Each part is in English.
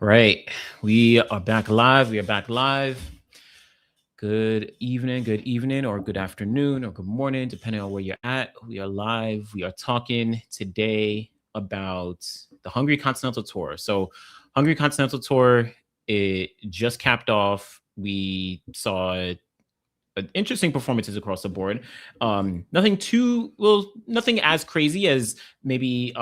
Right. We are back live. We are back live. Good evening, or good afternoon, or good morning, depending on where you're at. We are live. We are talking today about the Hungary Continental Tour. So, Hungary Continental Tour, it just capped off. We saw interesting performances across the board. Nothing as crazy as maybe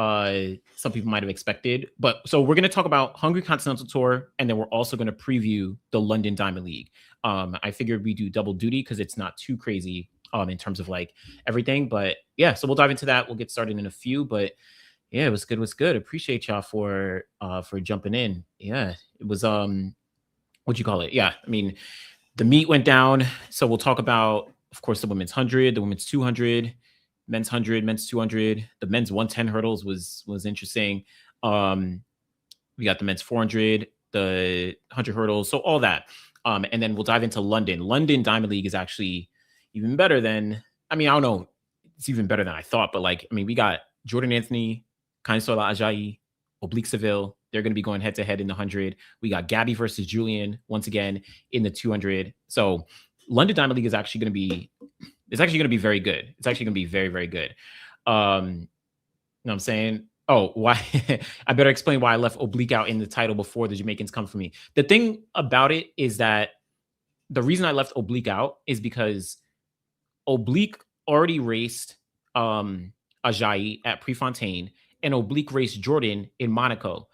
some people might have expected. But so we're going to talk about Hungary Continental Tour, and then we're also going to preview the London Diamond League. I figured we do double duty because it's not too crazy in terms of like everything. But yeah, so we'll dive into that. We'll get started in a few. But yeah, it was good. Was good. Appreciate y'all for jumping in. Yeah, it was what'd you call it? Yeah, I mean the meet went down. So we'll talk about, of course, the women's 100, the women's 200, men's 100, men's 200. The men's 110 hurdles was interesting. We got the men's 400, the 100 hurdles, so all that. And then we'll dive into London. London Diamond League is actually even better than, I mean, I don't know, it's even better than I thought, but like, I mean, we got Jordan Anthony, Kaisola Ajayi, Oblique Seville. They're going to be going head to head in the 100. We got Gabby versus Julien once again in the 200. So London Diamond League is actually going to be, it's actually going to be very good. It's actually going to be very, very good. You know what I'm saying? Oh, why? I better explain why I left Oblique out in the title before the Jamaicans come for me. The thing about it is that the reason I left Oblique out is because Oblique already raced Ajayi at Prefontaine, and Oblique raced Jordan in Monaco.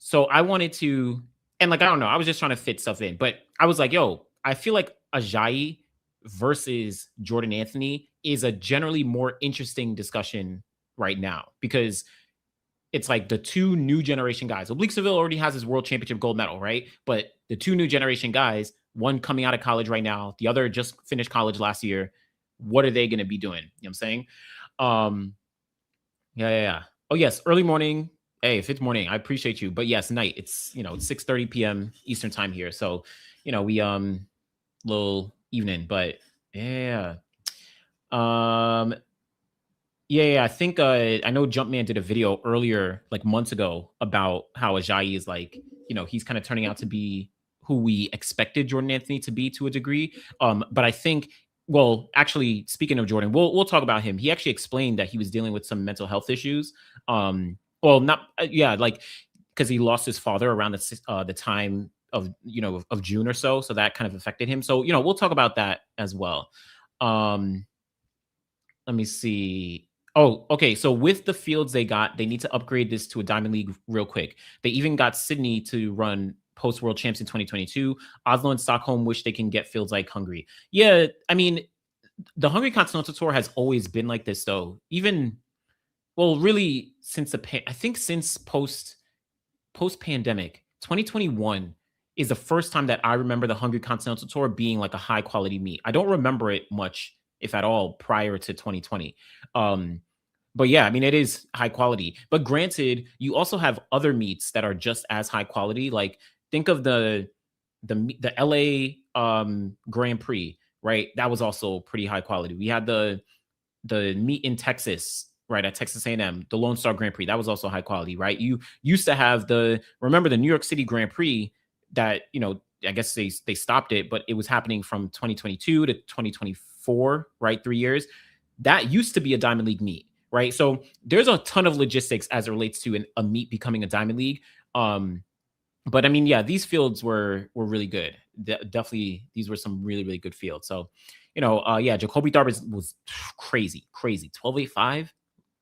So I wanted to, and like, I don't know, I was just trying to fit stuff in, but I was like, yo, I feel like Ajayi versus Jordan Anthony is a generally more interesting discussion right now because it's like the two new generation guys. Oblique Seville already has his world championship gold medal, right? But the two new generation guys, one coming out of college right now, the other just finished college last year. What are they going to be doing? You know what I'm saying? Um, yeah. Oh, yes. Early morning. Hey, if it's morning, I appreciate you. But yes, night. It's, it's 6:30 p.m. Eastern time here. So, we little evening, but yeah. Um yeah, I think I know Jumpman did a video earlier, like months ago, about how Ajayi is like, he's kind of turning out to be who we expected Jordan Anthony to be to a degree. But I think, well, actually, speaking of Jordan, we'll talk about him. He actually explained that he was dealing with some mental health issues. Well, not yeah, like because he lost his father around the time of June or so, so that kind of affected him. So we'll talk about that as well. Um, let me see. Oh, okay. So with the fields they got, they need to upgrade this to a Diamond League real quick. They even got Sydney to run post World Champs in 2022. Oslo and Stockholm wish they can get fields like Hungary. Yeah, I mean, the Hungary Continental Tour has always been like this, though. Even, well, really since I think since post pandemic, 2021 is the first time that I remember the Hungary Continental Tour being like a high quality meet. I don't remember it much, if at all, prior to 2020. Um, but yeah, I mean, it is high quality. But granted, you also have other meets that are just as high quality. Like think of the LA Grand Prix, right? That was also pretty high quality. We had the meet in Texas, right, at Texas A&M, the Lone Star Grand Prix. That was also high quality, right? You used to have remember the New York City Grand Prix that, I guess they stopped it, but it was happening from 2022 to 2024, right? 3 years. That used to be a Diamond League meet, right? So there's a ton of logistics as it relates to a meet becoming a Diamond League. But I mean, yeah, these fields were really good. Definitely, these were some really, really good fields. So, yeah, Jacoby Tharp was crazy. 12.85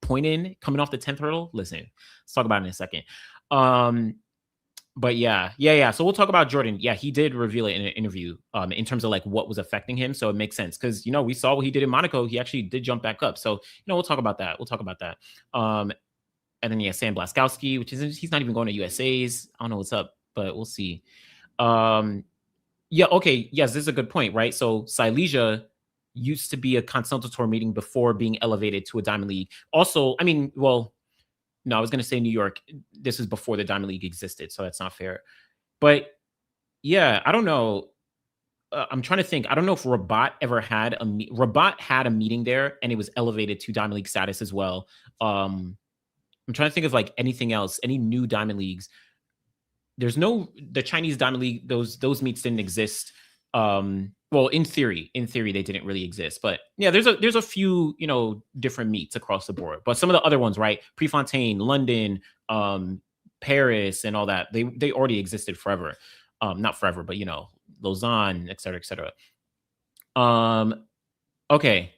point in coming off the 10th hurdle. Listen, let's talk about it in a second. But yeah. So we'll talk about Jordan. Yeah, he did reveal it in an interview in terms of like what was affecting him. So it makes sense because we saw what he did in Monaco. He actually did jump back up. So we'll talk about that. And then yeah, Sam Blaskowski, he's not even going to USA's. I don't know what's up, but we'll see. Yeah, okay. Yes, this is a good point, right? So Silesia used to be a Continental Tour meeting before being elevated to a Diamond League. Also, I mean, well, no, I was going to say New York. This is before the Diamond League existed, so that's not fair. But yeah, I don't know. I'm trying to think. I don't know if Rabat ever had Rabat had a meeting there, and it was elevated to Diamond League status as well. I'm trying to think of like anything else, any new Diamond Leagues. there's no the Chinese Diamond League. Those meets didn't exist. Well, in theory, they didn't really exist. But yeah, there's a few different meets across the board. But some of the other ones, right? Prefontaine, London, Paris, and all that. They already existed forever. Not forever, but Lausanne, et cetera, et cetera. Um, okay.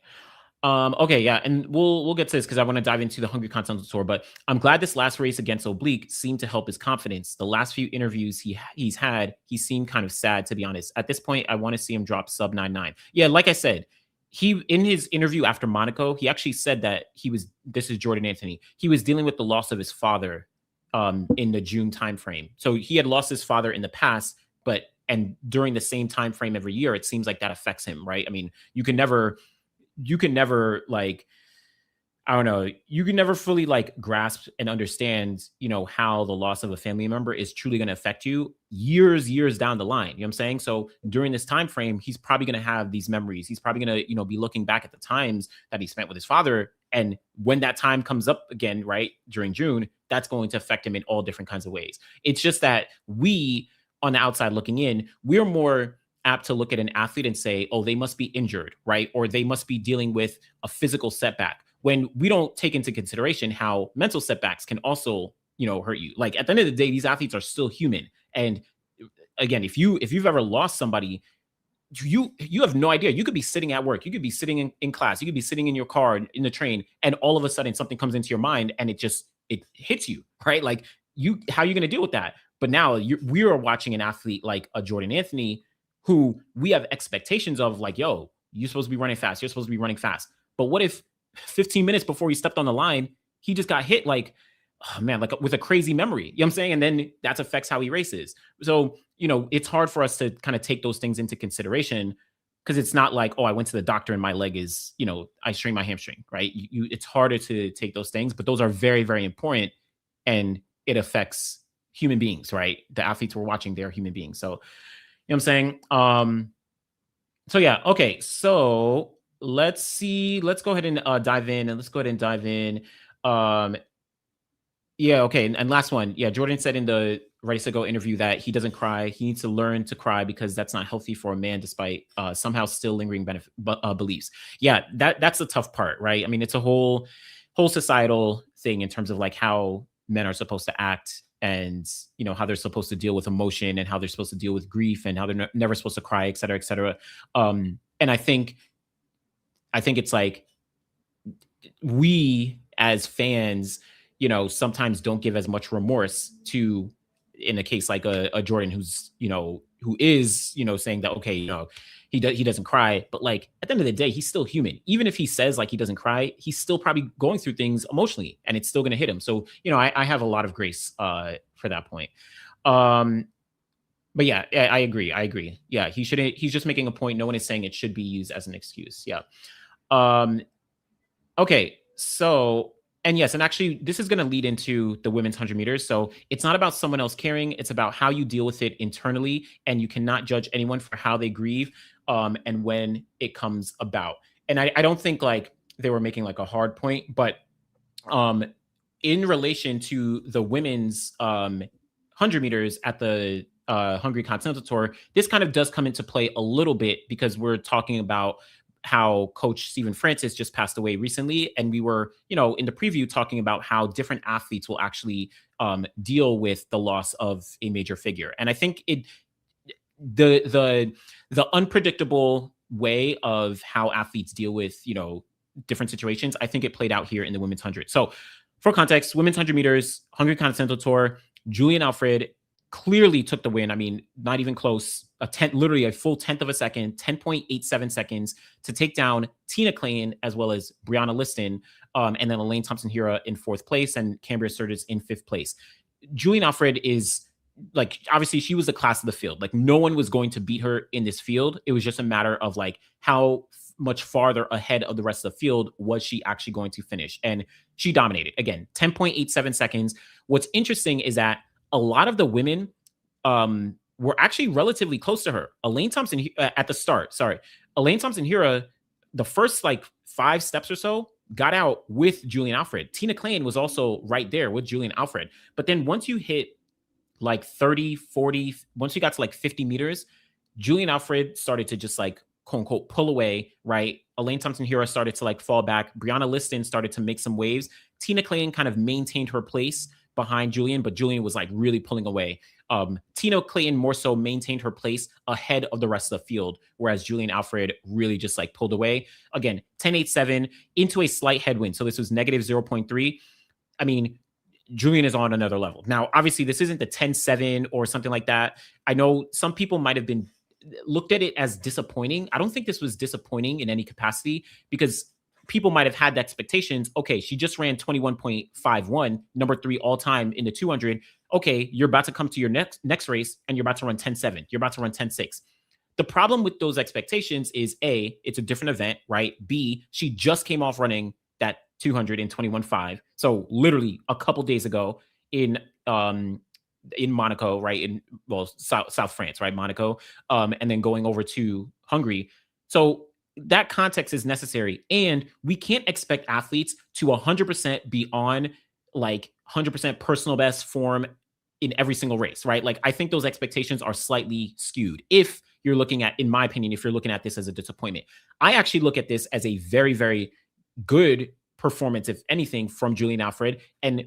Okay, yeah, and we'll get to this because I want to dive into the Hungry Continental Tour. But I'm glad this last race against Oblique seemed to help his confidence. The last few interviews he's had, he seemed kind of sad, to be honest. At this point, I want to see him drop sub 9.9. Yeah, like I said, he in his interview after Monaco, he actually said that he was. This is Jordan Anthony. He was dealing with the loss of his father, in the June timeframe. So he had lost his father in the past, and during the same time frame every year, it seems like that affects him, right? I mean, you can never like, I don't know, you can never fully like grasp and understand how the loss of a family member is truly going to affect you years down the line. You know what I'm saying? So during this time frame, he's probably going to have these memories. He's probably going to be looking back at the times that he spent with his father, and when that time comes up again, right, during June, that's going to affect him in all different kinds of ways. It's just that we, on the outside looking in, we're more apt to look at an athlete and say, oh, they must be injured, right? Or they must be dealing with a physical setback, when we don't take into consideration how mental setbacks can also, hurt you. Like, at the end of the day, these athletes are still human. And again, if you've ever lost somebody, you have no idea. You could be sitting at work, you could be sitting in class, you could be sitting in your car, in the train, and all of a sudden something comes into your mind and it hits you, right? Like, how are you going to deal with that? But now we are watching an athlete like a Jordan Anthony, who we have expectations of, like, yo, you're supposed to be running fast. You're supposed to be running fast. But what if 15 minutes before he stepped on the line, he just got hit, like, oh man, like with a crazy memory. You know what I'm saying? And then that affects how he races. So, it's hard for us to kind of take those things into consideration, because it's not like, oh, I went to the doctor and my leg is, I strained my hamstring, right? It's harder to take those things, but those are very, very important, and it affects human beings, right? The athletes we're watching, they're human beings. So, what I'm saying? So yeah, okay. So let's see. Let's go ahead and dive in, and let's go ahead and dive in. Um, yeah, okay. And last one. Yeah, Jordan said in the Ready to Go interview that he doesn't cry. He needs to learn to cry because that's not healthy for a man, despite somehow still lingering beliefs. Yeah, that's the tough part, right? I mean, it's a whole societal thing in terms of like how men are supposed to act, and how they're supposed to deal with emotion, and how they're supposed to deal with grief, and how they're never supposed to cry, et cetera, et cetera. And I think it's like, we as fans, sometimes don't give as much remorse to, in a case like a Jordan, who is saying that, okay, he doesn't cry, but like, at the end of the day, he's still human. Even if he says like he doesn't cry, he's still probably going through things emotionally, and it's still going to hit him. So I have a lot of grace for that point. But yeah, I agree. Yeah, he shouldn't. He's just making a point. No one is saying it should be used as an excuse. Yeah. Okay, so, and yes, and actually, this is going to lead into the women's 100 meters. So it's not about someone else caring. It's about how you deal with it internally, and you cannot judge anyone for how they grieve, and when it comes about. And I don't think like they were making like a hard point, but in relation to the women's 100 meters at the Hungary Continental Tour, this kind of does come into play a little bit, because we're talking about how Coach Stephen Francis just passed away recently, and we were, in the preview, talking about how different athletes will actually deal with the loss of a major figure. And I think the unpredictable way of how athletes deal with different situations, I think it played out here in the women's 100. So for context, women's 100 meters, Hungary Continental Tour, Julien Alfred clearly took the win. I mean, not even close. Literally a full tenth of a second, 10.87 seconds to take down Tina Klein as well as Brianna Liston, and then Elaine Thompson-Herah in fourth place, and Cambria Sturgis in fifth place. Julien Alfred is, like, obviously she was the class of the field. Like, no one was going to beat her in this field. It was just a matter of like how much farther ahead of the rest of the field was she actually going to finish, and she dominated. Again, 10.87 seconds. What's interesting is that a lot of the women were actually relatively close to her. Elaine Thompson at the start, Elaine Thompson-Herah, the first like 5 steps or so, got out with Julien Alfred. Tina Klein was also right there with Julien Alfred. But then once you hit like 30, 40, once we got to like 50 meters, Julian Alfred started to just like quote unquote pull away, right? Elaine Thompson-Herah started to like fall back. Brianna Liston started to make some waves. Tina Clayton kind of maintained her place behind Julien, but Julien was like really pulling away. Tina Clayton more so maintained her place ahead of the rest of the field, whereas Julian Alfred really just like pulled away. Again, 10.87 into a slight headwind. So this was negative 0.3. I mean, Julien is on another level. Now, obviously, this isn't the 10.7 or something like that. I know some people might have been looked at it as disappointing. I don't think this was disappointing in any capacity because people might have had the expectations. Okay, she just ran 21.51, number 3 all time in the 200. Okay, you're about to come to your next race and you're about to run 10.7. You're about to run 10.6. The problem with those expectations is A, it's a different event, right? B, she just came off running that 200 in 21.5. So literally a couple days ago in Monaco, right? In South France, right? Monaco, and then going over to Hungary. So that context is necessary, and we can't expect athletes to 100% be on like 100% personal best form in every single race, right? Like I think those expectations are slightly skewed. If you're looking at, in my opinion, if you're looking at this as a disappointment, I actually look at this as a very, very good performance, if anything, from Julian Alfred, and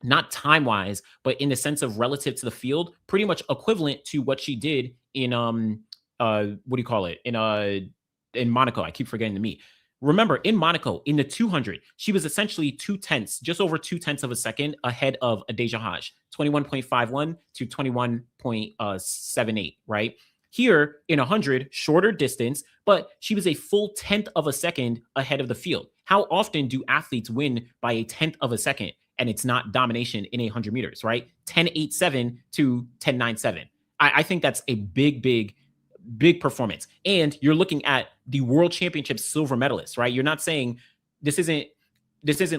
not time wise, but in the sense of relative to the field, pretty much equivalent to what she did in what do you call it, in Monaco. I keep forgetting the meet. Remember, in Monaco, in the 200, she was essentially 2/10, just over 2/10 of a second ahead of Ajayi Haj, 21.51 to 21.78, right? Here in 100, shorter distance, but she was a full 10th of a second ahead of the field. How often do athletes win by a 10th of a second and it's not domination in 100 meters, right? 10.87 to 10.97. I think that's a big performance. And you're looking at the world championship silver medalist, right? You're not saying this isn't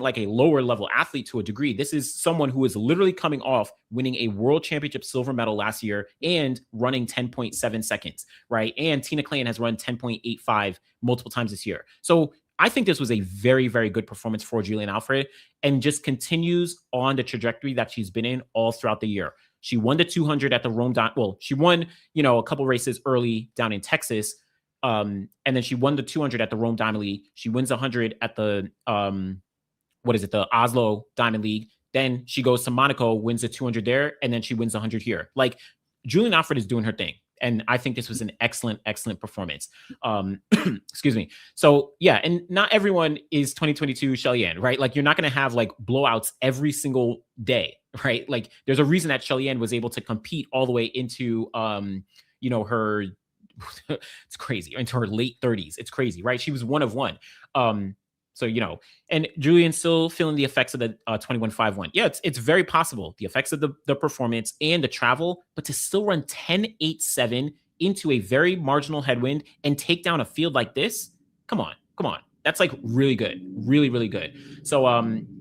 like a lower level athlete to a degree. This is someone who is literally coming off winning a world championship silver medal last year and running 10.7 seconds, right? And Tina Clayton has run 10.85 multiple times this year. So I think this was a very, very good performance for Julian Alfred and just continues on the trajectory that she's been in all throughout the year. She won the 200 at the Rome. Well, she won, a couple races early down in Texas. And then she won the 200 at the Rome Diamond League. She wins 100 at the, the Oslo Diamond League. Then she goes to Monaco, wins the 200 there, and then she wins 100 here. Like, Julian Alfred is doing her thing. And I think this was an excellent performance. Excuse me. So yeah, and not everyone is 2022 Julien, right? Like you're not going to have like blowouts every single day, right? Like there's a reason that Julien was able to compete all the way into, her, it's crazy, into her late 30s. It's crazy, right? She was one of one. So, and Julian's still feeling the effects of the 21.51. Yeah, it's very possible. The effects of the performance and the travel, but to still run 10.87 into a very marginal headwind and take down a field like this, come on. That's like really good. Really, really good. So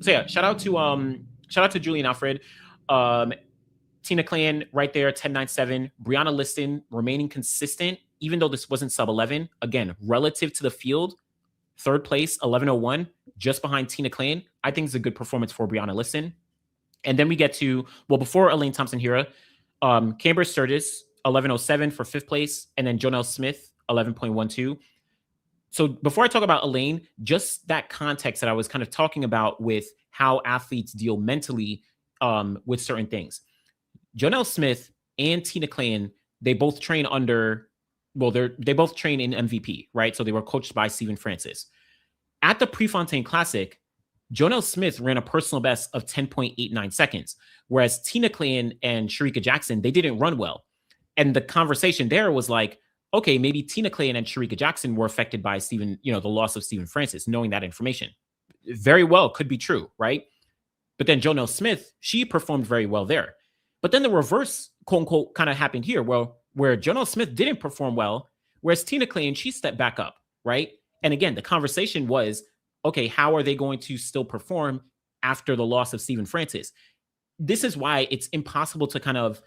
yeah, shout out to Julian Alfred. Tina Clayton right there, 10.97. Brianna Liston remaining consistent, even though this wasn't sub 11. Again, relative to the field, third place, 11.01, just behind Tina Clayton. I think it's a good performance for Brianna Liston. And then we get to, before Elaine Thompson-Herah, Camber Sturgis, 11.07 for fifth place, and then Jonelle Smith, 11.12. So before I talk about Elaine, just that context that I was kind of talking about with how athletes deal mentally with certain things. Jonelle Smith and Tina Clayton, they both train they both train in MVP, right? So they were coached by Stephen Francis. At the Prefontaine Classic, Jonelle Smith ran a personal best of 10.89 seconds, whereas Tina Clayton and Shericka Jackson, they didn't run well. And the conversation there was like, okay, maybe Tina Clayton and Shericka Jackson were affected by the loss of Stephen Francis, knowing that information. Very well could be true, right? But then Jonelle Smith, she performed very well there. But then the reverse, quote unquote, kind of happened here, where Jonelle Smith didn't perform well, whereas Tina Clayton, she stepped back up, right? And again, the conversation was, okay, how are they going to still perform after the loss of Stephen Francis? This is why it's impossible to kind of,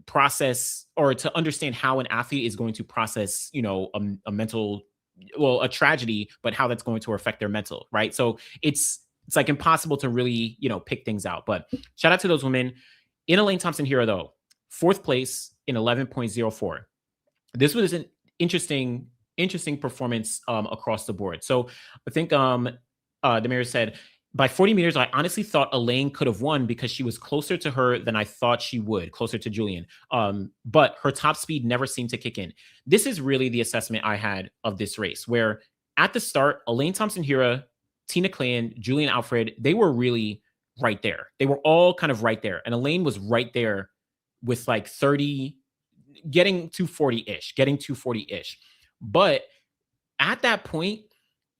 process or to understand how an athlete is going to process, a mental, a tragedy, but how that's going to affect their mental, right? So it's like impossible to really, pick things out. But shout out to those women. In Elaine Thompson Hero, though, fourth place in 11.04. This was an interesting performance across the board. So I think the mayor said by 40 meters, I honestly thought Elaine could have won because she was closer to her than I thought she would, closer to Julien. But her top speed never seemed to kick in. This is really the assessment I had of this race, where at the start, Elaine Thompson Hira, Tina Clan, Julien Alfred, they were really right there. They were all kind of right there. And Elaine was right there with like 30, getting to 40-ish. But at that point,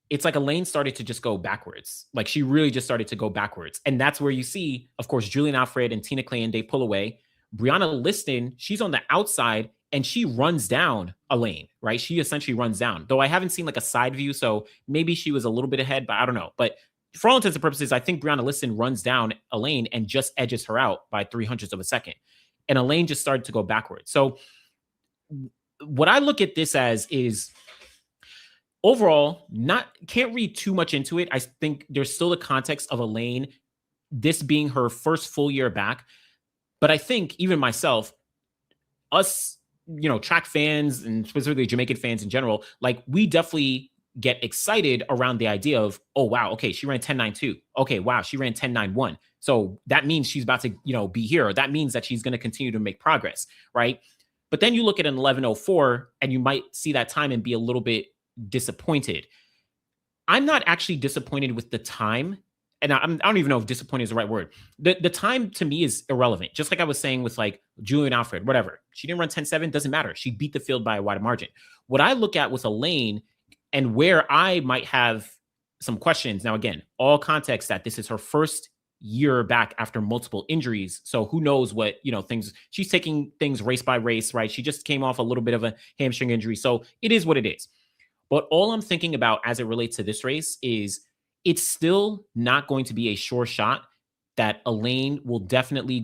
it's like Elaine started to just go backwards. Like she really just started to go backwards. And that's where you see, of course, Julien Alfred and Tina Clan, they pull away. Brianna Liston, she's on the outside and she runs down Elaine, right? She essentially runs down. Though I haven't seen like a side view, so maybe she was a little bit ahead, but I don't know. But for all intents and purposes, I think Brianna Liston runs down Elaine and just edges her out by 300ths of a second. And Elaine just started to go backwards. So what I look at this as is overall, can't read too much into it. I think there's still the context of Elaine, this being her first full year back. But I think even myself, us, track fans and specifically Jamaican fans in general, like we definitely get excited around the idea of, oh, wow, okay, she ran 10.92. Okay, wow, she ran 10.91. So that means she's about to, be here. Or that means that she's going to continue to make progress, right? But then you look at an 11.04 and you might see that time and be a little bit disappointed. I'm not actually disappointed with the time. And I don't even know if disappointed is the right word. The time to me is irrelevant. Just like I was saying with like Julien Alfred, whatever. She didn't run 10.7, doesn't matter. She beat the field by a wide margin. What I look at with Elaine and where I might have some questions. Now, again, all context that this is her first year back after multiple injuries. So who knows what, things, she's taking things race by race, right? She just came off a little bit of a hamstring injury. So it is what it is. But all I'm thinking about as it relates to this race is it's still not going to be a sure shot that Elaine will definitely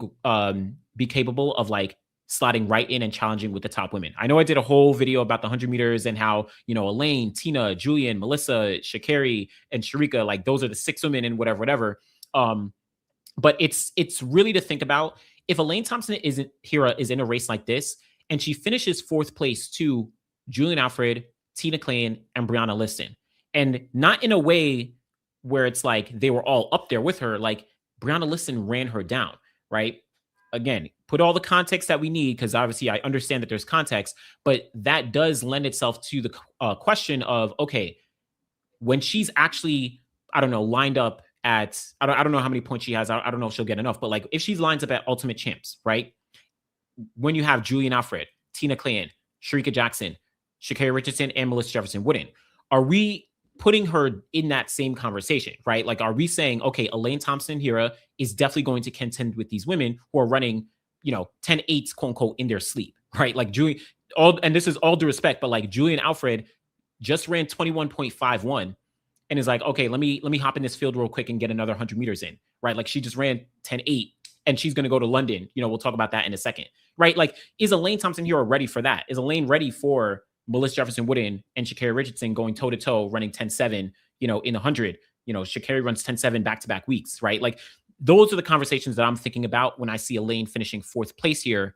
be capable of like slotting right in and challenging with the top women. I know I did a whole video about the 100 meters and how, Elaine, Tina, Julien, Melissa, Sha'Carri, and Sharika, like those are the 6 women and whatever. But it's really to think about if Elaine Thompson is in a race like this and she finishes 4th place to Julien Alfred, Tina Clan, and Brianna Liston. And not in a way where it's like they were all up there with her. Like Brianna Liston ran her down, right? Again, put all the context that we need, because obviously I understand that there's context, but that does lend itself to the question of, okay, when she's actually, I don't know, lined up at, I don't know how many points she has. I don't know if she'll get enough, but like if she lines up at Ultimate Champs, right? When you have Julien Alfred, Tina Clan, Sharika Jackson, Sha'Carri Richardson, and Melissa Jefferson Wooden, are we putting her in that same conversation, right? Like, are we saying, okay, Elaine Thompson Hira is definitely going to contend with these women who are running, 10.8s, quote unquote, in their sleep, right? Like Julien, and this is all due respect, but like Julien Alfred just ran 21.51 and is like, okay, let me hop in this field real quick and get another 100 meters in, right? Like she just ran 10.8 and she's going to go to London. We'll talk about that in a second, right? Like, is Elaine Thompson Hira ready for that? Is Elaine ready for Melissa Jefferson Wooden and Sha'Carri Richardson going toe to toe, running 10.7, in 100? Sha'Carri runs 10.7 back-to-back weeks, right? Like those are the conversations that I'm thinking about when I see Elaine finishing 4th place here,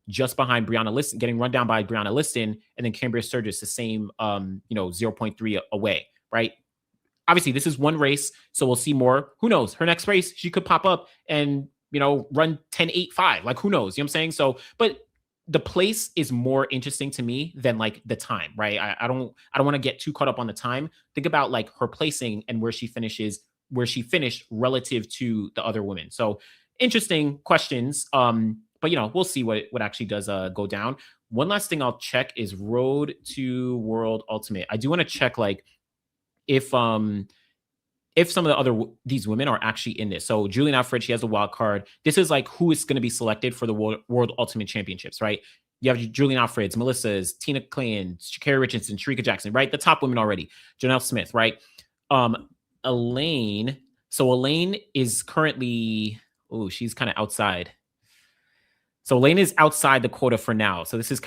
just behind Brianna Liston, getting run down by Brianna Liston, and then Cambria Sturgis the same, 0.3 away, right? Obviously, this is one race, so we'll see more. Who knows? Her next race, she could pop up and, run 10.85. Like, who knows? You know what I'm saying? So, but the place is more interesting to me than like the time, right? I don't want to get too caught up on the time. Think about like her placing and where she finished relative to the other women. So interesting questions. But we'll see what actually does go down. One last thing I'll check is Road to World Ultimate. I do want to check like if some of these women are actually in this. So Julien Alfred, she has a wild card. This is like who is going to be selected for the World Ultimate Championships, right? You have Julien Alfred's, Melissa's, Tina Clan, Sha'Carri Richardson, Sharika Jackson, right? The top women already. Janelle Smith, right? Elaine. So Elaine is currently, she's kind of outside. So Elaine is outside the quota for now. So this is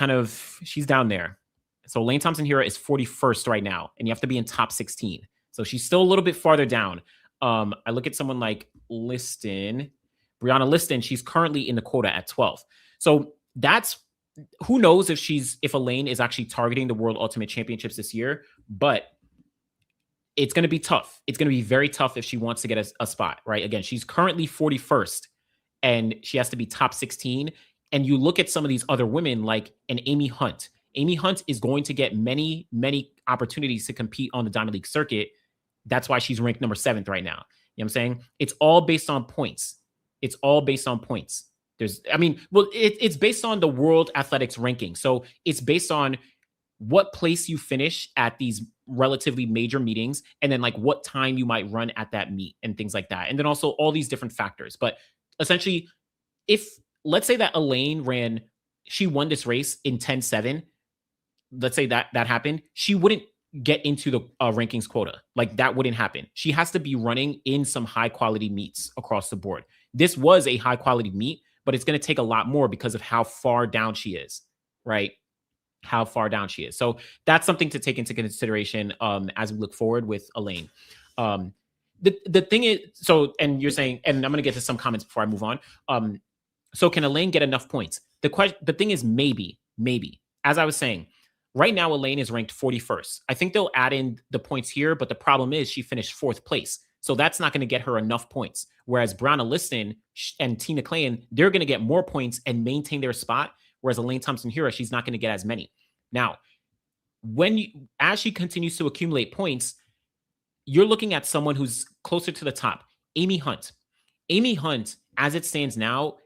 she's down there. So Elaine Thompson Hira is 41st right now, and you have to be in top 16. So she's still a little bit farther down. I look at someone like Liston. Brianna Liston, she's currently in the quota at 12th. So that's who knows if Elaine is actually targeting the World Ultimate Championships this year, but it's going to be tough. It's going to be very tough if she wants to get a spot, right? Again, she's currently 41st and she has to be top 16. And you look at some of these other women like an Amy Hunt. Amy Hunt is going to get many, many opportunities to compete on the Diamond League circuit. That's why she's ranked number 7th right now. You know what I'm saying? It's all based on points. It's all based on points. It's based on the World Athletics ranking. So it's based on what place you finish at these relatively major meetings, and then like what time you might run at that meet and things like that. And then also all these different factors. But essentially, if let's say that Elaine she won this race in 10-7, let's say that happened, she wouldn't get into the rankings quota. Like that wouldn't happen. She has to be running in some high quality meets across the board. This was a high quality meet, but it's going to take a lot more because of how far down she is, right? How far down she is. So that's something to take into consideration as we look forward with Elaine. The thing is, and you're saying, and I'm going to get to some comments before I move on. So can Elaine get enough points? The thing is maybe. As I was saying, right now Elaine is ranked 41st. I think they'll add in the points here, but the problem is she finished 4th place. So that's not going to get her enough points. Whereas Brianna Liston and Tina Clayton, they're going to get more points and maintain their spot. Whereas Elaine Thompson-Herah, she's not going to get as many. Now, as she continues to accumulate points, you're looking at someone who's closer to the top. Amy Hunt. Amy Hunt, as it stands now,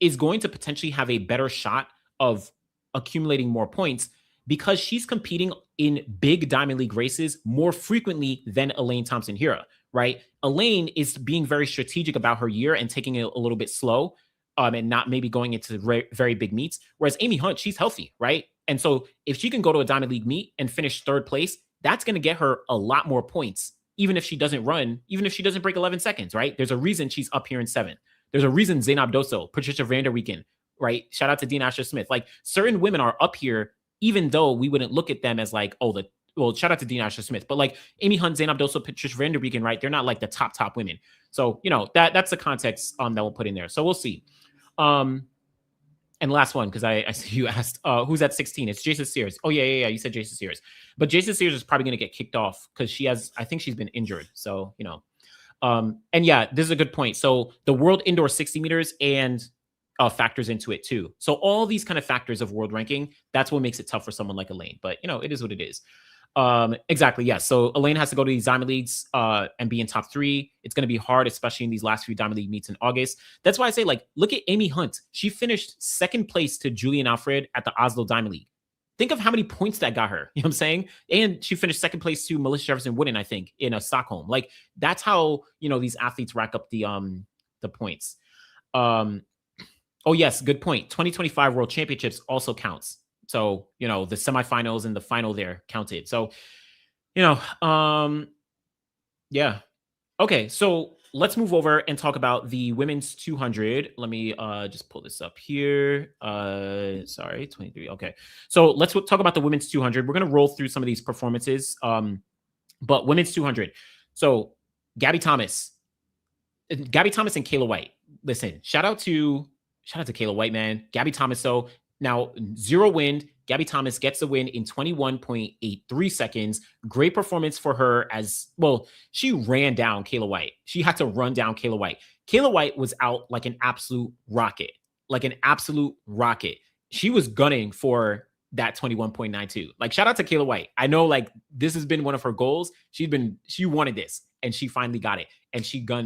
is going to potentially have a better shot of accumulating more points because she's competing in big Diamond League races more frequently than Elaine Thompson-Herah, right? Elaine is being very strategic about her year and taking it a little bit slow. And not maybe going into very big meets. Whereas Amy Hunt, she's healthy, right? And so if she can go to a Diamond League meet and finish 3rd place, that's going to get her a lot more points, even if she doesn't break 11 seconds, right? There's a reason she's up here in 7th. There's a reason Zainab Doso, Patricia Vanderweeken, right? Shout out to Dean Asher-Smith. Like certain women are up here, even though we wouldn't look at them as like, shout out to Dean Asher-Smith, but like Amy Hunt, Zainab Doso, Patricia Vanderweeken, right? They're not like the top women. So, that's the context that we'll put in there. So we'll see. And last one, because I see you asked who's at 16. It's Jason Sears. Oh yeah. You said Jason Sears, but Jason Sears is probably going to get kicked off because I think she's been injured. So and yeah, this is a good point. So the World Indoor 60 meters and factors into it too. So all these kind of factors of world ranking, that's what makes it tough for someone like Elaine. But it is what it is. Exactly. Yes. So Elaine has to go to these Diamond Leagues and be in top 3. It's going to be hard, especially in these last few Diamond League meets in August. That's why I say, like, look at Amy Hunt. She finished 2nd place to Julien Alfred at the Oslo Diamond League. Think of how many points that got her. You know what I'm saying? And she finished 2nd place to Melissa Jefferson Wooden, I think, in Stockholm. Like that's how these athletes rack up the points. Oh yes, good point. 2025 World Championships also counts. So, the semifinals and the final there counted. So, yeah. Okay, so let's move over and talk about the women's 200. Let me just pull this up here. Sorry, 23. Okay, so let's talk about the women's 200. We're going to roll through some of these performances. But women's 200. So Gabby Thomas and Kayla White. Listen, shout out to Kayla White, man. Gabby Thomas, so now 0 wind. Gabby Thomas gets the win in 21.83 seconds. Great performance for her as well. She ran down Kayla White. She had to run down Kayla White. Kayla White was out like an absolute rocket. She was gunning for that 21.92. Like, shout out to Kayla White. I know, like, this has been one of her goals. She wanted this, and she finally got it. And she got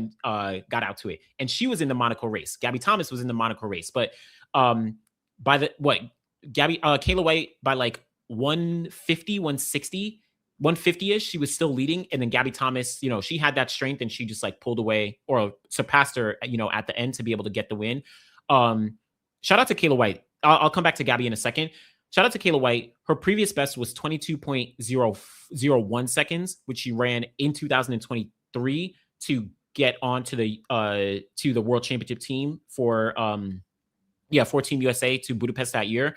out to it. And she was in the Monaco race. Gabby Thomas was in the Monaco race. But Kayla White by like 150, 160, 150-ish, she was still leading. And then Gabby Thomas, she had that strength and she just like pulled away or surpassed her, at the end to be able to get the win. Shout out to Kayla White. I'll come back to Gabby in a second. Shout out to Kayla White. Her previous best was 22.001 seconds, which she ran in 2023 to get on to the World Championship team for Team USA to Budapest that year.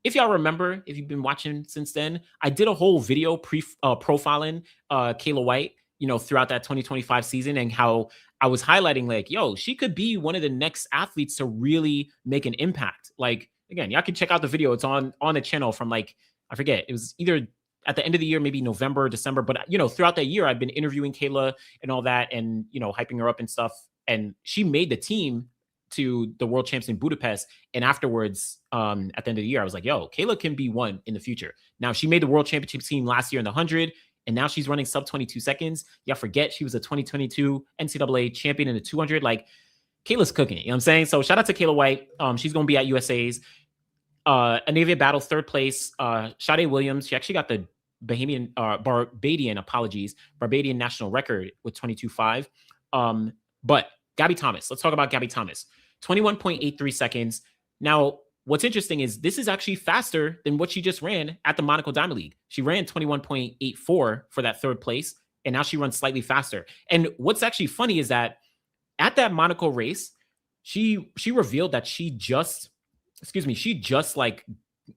If y'all remember, if you've been watching since then, I did a whole video profiling Kayla White. throughout that 2025 season, and how I was highlighting like, yo, she could be one of the next athletes to really make an impact. Like, again, y'all can check out the video. It's on the channel from like, I forget, it was either at the end of the year, maybe November, December, but throughout that year, I've been interviewing Kayla and all that, and hyping her up and stuff. And she made the team to the World Champs in Budapest. And afterwards, at the end of the year, I was like, yo, Kayla can be one in the future. Now, she made the World Championship team last year in the 100, and now she's running sub 22 seconds. Yeah, forget she was a 2022 NCAA champion in the 200. Like, Kayla's cooking it. You know what I'm saying? So shout out to Kayla White. She's going to be at USA's. Anavia Battle, third place. Sade Williams, she actually got the Barbadian national record with 22.5. But Gabby Thomas, let's talk about Gabby Thomas. 21.83 seconds. Now, what's interesting is this is actually faster than what she just ran at the Monaco Diamond League. She ran 21.84 for that third place, and now she runs slightly faster. And what's actually funny is that at that Monaco race, she revealed that she just like,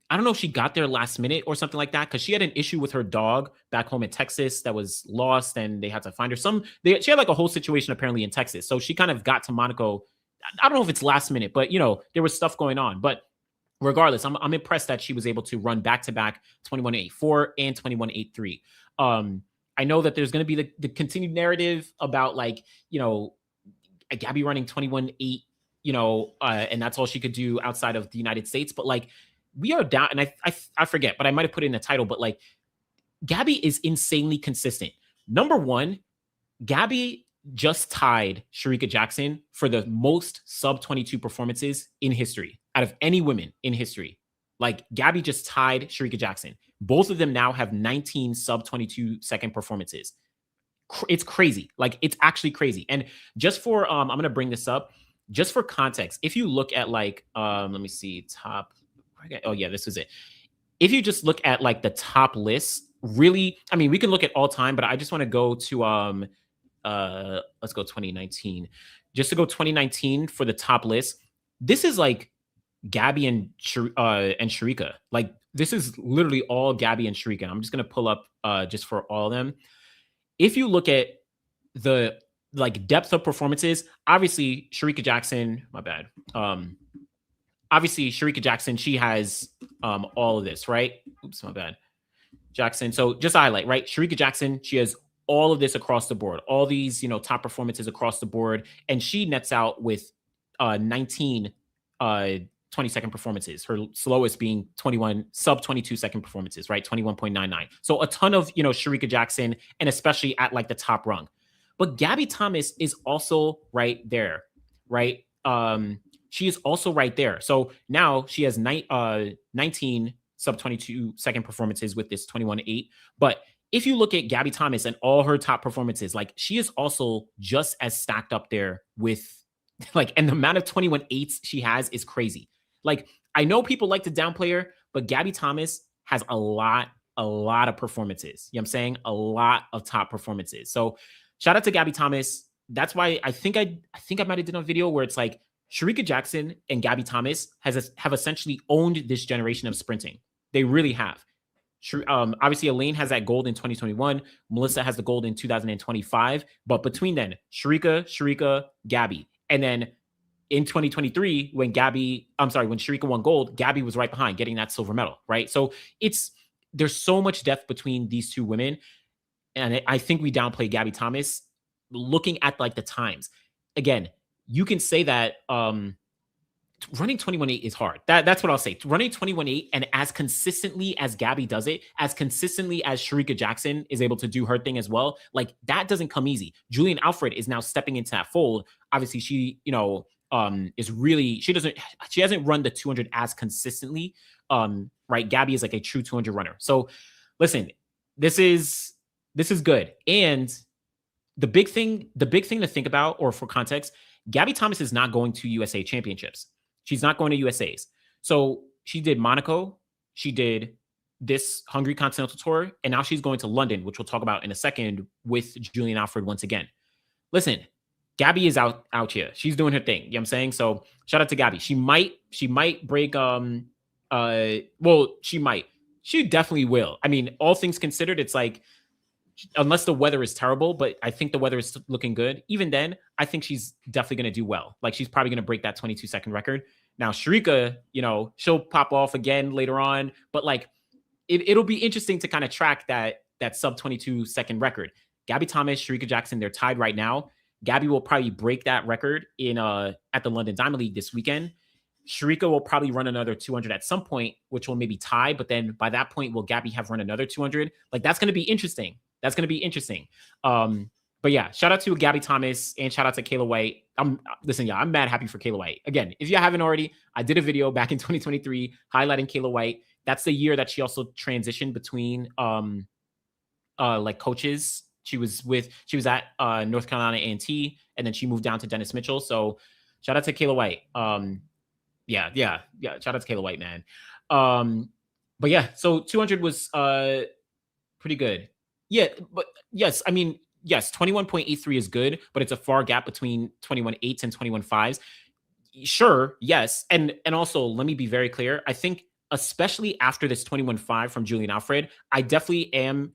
I don't know if she got there last minute or something like that, because she had an issue with her dog back home in Texas that was lost, and they had to find her. She had like a whole situation apparently in Texas. So she kind of got to Monaco. I don't know if it's last minute, but there was stuff going on. But regardless, I'm impressed that she was able to run back-to-back 21.84 and 21.83. I know that there's going to be the continued narrative about like, Gabby running 21.8, and that's all she could do outside of the United States. But like, we are down, and I forget, but I might have put it in the title, but like, Gabby is insanely consistent. Number one, Gabby just tied Shericka Jackson for the most sub 22 performances in history out of any women in history. Like, Gabby just tied Shericka Jackson. Both of them now have 19 sub 22 second performances. It's crazy. Like, it's actually crazy. And just for, I'm going to bring this up just for context. If you look at like, let me see, top, oh yeah, this is it. If you just look at like the top lists, really, I mean, we can look at all time, but I just want to go to, let's go 2019. Just to go 2019 for the top list. This is like Gabby and Shericka. Like, this is literally all Gabby and Shericka. I'm just gonna pull up just for all of them. If you look at the like depth of performances, obviously Shericka Jackson, my bad. Obviously Shericka Jackson, she has all of this, right? Oops, my bad. Jackson. So just highlight, right? Shericka Jackson, she has all of this across the board, all these, top performances across the board. And she nets out with 19 20-second performances, her slowest being 21 sub 22 second performances, right? 21.99. So a ton of, Shericka Jackson, and especially at like the top rung. But Gabby Thomas is also right there, right? She is also right there. So now she has 19 sub 22 second performances with this 21.8. But if you look at Gabby Thomas and all her top performances, like, she is also just as stacked up there with like, and the amount of 21.8s she has is crazy. Like, I know people like to downplay her, but Gabby Thomas has a lot of performances. You know what I'm saying? A lot of top performances. So shout out to Gabby Thomas. That's why I think I might have done a video where it's like Shericka Jackson and Gabby Thomas have essentially owned this generation of sprinting. They really have. Obviously, Elaine has that gold in 2021. Melissa has the gold in 2025. But between then, Shericka, Gabby. And then in 2023, when Shericka won gold, Gabby was right behind, getting that silver medal, right? So there's so much depth between these two women. And I think we downplay Gabby Thomas looking at like the times. Again, you can say that running 21.8 is hard. That's what I'll say. Running 21.8 and as consistently as Gabby does it, as consistently as Shericka Jackson is able to do her thing as well, like, that doesn't come easy. Julien Alfred is now stepping into that fold. Obviously, she, she hasn't run the 200 as consistently. Right. Gabby is like a true 200 runner. So listen, this is good. And the big thing to think about, or for context, Gabby Thomas is not going to USA championships. She's not going to USA's. So she did Monaco. She did this Hungary Continental Tour. And now she's going to London, which we'll talk about in a second, with Julien Alfred once again. Listen, Gabby is out here. She's doing her thing. You know what I'm saying? So shout out to Gabby. She might break, she might. She definitely will. I mean, all things considered, it's like, unless the weather is terrible, but I think the weather is looking good. Even then, I think she's definitely going to do well. Like she's probably going to break that 22-second record. Now, Shrika, she'll pop off again later on, but like it'll be interesting to kind of track that sub 22-second record. Gabby Thomas, Shrika Jackson, they're tied right now. Gabby will probably break that record in at the London Diamond League this weekend. Shrika will probably run another 200 at some point, which will maybe tie. But then by that point, will Gabby have run another 200? Like that's going to be interesting. That's going to be interesting. But yeah, shout out to Gabby Thomas and shout out to Kayla White. Listen, yeah, I'm mad happy for Kayla White. Again, if you haven't already, I did a video back in 2023 highlighting Kayla White. That's the year that she also transitioned between like coaches. She was at North Carolina A&T, and then she moved down to Dennis Mitchell. So shout out to Kayla White. Yeah. Shout out to Kayla White, man. But yeah, so 200 was pretty good. Yeah, but yes, I mean, yes, 21.83 is good, but it's a far gap between 21.8s and 21.5s. Sure, yes. And also, let me be very clear. I think, especially after this 21.5 from Julien Alfred, I definitely am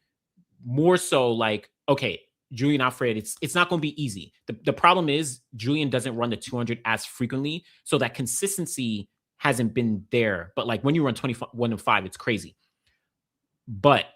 more so like, okay, Julien Alfred, it's not going to be easy. The problem is Julien doesn't run the 200 as frequently, so that consistency hasn't been there. But like when you run 21.5, it's crazy. But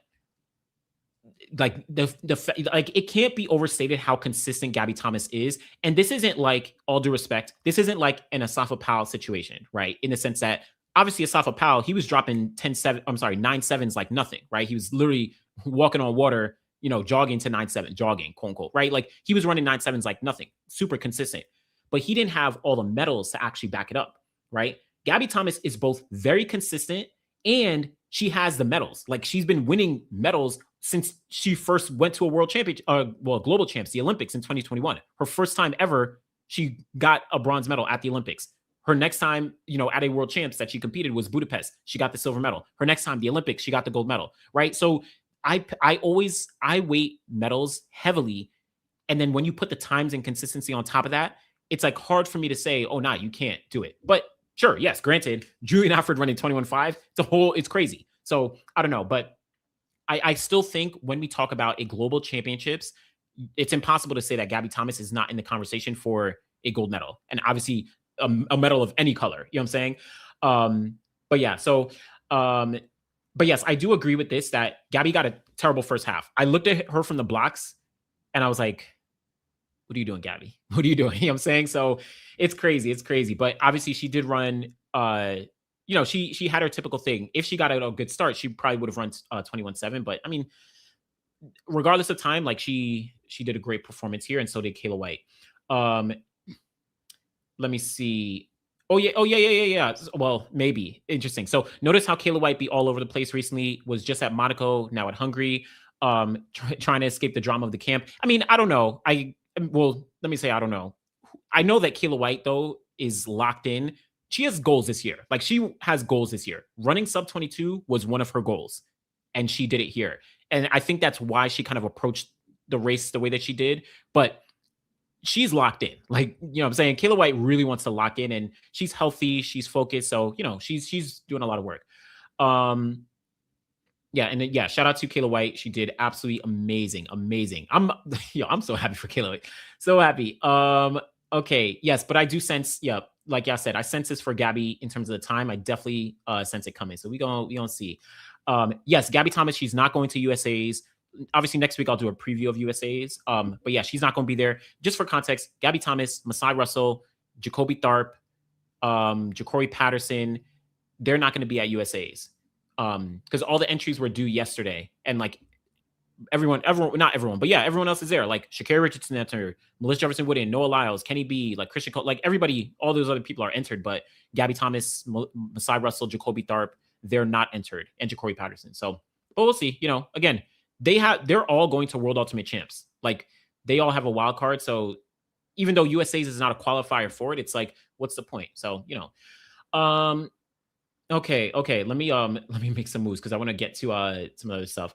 like it can't be overstated how consistent Gabby Thomas is. And this isn't like, all due respect, this isn't like an Asafa Powell situation, right? In the sense that obviously Asafa Powell, he was dropping 9.7s like nothing, right? He was literally walking on water, jogging to 9.7, jogging, quote unquote, right? Like he was running 9.7s like nothing, super consistent, but he didn't have all the medals to actually back it up, right? Gabby Thomas is both very consistent and she has the medals. Like she's been winning medals since she first went to a world championship, global champs, the Olympics in 2021. Her first time ever, she got a bronze medal at the Olympics. Her next time, at a world champs that she competed was Budapest. She got the silver medal. Her next time, the Olympics, she got the gold medal, right? So I weight medals heavily. And then when you put the times and consistency on top of that, it's like hard for me to say, oh, nah, you can't do it. But sure, yes, granted, Julien Alfred running 21.5, it's crazy. So I don't know, but I still think when we talk about a global championships, it's impossible to say that Gabby Thomas is not in the conversation for a gold medal. And obviously a medal of any color, you know what I'm saying? But yeah, so, but yes, I do agree with this, that Gabby got a terrible first half. I looked at her from the blocks and I was like, what are you doing, Gabby? What are you doing? You know what I'm saying? So it's crazy. But obviously she did run, she had her typical thing. If she got a good start, she probably would have run 21.7. But I mean, regardless of time, like she did a great performance here, and so did Kayla White. Let me see. Oh yeah. Well, maybe. Interesting. So notice how Kayla White be all over the place recently, was just at Monaco, now at Hungary, trying to escape the drama of the camp. I mean, I don't know. Let me say, I don't know. I know that Kayla White, though, is locked in. She has goals this year. Like she has goals this year. Running sub 22 was one of her goals, and she did it here. And I think that's why she kind of approached the race the way that she did. But she's locked in. Like, what I'm saying? Kayla White really wants to lock in, and she's healthy. She's focused. So, she's doing a lot of work. Yeah. And then, yeah, shout out to Kayla White. She did absolutely amazing. I'm so happy for Kayla White. So happy. Okay. Yes. But I do sense, like I said, I sense this for Gabby in terms of the time. I definitely sense it coming. So we gonna see. Yes, Gabby Thomas, she's not going to USA's. Obviously, next week I'll do a preview of USA's. But yeah, she's not going to be there. Just for context, Gabby Thomas, Masai Russell, Jacoby Tharp, Ja'Cory Patterson, they're not going to be at USA's. Because all the entries were due yesterday. And like everyone, not everyone, but yeah, everyone else is there. Like Sha'Carri Richardson entered, Melissa Jefferson Woodin, Noah Lyles, Kenny B, like Christian Cole, like everybody, all those other people are entered, but Gabby Thomas, Masai Russell, Jacoby Tharp, they're not entered, and Ja'Cory Patterson. So, but we'll see. Again, they're all going to World Ultimate Champs. Like they all have a wild card. So even though USA's is not a qualifier for it, it's like, what's the point? So, okay. Let me make some moves because I want to get to some other stuff.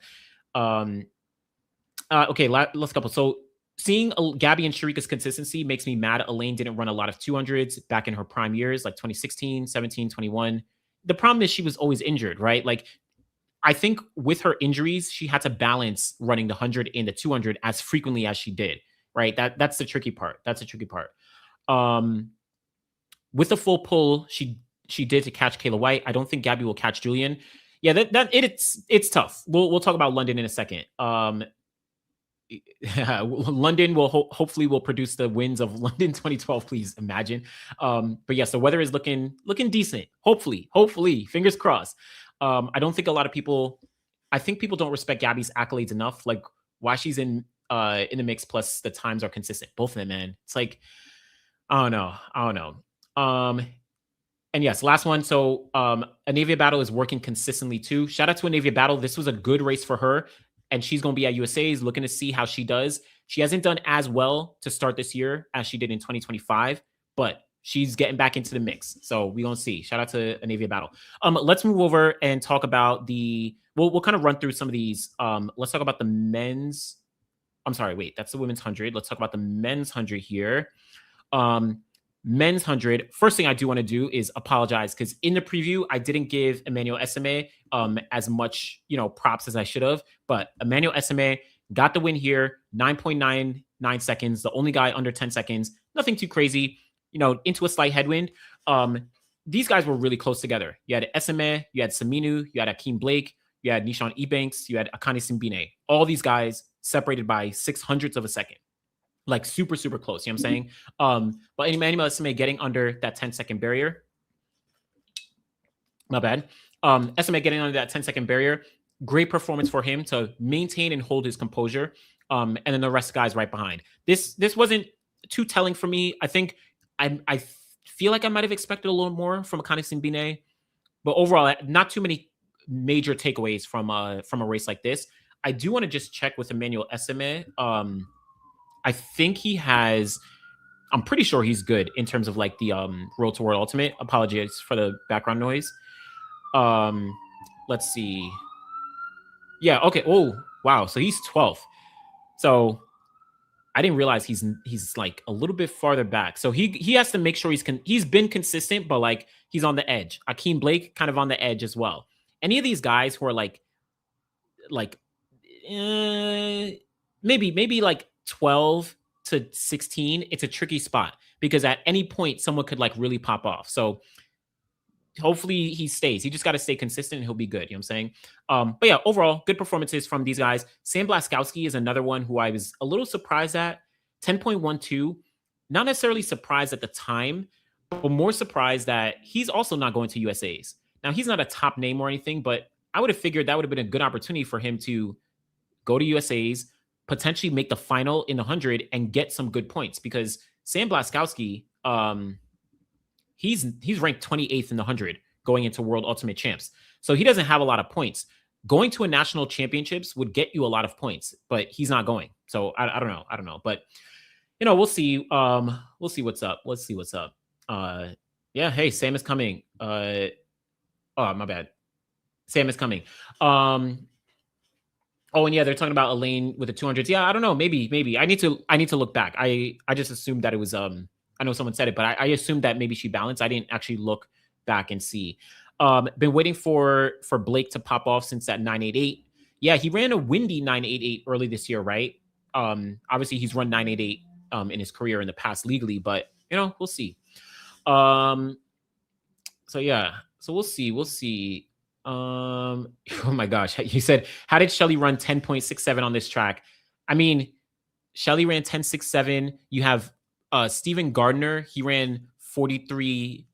Okay, last couple. So seeing Gabby and Sharika's consistency makes me mad. Elaine didn't run a lot of 200s back in her prime years, like 2016, 17, 21. The problem is she was always injured, right? Like I think with her injuries, she had to balance running the 100 and the 200 as frequently as she did, right? That's the tricky part. That's the tricky part. Um, with the full pull, she did to catch Kayla White. I don't think Gabby will catch Julien. Yeah, it's tough. We'll talk about London in a second. London will hopefully will produce the wins of London 2012. Please imagine. But yes, the weather is looking decent. Hopefully, fingers crossed. I don't think a lot of people. I think people don't respect Gabby's accolades enough. Like why she's in the mix. Plus the times are consistent. Both of them, man. It's like I don't know. And yes, last one. So Anavia Battle is working consistently too. Shout out to Anavia Battle. This was a good race for her. And she's going to be at USA's looking to see how she does. She hasn't done as well to start this year as she did in 2025, but she's getting back into the mix. So we're going to see. Shout out to Anavia Battle. Let's move over and talk about we'll kind of run through some of these. Let's talk about the men's. I'm sorry, wait, that's the women's 100. Let's talk about the men's 100 here. Men's 100. First thing I do want to do is apologize because in the preview I didn't give Emmanuel Esime as much props as I should have, but Emmanuel Esime got the win here. 9.99 seconds, the only guy under 10 seconds. Nothing too crazy. Into a slight headwind. These guys were really close together. You had Esime, you had Saminu, you had Akeem Blake, you had Nishan Ebanks, you had Akane Simbine. All these guys separated by 600ths of a second. Like super, super close. You know what I'm saying? But Emmanuel Esime getting under that 10-second barrier. My bad. Esime getting under that 10-second barrier. Great performance for him to maintain and hold his composure. And then the rest of guys right behind. This wasn't too telling for me. I think I feel like I might have expected a little more from Akane Simbine. But overall, not too many major takeaways from a race like this. I do want to just check with Emmanuel Esime. I think he has. I'm pretty sure he's good in terms of like the Road to World Ultimate. Apologies for the background noise. Let's see. Yeah. Okay. Oh wow. So he's 12th. So I didn't realize he's like a little bit farther back. So he has to make sure he's been consistent, but like he's on the edge. Akeem Blake kind of on the edge as well. Any of these guys who are like maybe like 12 to 16, it's a tricky spot because at any point someone could like really pop off. So hopefully he stays. He just got to stay consistent and he'll be good. You know what I'm saying? But yeah, overall, good performances from these guys. Sam Blaskowski is another one who I was a little surprised at. 10.12. Not necessarily surprised at the time, but more surprised that he's also not going to USA's. Now, he's not a top name or anything, but I would have figured that would have been a good opportunity for him to go to USA's, potentially make the final in the 100 and get some good points because Sam Blaskowski, he's ranked 28th in the 100 going into World Ultimate Champs. So he doesn't have a lot of points. Going to a national championships would get you a lot of points, but he's not going. So I don't know. But we'll see. We'll see what's up. Let's see what's up. Yeah, hey, Sam is coming. Oh, my bad. Sam is coming. Oh, and yeah, they're talking about Elaine with the 200s. Yeah, I don't know. Maybe I need to look back. I just assumed that it was I know someone said it, but I assumed that maybe she balanced. I didn't actually look back and see. Been waiting for Blake to pop off since that 988. Yeah, he ran a windy 988 early this year, right? Obviously he's run 988 in his career in the past legally, but we'll see. So yeah, so we'll see. Oh my gosh, he said, how did Shelly run 10.67 on this track? I mean, Shelly ran 10.67. You have Steven Gardner, he ran 43.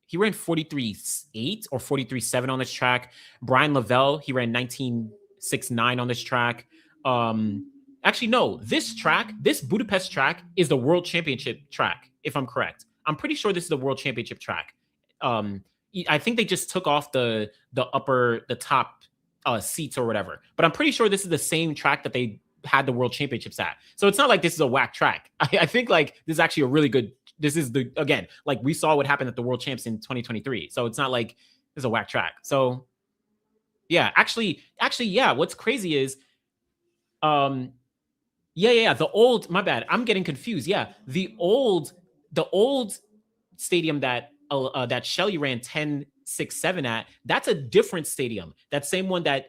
He ran 43.8 or 43.7 on this track. Brian Lavelle, he ran 19.69 on this track. Actually, no, this Budapest track is the World Championship track, if I'm correct. I'm pretty sure this is the World Championship track. I think they just took off the top seats or whatever. But I'm pretty sure this is the same track that they had the World Championships at. So it's not like this is a whack track. I think like this is actually a really good. This is again, like we saw what happened at the World Champs in 2023. So it's not like this is a whack track. So yeah, actually, yeah. What's crazy is, yeah. The old, my bad. I'm getting confused. Yeah, the old stadium that Shelly ran 10 1:06.7 at, that's a different stadium. That same one that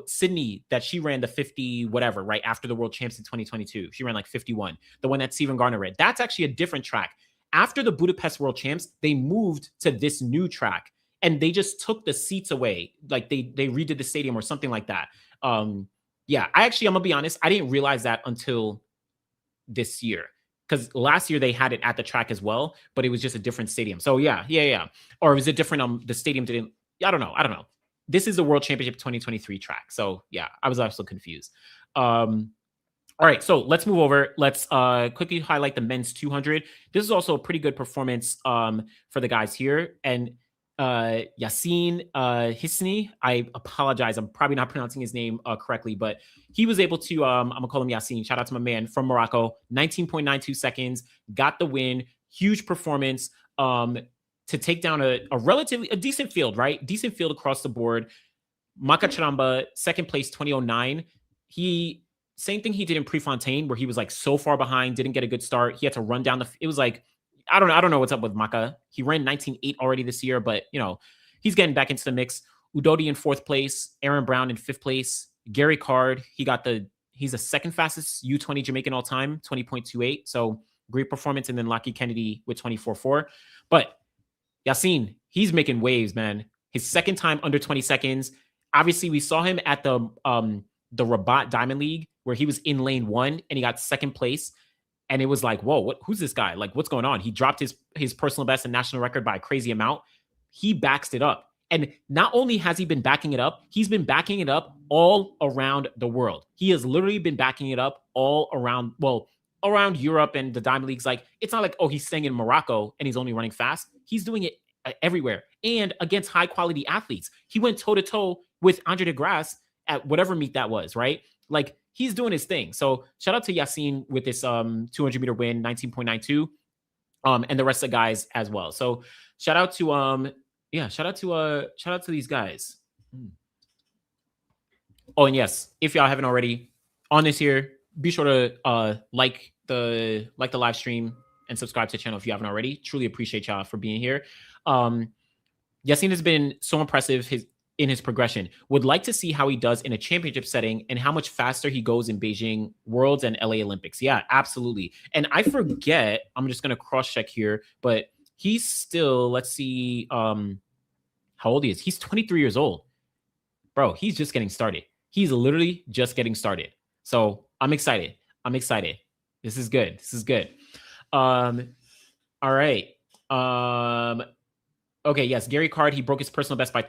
Sydney, that she ran the 50 whatever, right after the World Champs in 2022. She ran like 51. The one that Stephen Garner ran. That's actually a different track. After the Budapest World Champs, they moved to this new track and they just took the seats away. Like they redid the stadium or something like that. Yeah, I'm gonna be honest, I didn't realize that until this year, because last year they had it at the track as well, but it was just a different stadium. So yeah. Or was it different? The stadium didn't. I don't know. This is the World Championship 2023 track. So yeah, I was also confused. All right, so let's move over. Let's quickly highlight the men's 200. This is also a pretty good performance for the guys here. And Yassine Hisni, I apologize, I'm probably not pronouncing his name correctly, but he was able to, I'm gonna call him Yassine, shout out to my man from Morocco, 19.92 seconds, got the win, huge performance to take down a relatively decent field, right? Decent field across the board. Maka Charamba, second place, 2009. Same thing he did in Prefontaine, where he was like so far behind, didn't get a good start. He had to run down it was like, I don't know what's up with Maka. He ran 19.8 already this year, but he's getting back into the mix. Udodi in fourth place, Aaron Brown in fifth place, Gary Card, he's the second fastest U20 Jamaican all time, 20.28. So great performance. And then Lucky Kennedy with 24.4. But Yassine, he's making waves, man. His second time under 20 seconds. Obviously, we saw him at the Rabat Diamond League, where he was in lane 1 and he got second place. And it was like, whoa, who's this guy? Like, what's going on? He dropped his personal best and national record by a crazy amount. He backs it up. And not only has he been backing it up, he's been backing it up all around the world. He has literally been backing it up all around, around Europe and the Diamond Leagues. Like, it's not like, he's staying in Morocco and he's only running fast. He's doing it everywhere and against high quality athletes. He went toe to toe with Andre de Grasse at whatever meet that was, right? Like, he's doing his thing. So shout out to Yassine with this 200 meter win, 19.92, and the rest of the guys as well. So shout out to these guys. Oh, and yes, if y'all haven't already on this here, be sure to like the live stream and subscribe to the channel if you haven't already. Truly appreciate y'all for being here. Yassine has been so impressive in his progression. Would like to see how he does in a championship setting and how much faster he goes in Beijing Worlds and LA Olympics. Yeah, absolutely. And I forget, I'm just going to cross check here, but he's still, let's see, how old he is. He's 23 years old. Bro, he's just getting started. He's literally just getting started. So I'm excited. This is good. All right. Okay, yes, Gary Card, he broke his personal best by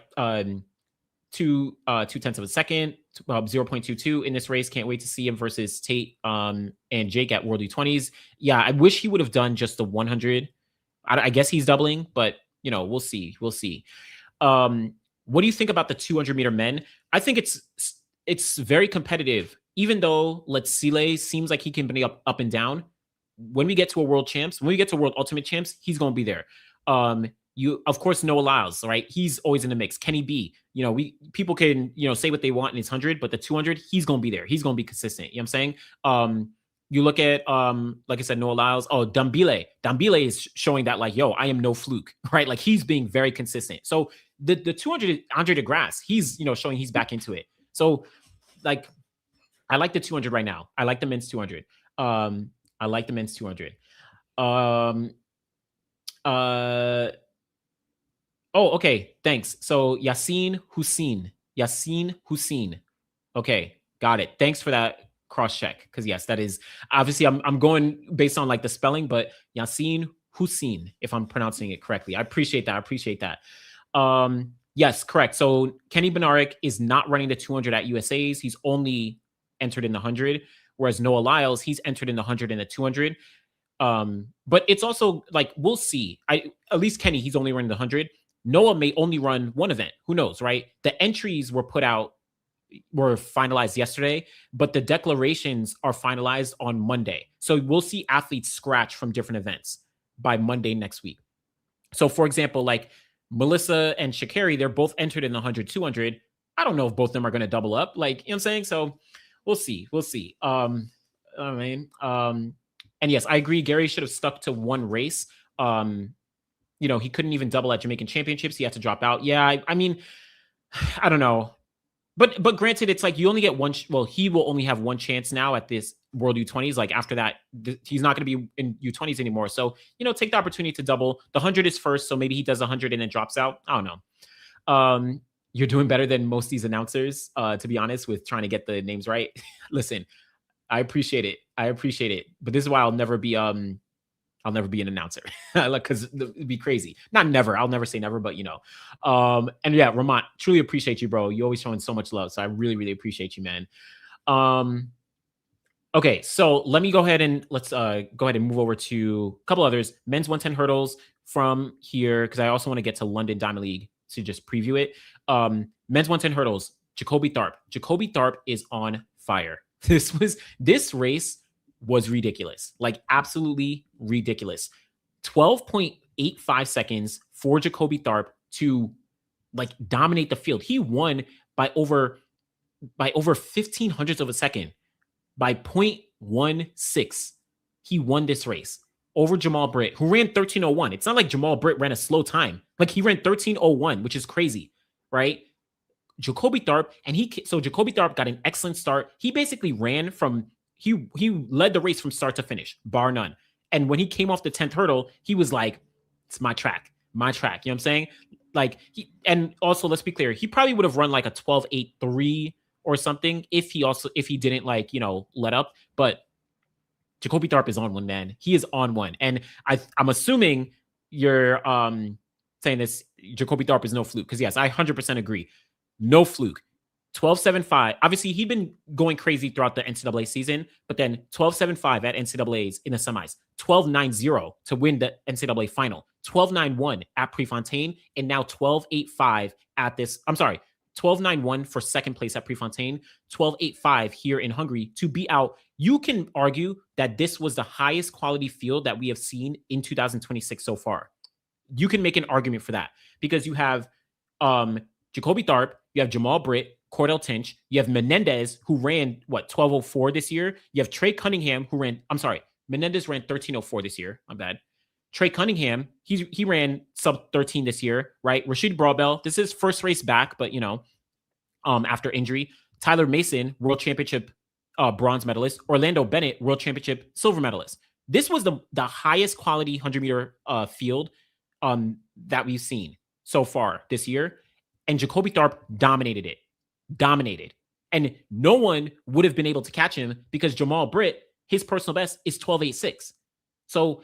2/10 of a second, 0.22 in this race. Can't wait to see him versus Tate and Jake at World U20s. Yeah, I wish he would have done just the 100. I guess he's doubling, but we'll see. What do you think about the 200 meter men? I think it's very competitive. Even though Letsile seems like he can be up and down, when we get to World Ultimate Champs, he's going to be there. You, of course, Noah Lyles, right? He's always in the mix. Kenny B, people can, say what they want in his 100, but the 200, he's going to be there. He's going to be consistent. You know what I'm saying? You look at, like I said, Noah Lyles. Oh, Dambile is showing that, like, yo, I am no fluke, right? Like, he's being very consistent. So the 200, Andre de Grasse, he's, showing he's back into it. So, like, I like the 200 right now. I like the men's 200. Oh, okay. Thanks. So Yassine Hussein. Okay, got it. Thanks for that cross check. Because yes, that is obviously I'm going based on like the spelling, but Yassine Hussein, if I'm pronouncing it correctly. I appreciate that. Yes, correct. So Kenny Bednarek is not running the 200 at USA's. He's only entered in the 100, whereas Noah Lyles, he's entered in the 100 and the 200. But it's also like, we'll see. At least Kenny, he's only running the 100. Noah may only run one event. Who knows, right? The entries were finalized yesterday, but the declarations are finalized on Monday. So we'll see athletes scratch from different events by Monday next week. So for example, like Melissa and Sha'Carri, they're both entered in the 100, 200. I don't know if both of them are going to double up. Like, you know what I'm saying? So we'll see. And yes, I agree. Gary should have stuck to one race. he couldn't even double at Jamaican Championships. He had to drop out. Yeah, I mean, I don't know. But granted, it's like you only get one. Well, he will only have one chance now at this World U20s. Like after that, he's not going to be in U20s anymore. So take the opportunity to double. The 100 is first, so maybe he does 100 and then drops out. I don't know. You're doing better than most of these announcers, to be honest, with trying to get the names right. Listen, I appreciate it. But this is why I'll never be an announcer. Because it'd be crazy. Not never. I'll never say never, but and yeah, Ramon, truly appreciate you, bro. You always showing so much love. So I really, really appreciate you, man. Okay, so let me go ahead and let's go ahead and move over to a couple others. Men's 110 hurdles from here, because I also want to get to London Diamond League to just preview it. Men's 110 hurdles, Jacoby Tharp. Jacoby Tharp is on fire. This race was ridiculous, like absolutely ridiculous. 12.85 seconds for Jacoby Tharp to like dominate the field. He won by over 15 hundredths of a second, by 0.16. He won this race over Jamal Britt, who ran 13:01. It's not like Jamal Britt ran a slow time. Like he ran 13:01, which is crazy, right? Jacoby Tharp, so Jacoby Tharp got an excellent start. He basically ran from he led the race from start to finish, bar none. And when he came off the 10th hurdle, he was like, it's my track. You know what I'm saying? Like and also let's be clear, he probably would have run like a 12.83 or something if he didn't like, let up. But Jacoby Tharp is on one, man. He is on one. And I'm assuming you're saying this Jacoby Tharp is no fluke. Because yes, I 100% agree. No fluke. 12.75. Obviously, he'd been going crazy throughout the NCAA season, but then 12.75 at NCAAs in the semis, 12.90 to win the NCAA final, 12.91 at Prefontaine, and now 12.85 at this. I'm sorry, 12.91 for second place at Prefontaine, 12.85 here in Hungary to be out. You can argue that this was the highest quality field that we have seen in 2026 so far. You can make an argument for that because you have Jacoby Tharp, you have Jamal Britt, Cordell Tinch, you have Menendez, who ran, 12:04 this year. You have Trey Cunningham, who ran, I'm sorry, Menendez ran 13:04 this year. My bad. Trey Cunningham, he ran sub 13 this year, right? Rashid Brabell, this is first race back, but, after injury. Tyler Mason, World Championship bronze medalist. Orlando Bennett, World Championship silver medalist. This was the highest quality 100-meter field that we've seen so far this year. And Jacoby Tharp dominated it. And no one would have been able to catch him because Jamal Britt, his personal best is 12.86. So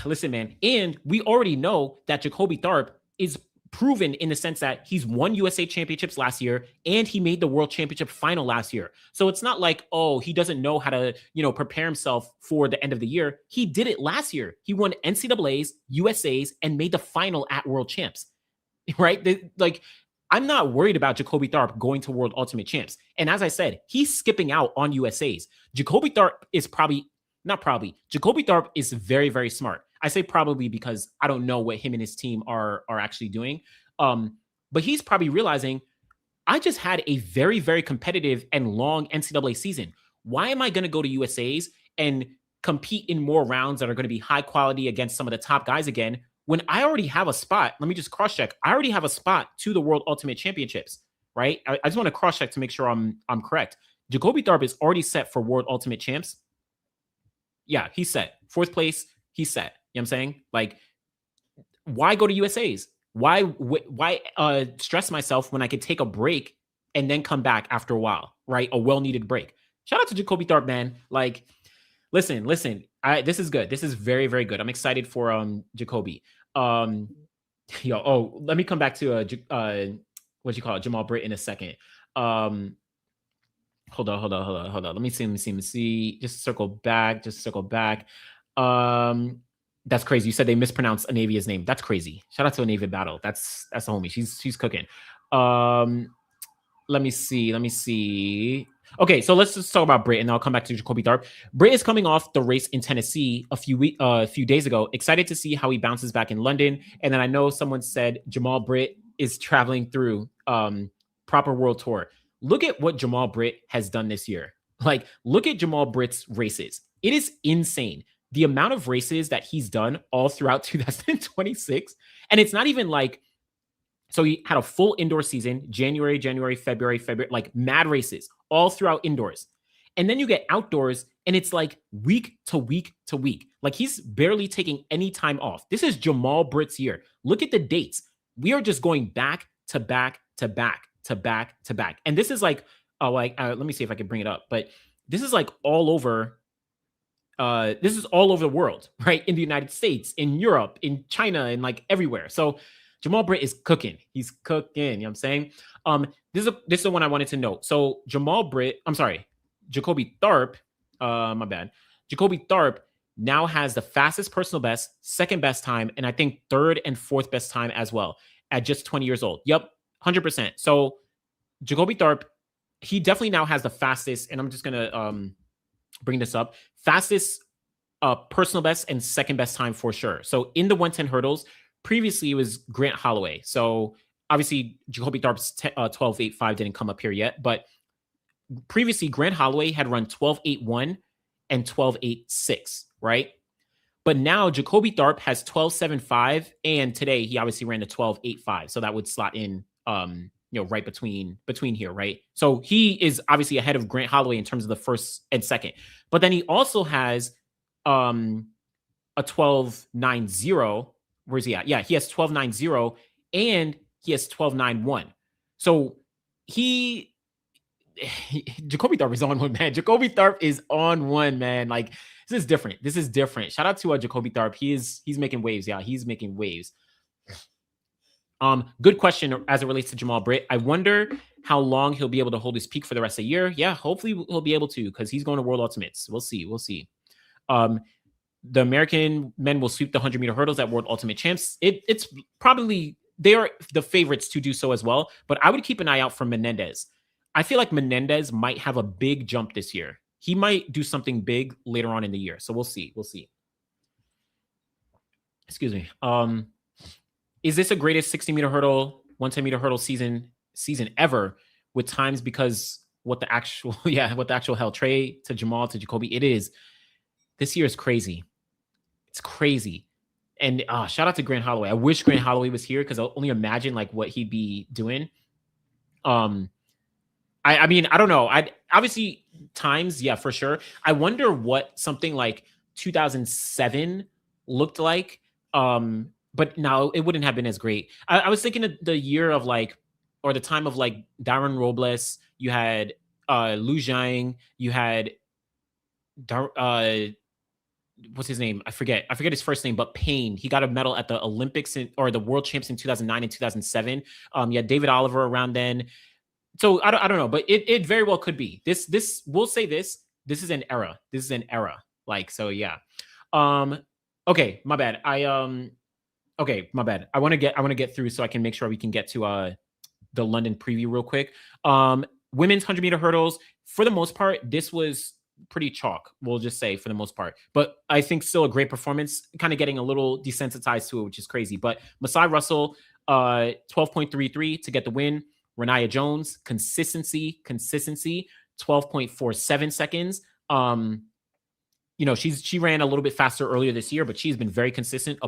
listen, man. And we already know that Jacoby Tharp is proven in the sense that he's won USA championships last year and he made the world championship final last year. So it's not like, oh, he doesn't know how to, prepare himself for the end of the year. He did it last year. He won NCAAs, USAs, and made the final at world champs, right? I'm not worried about Jacoby Tharp going to World Ultimate Champs. And as I said, he's skipping out on USAs. Jacoby Tharp is Jacoby Tharp is very, very smart. I say probably because I don't know what him and his team are actually doing. But he's probably realizing, I just had a very, very competitive and long NCAA season. Why am I going to go to USAs and compete in more rounds that are going to be high quality against some of the top guys again, when I already have a spot? Let me just cross-check. I already have a spot to the World Ultimate Championships, right? I just want to cross-check to make sure I'm correct. Jacoby Tharp is already set for World Ultimate Champs. Yeah, he's set. Fourth place, he's set. You know what I'm saying? Like, why go to USAs? Why stress myself when I could take a break and then come back after a while, right? A well-needed break. Shout out to Jacoby Tharp, man. Like, listen. This is good. This is very, very good. I'm excited for Jacoby. Let me come back to Jamal Britt in a second. Hold on. Let me see. Just circle back. That's crazy. You said they mispronounced Anavia's name. That's crazy. Shout out to Anavia Battle. That's a homie. She's cooking. Let me see. Okay, so let's just talk about Britt, and I'll come back to Jacoby Tharp. Britt is coming off the race in Tennessee a few days ago. Excited to see how he bounces back in London. And then I know someone said Jamal Britt is traveling through proper world tour. Look at what Jamal Britt has done this year. Like, look at Jamal Britt's races. It is insane. the amount of races that he's done all throughout 2026, and it's not even like, so he had a full indoor season, January, February, like mad races all throughout indoors. And then you get outdoors and it's like week to week to week. Like he's barely taking any time off. This is Jamal Britt's year. Look at the dates. We are just going back to back to back to back to back. And this is like, let me see if I can bring it up. But this is like all over. This is all over the world, right? In the United States, in Europe, in China, and like everywhere. So Jamal Britt is cooking. He's cooking. You know what I'm saying? This is the one I wanted to note. So Jacoby Tharp, my bad. Jacoby Tharp now has the fastest personal best, second best time, and I think third and fourth best time as well at just 20 years old. Yep, 100%. So Jacoby Tharp, he definitely now has the fastest, and I'm just gonna bring this up, fastest personal best and second best time for sure. So in the 110 hurdles, previously it was Grant Holloway. So obviously Jacoby Tharp's 12.85 didn't come up here yet, but previously Grant Holloway had run 12.81 and 12.86, right? But now Jacoby Tharp has 12.75, and today he obviously ran the 12.85, so that would slot in right between here, right? So he is obviously ahead of Grant Holloway in terms of the first and second. But then he also has a 12.90. Where's he at? Yeah, he has 12.90 and he has 12.91. So Jacoby Tharp is on one, man. Jacoby Tharp is on one, man. Like this is different. This is different. Shout out to Jacoby Tharp. He's making waves. Yeah, he's making waves. Good question as it relates to Jamal Britt. I wonder how long he'll be able to hold his peak for the rest of the year. Yeah, hopefully he'll be able to, because he's going to World Ultimates. We'll see. The American men will sweep the 100-meter hurdles at World Ultimate Champs. It's probably, they are the favorites to do so as well, but I would keep an eye out for Menendez. I feel like Menendez might have a big jump this year. He might do something big later on in the year. So we'll see. Excuse me. Is this a greatest 60-meter hurdle, 110-meter hurdle season ever with times? Because what the actual hell, Trey to Jamal to Jacoby, it is. This year is crazy. It's crazy. And shout out to Grant Holloway. I wish Grant Holloway was here because I'll only imagine like what he'd be doing. I mean, I don't know. I obviously times, yeah, for sure. I wonder what something like 2007 looked like. But no, it wouldn't have been as great. I was thinking of the year of like, or the time of like Darren Robles. You had Lu Jiang. You had what's his name? I forget his first name, but Payne. He got a medal at the Olympics or the World Champs in 2009 and 2007. You had David Oliver around then. So I don't know, but it very well could be. This we'll say this is an era. This is an era. Like, so yeah. Okay, my bad. Okay, my bad. I want to get through so I can make sure we can get to the London preview real quick. Women's 100-meter hurdles, for the most part, this was pretty chalk, we'll just say, for the most part. But I think still a great performance, kind of getting a little desensitized to it, which is crazy. But Masai Russell, 12.33 to get the win. Renaya Jones, consistency, 12.47 seconds. She ran a little bit faster earlier this year, but she's been very consistent.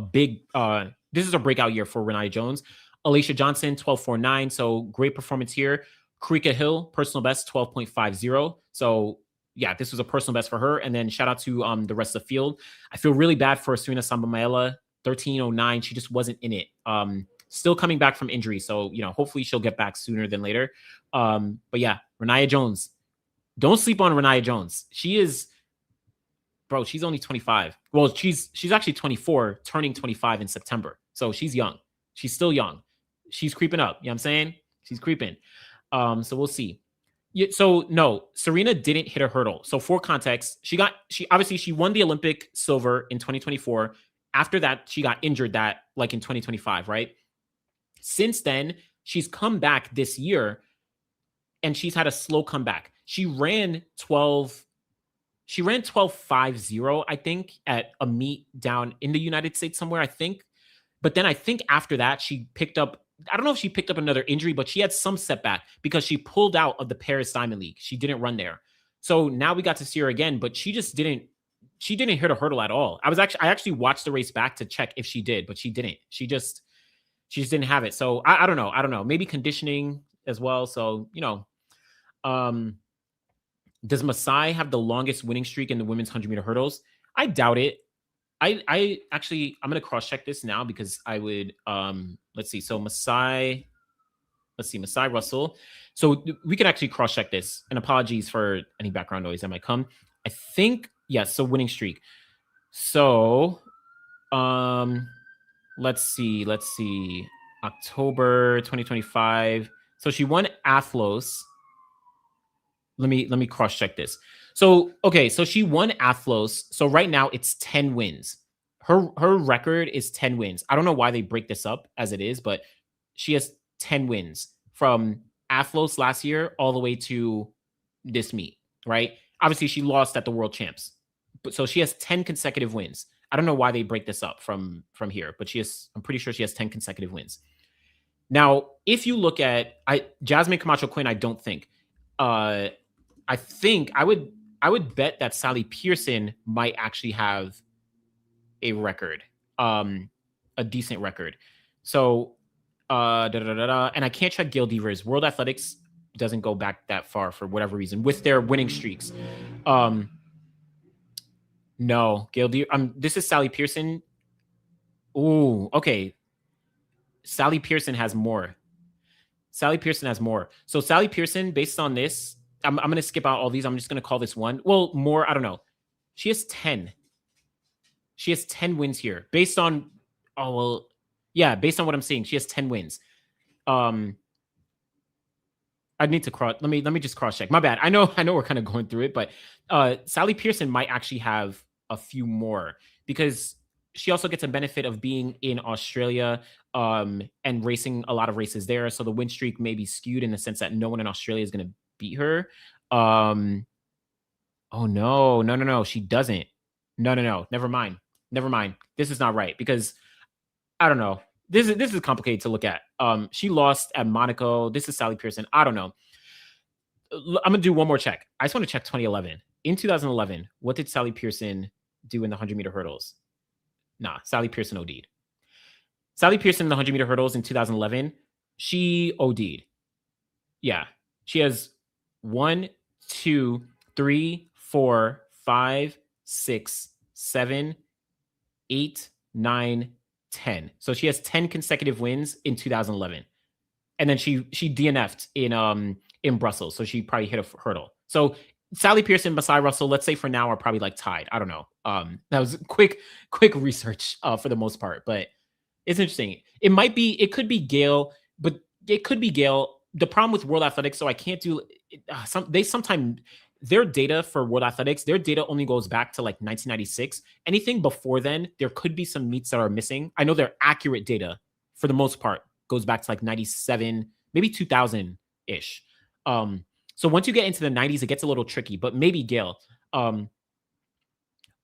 This is a breakout year for Renaya Jones. Alicia Johnson, 12.49. So great performance here. Karika Hill, personal best, 12.50. So yeah, this was a personal best for her. And then shout out to the rest of the field. I feel really bad for Serena Sambamaela, 13.09. She just wasn't in it. Still coming back from injury. So, hopefully she'll get back sooner than later. But yeah, Renaya Jones. Don't sleep on Renaya Jones. She is, bro, she's only 25. Well, she's actually 24, turning 25 in September. So she's young. She's still young. She's creeping up. You know what I'm saying? She's creeping. So we'll see. Yeah, so no, Serena didn't hit a hurdle. So for context, she won the Olympic silver in 2024. After that, she got injured in 2025, right? Since then, she's come back this year and she's had a slow comeback. She ran 12.50, I think, at a meet down in the United States somewhere, I think. But then I think after that, she picked up, I don't know if she picked up another injury, but she had some setback because she pulled out of the Paris Diamond League. She didn't run there. So now we got to see her again, but she just didn't she didn't hit a hurdle at all. I actually watched the race back to check if she did, but she didn't. She just didn't have it. So I don't know. I don't know. Maybe conditioning as well. So, um, does Masai have the longest winning streak in the women's 100-meter hurdles? I doubt it. I actually, I'm going to cross check this now because I would, let's see. So Masai Russell. So we can actually cross check this, and apologies for any background noise that might come. I think, yes. So winning streak. So, let's see. October 2025. So she won Athlos. Let me cross check this. So, okay, so she won Athlos. So right now it's 10 wins. Her record is 10 wins. I don't know why they break this up as it is, but she has 10 wins from Athlos last year all the way to this meet, right? Obviously, she lost at the World Champs. But so she has 10 consecutive wins. I don't know why they break this up from here, but I'm pretty sure she has 10 consecutive wins. Now, if you look at Jasmine Camacho Quinn, I don't think. I think I would bet that Sally Pearson might actually have a record, a decent record. So, and I can't check Gail Devers. World Athletics doesn't go back that far for whatever reason with their winning streaks. No, Gail Devers. This is Sally Pearson. Ooh, okay. Sally Pearson has more. So Sally Pearson, based on this, I'm going to skip out all these. I'm just going to call this one. Well, more, I don't know. She has 10. She has 10 wins here. Based on, based on what I'm seeing, she has 10 wins. I need to let me just cross check. My bad. I know we're kind of going through it, but Sally Pearson might actually have a few more because she also gets a benefit of being in Australia and racing a lot of races there. So the win streak may be skewed in the sense that no one in Australia is going to beat her. Oh no, she doesn't. No, never mind. This is not right because I don't know. This is complicated to look at. She lost at Monaco. This is Sally Pearson. I don't know. I'm gonna do one more check. I just want to check 2011. In 2011, what did Sally Pearson do in the 100-meter hurdles? Nah, Sally Pearson OD'd. Sally Pearson in the 100-meter hurdles in 2011, she OD'd. Yeah, she has 1, 2, 3, 4, 5, 6, 7, 8, 9, 10. So she has 10 consecutive wins in 2011. And then she DNF'd in Brussels. So she probably hit a hurdle. So Sally Pearson, Masai Russell, let's say for now are probably like tied. I don't know. That was quick research for the most part, but it's interesting. It could be Gail, but it could be Gail. The problem with World Athletics, so I can't do sometimes their data for World Athletics, their data only goes back to like 1996. Anything before then, there could be some meets that are missing. I know their accurate data for the most part goes back to like 97, maybe 2000 ish. So once you get into the 90s, it gets a little tricky, but maybe Gail.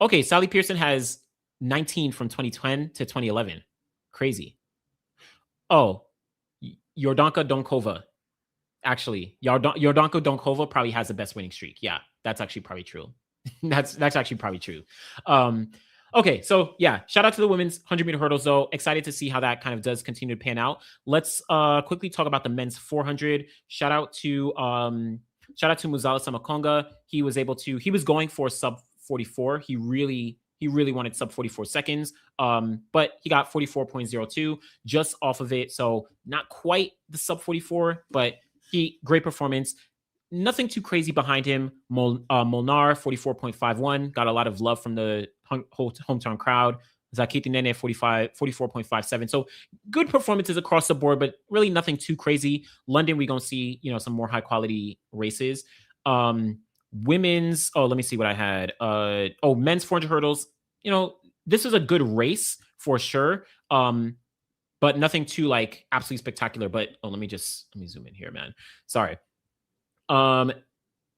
Okay, Sally Pearson has 19 from 2010 to 2011. Crazy. Oh, Jordanka Donkova. Actually, Jordanka Donkova probably has the best winning streak. Yeah, that's actually probably true. that's actually probably true. Okay, so yeah, shout out to the women's 100-meter hurdles, though. Excited to see how that kind of does continue to pan out. Let's quickly talk about the men's 400. Shout out to Muzala Samakonga. He was going for sub 44. He really wanted sub 44 seconds, but he got 44.02 just off of it. So not quite the sub 44, but great performance. Nothing too crazy behind him. Molnar, 44.51, got a lot of love from the hometown crowd. Zakiti Nene, 44.57. So good performances across the board, but really nothing too crazy. London, we're going to see, some more high quality races. Women's, let me see what I had. Men's 400 hurdles. This was a good race for sure. But nothing too like absolutely spectacular. But let me zoom in here, man. Sorry.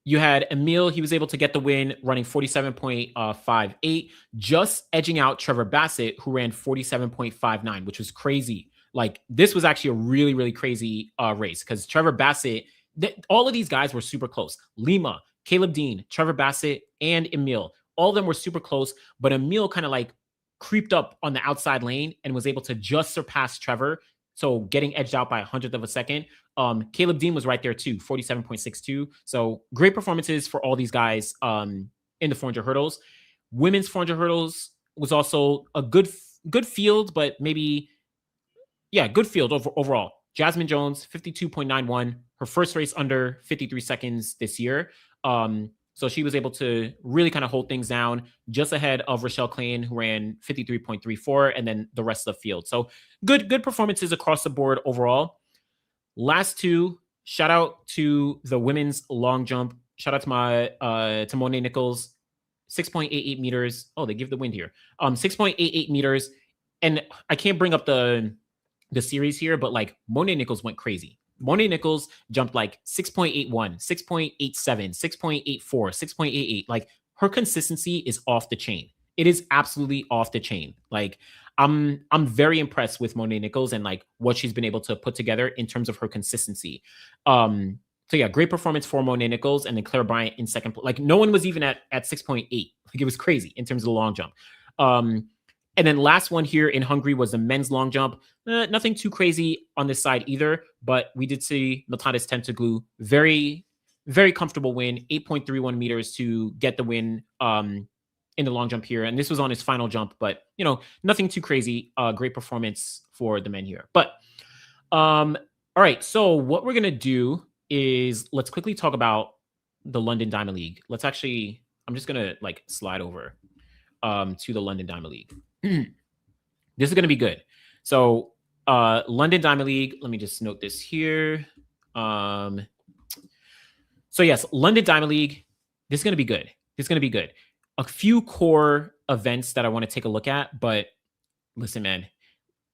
You had Emil. He was able to get the win running 47.58, just edging out Trevor Bassett, who ran 47.59, which was crazy. Like this was actually a really, really crazy race because Trevor Bassett, all of these guys were super close. Lima, Caleb Dean, Trevor Bassett, and Emil all of them were super close, but Emil kind of like creeped up on the outside lane and was able to just surpass Trevor. So getting edged out by a hundredth of a second. Caleb Dean was right there too, 47.62. So great performances for all these guys in the 400 hurdles. Women's 400 hurdles was also a good field, but maybe, good field overall. Jasmine Jones, 52.91, her first race under 53 seconds this year. So she was able to really kind of hold things down, just ahead of Rochelle Klein, who ran 53.34, and then the rest of the field. So good performances across the board overall. Last two, shout out to the women's long jump. Shout out to my to Monet Nichols, 6.88 meters. Oh, they give the wind here. 6.88 meters. And I can't bring up the series here, but like Monet Nichols went crazy. Monet Nichols jumped like 6.81, 6.87, 6.84, 6.88. Like her consistency is off the chain. It is absolutely off the chain. Like I'm very impressed with Monet Nichols and like what she's been able to put together in terms of her consistency. So yeah, great performance for Monet Nichols, and then Claire Bryant in second. Like no one was even at 6.8. Like it was crazy in terms of the long jump. And then last one here in Hungary was the men's long jump. Nothing too crazy on this side either, but we did see Miltiades Tentoglu, very, very comfortable win, 8.31 meters to get the win in the long jump here. And this was on his final jump, but nothing too crazy. Great performance for the men here. But all right, so what we're gonna do is let's quickly talk about the London Diamond League. I'm just gonna like slide over to the London Diamond League. This is going to be good. So London Diamond League, let me just note this here. So yes, London Diamond League, this is going to be good. A few core events that I want to take a look at, but listen, man,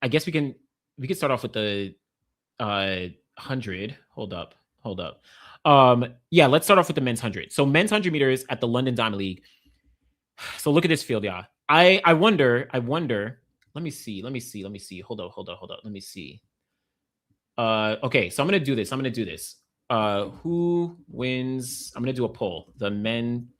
I guess we can start off with the 100. Hold up. Let's start off with the men's 100. So men's 100 meters at the London Diamond League. So look at this field, yeah. I wonder. Let me see. Hold up. Let me see. Okay, so I'm gonna do this. Who wins? I'm gonna do a poll. The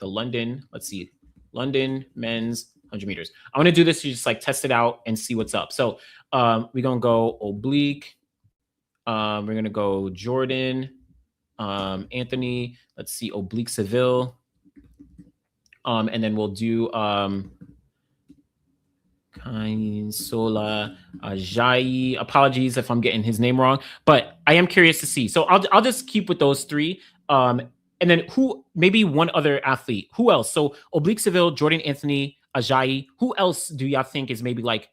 London. Let's see. London men's 100 meters. I'm gonna do this to just like test it out and see what's up. So we're gonna go oblique. We're gonna go Jordan, Anthony. Let's see, oblique Seville. And then we'll do Sola Ajayi. Apologies if I'm getting his name wrong, but I am curious to see. So I'll just keep with those three. And then maybe one other athlete. Who else? So oblique Seville, Jordan Anthony, Ajayi. Who else do y'all think is maybe like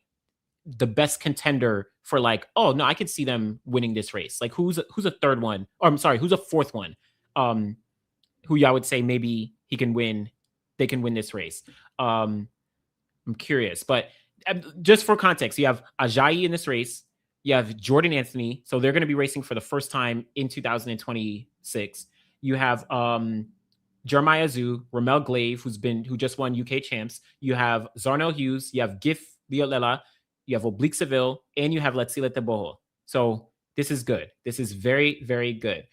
the best contender for like, oh no, I could see them winning this race? Like who's a third one? Or I'm sorry, who's a fourth one? Who y'all would say maybe he can win? They can win this race. I'm curious, but just for context, you have Ajayi in this race. You have Jordan Anthony, so they're going to be racing for the first time in 2026. You have Jeremiah Zhu, Ramel Glaive, who just won UK champs. You have Zarnell Hughes. You have Gif Violela. You have Oblique Seville, and you have Letsile Teboho. So this is good. This is very, very good.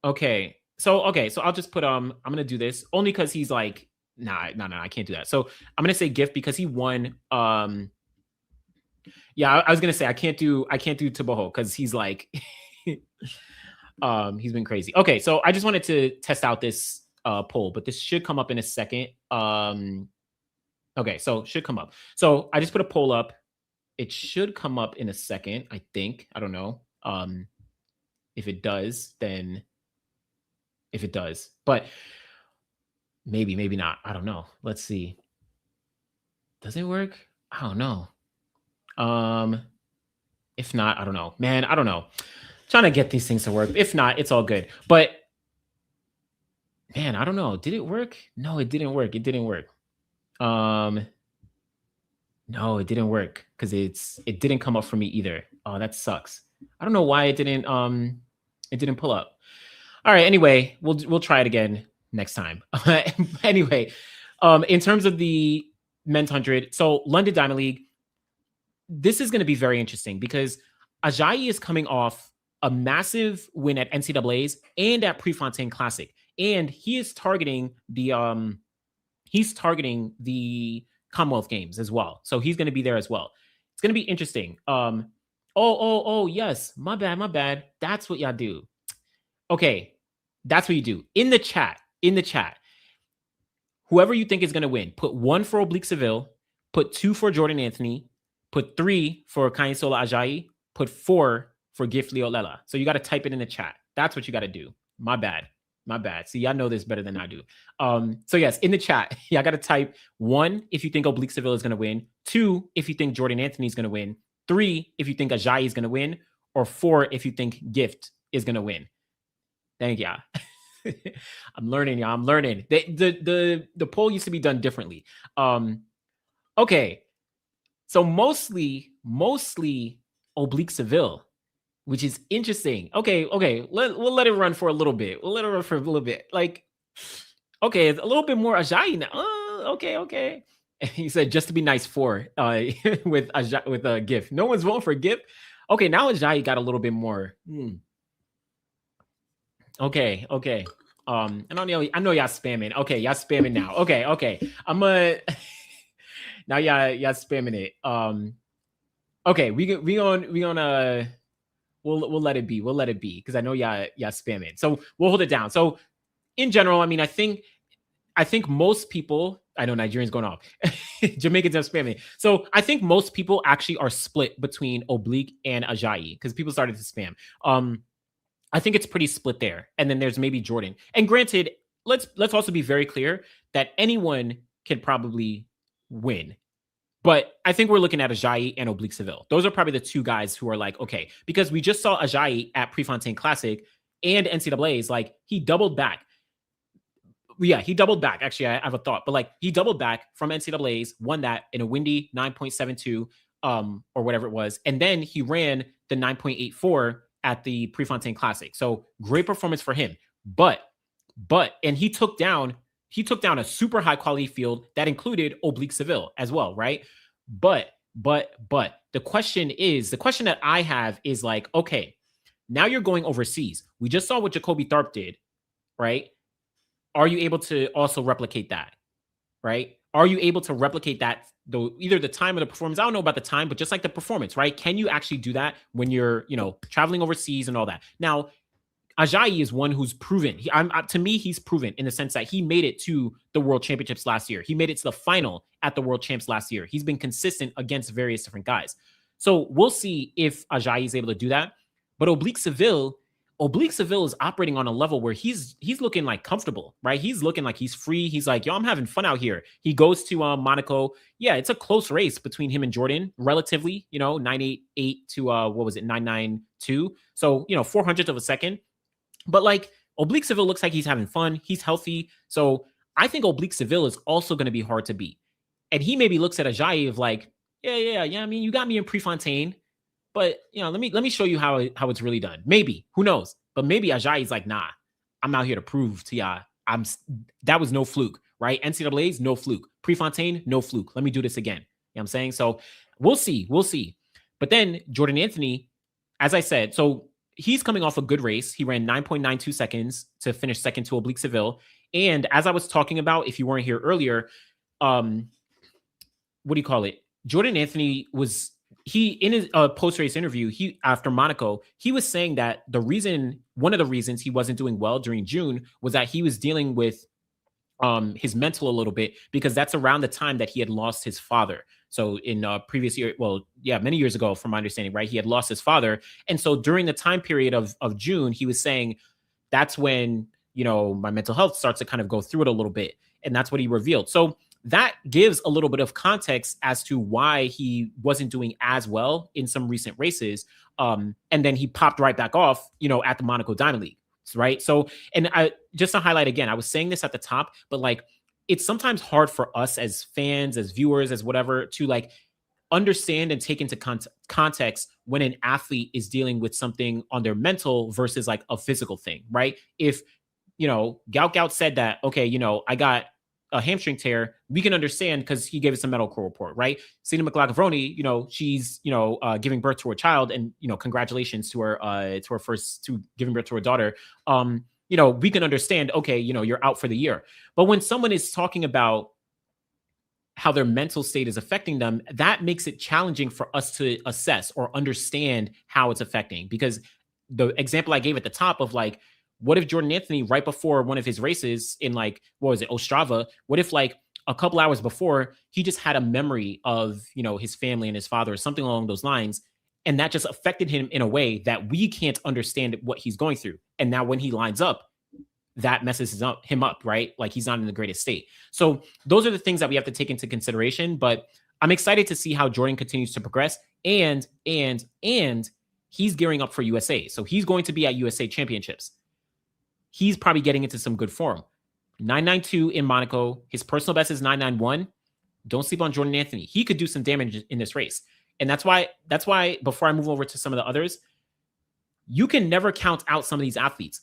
Okay. So I'll just put I'm gonna do this only because he's like, no, I can't do that. So I'm gonna say Gift because he won. I was gonna say I can't do Teboho because he's like he's been crazy. Okay, so I just wanted to test out this poll, but this should come up in a second. Okay, so should come up. So I just put a poll up. It should come up in a second, I think. I don't know. If it does, then if it does, but maybe not. I don't know. Let's see. Does it work? I don't know. If not, I don't know, man. I don't know. Trying to get these things to work. If not, it's all good. But man, I don't know. Did it work? No, it didn't work. No, it didn't work because it didn't come up for me either. Oh, that sucks. I don't know why it didn't pull up. All right. Anyway, we'll try it again next time. Anyway, in terms of the men's 100, so London Diamond League, this is going to be very interesting because Ajayi is coming off a massive win at NCAAs and at Prefontaine Classic. and he's targeting the Commonwealth Games as well. So he's going to be there as well. It's going to be interesting. Oh, yes. My bad, my bad. That's what y'all do. Okay. That's what you do. In the chat, whoever you think is going to win, put 1 for Oblique Seville, put 2 for Jordan Anthony, put 3 for Kaisola Ajayi, put 4 for Gift Leolela. So you got to type it in the chat. That's what you got to do. My bad. My bad. See, y'all know this better than I do. So yes, in the chat, y'all got to type 1 if you think Oblique Seville is going to win, 2 if you think Jordan Anthony is going to win, 3 if you think Ajayi is going to win, or 4 if you think Gift is going to win. Thank y'all. I'm learning, y'all. I'm learning. The poll used to be done differently. Okay. So mostly Oblique Seville, which is interesting. Okay. We'll let it run for a little bit. Like, okay, it's a little bit more Ajayi now. Okay. He said just to be nice 4 with a GIF. No one's voting for GIF. Okay, now Ajayi got a little bit more. Okay. I know y'all spamming. Okay, y'all spamming now. Okay. I'm now y'all spamming it. Okay, we'll let it be. We'll let it be because I know y'all spamming. So we'll hold it down. So in general, I mean, I think most people, I know Nigerians going off. Jamaicans are spamming. So I think most people actually are split between Oblique and Ajayi because people started to spam. I think it's pretty split there. And then there's maybe Jordan. And granted, let's also be very clear that anyone can probably win. But I think we're looking at Ajayi and Oblique Seville. Those are probably the 2 guys who are like, okay, because we just saw Ajayi at Prefontaine Classic and NCAA's, like he doubled back. Yeah, he doubled back. Actually, I have a thought, but like he doubled back from NCAA's, won that in a windy 9.72 or whatever it was. And then he ran the 9.84 at the Prefontaine Classic. So great performance for him. But and he took down a super high quality field that included Oblique Seville as well, right? But the question that I have is like, okay, now you're going overseas. We just saw what Jacoby Tharp did, right? Are you able to also replicate that, right? Are you able to replicate that, though, either the time or the performance? I don't know about the time, but just like the performance, right? Can you actually do that when you're, traveling overseas and all that? Now, Ajayi is one who's proven. To me, he's proven in the sense that he made it to the World Championships last year. He made it to the final at the World Champs last year. He's been consistent against various different guys. So we'll see if Ajayi is able to do that. But Oblique Seville is operating on a level where he's looking like comfortable, right? He's looking like he's free. He's like, yo, I'm having fun out here. He goes to Monaco. Yeah, it's a close race between him and Jordan, relatively, 988 to what was it, 992. So, 400th of a second. But like Oblique Seville looks like he's having fun. He's healthy. So I think Oblique Seville is also going to be hard to beat. And he maybe looks at Ajayi of like, yeah. I mean, you got me in Prefontaine, but let me show you how it's really done. Maybe, who knows? But maybe Ajayi's like, nah, I'm out here to prove to y'all that was no fluke, right? NCAA's no fluke. Prefontaine, no fluke. Let me do this again. You know what I'm saying? So we'll see. But then Jordan Anthony, as I said, so he's coming off a good race. He ran 9.92 seconds to finish second to Oblique Seville. And as I was talking about, if you weren't here earlier, what do you call it? Jordan Anthony in his post-race interview, after Monaco, he was saying that one of the reasons he wasn't doing well during June was that he was dealing with his mental a little bit, because that's around the time that he had lost his father. So in previous year, many years ago, from my understanding, right, he had lost his father. And so during the time period of June, he was saying that's when, my mental health starts to kind of go through it a little bit. And that's what he revealed. So that gives a little bit of context as to why he wasn't doing as well in some recent races. And then he popped right back off, at the Monaco Diamond League. Right. So, and just to highlight again, I was saying this at the top, but like, it's sometimes hard for us as fans, as viewers, as whatever, to like understand and take into context when an athlete is dealing with something on their mental versus like a physical thing. Right. If, Gout said that, okay, I got a hamstring tear, we can understand because he gave us a medical report, right? Sina McLaughlin, she's, giving birth to her child, and, congratulations to her, to giving birth to her daughter. we can understand, okay, you're out for the year. But when someone is talking about how their mental state is affecting them, that makes it challenging for us to assess or understand how it's affecting. Because the example I gave at the top of like, what if Jordan Anthony, right before one of his races in like, what was it, Ostrava, what if like a couple hours before he just had a memory of, his family and his father or something along those lines. And that just affected him in a way that we can't understand what he's going through. And now when he lines up, that messes him up, right? Like he's not in the greatest state. So those are the things that we have to take into consideration. But I'm excited to see how Jordan continues to progress, and he's gearing up for USA. So he's going to be at USA Championships. He's probably getting into some good form. 992 in Monaco. His personal best is 991. Don't sleep on Jordan Anthony. He could do some damage in this race. And that's why before I move over to some of the others, you can never count out some of these athletes.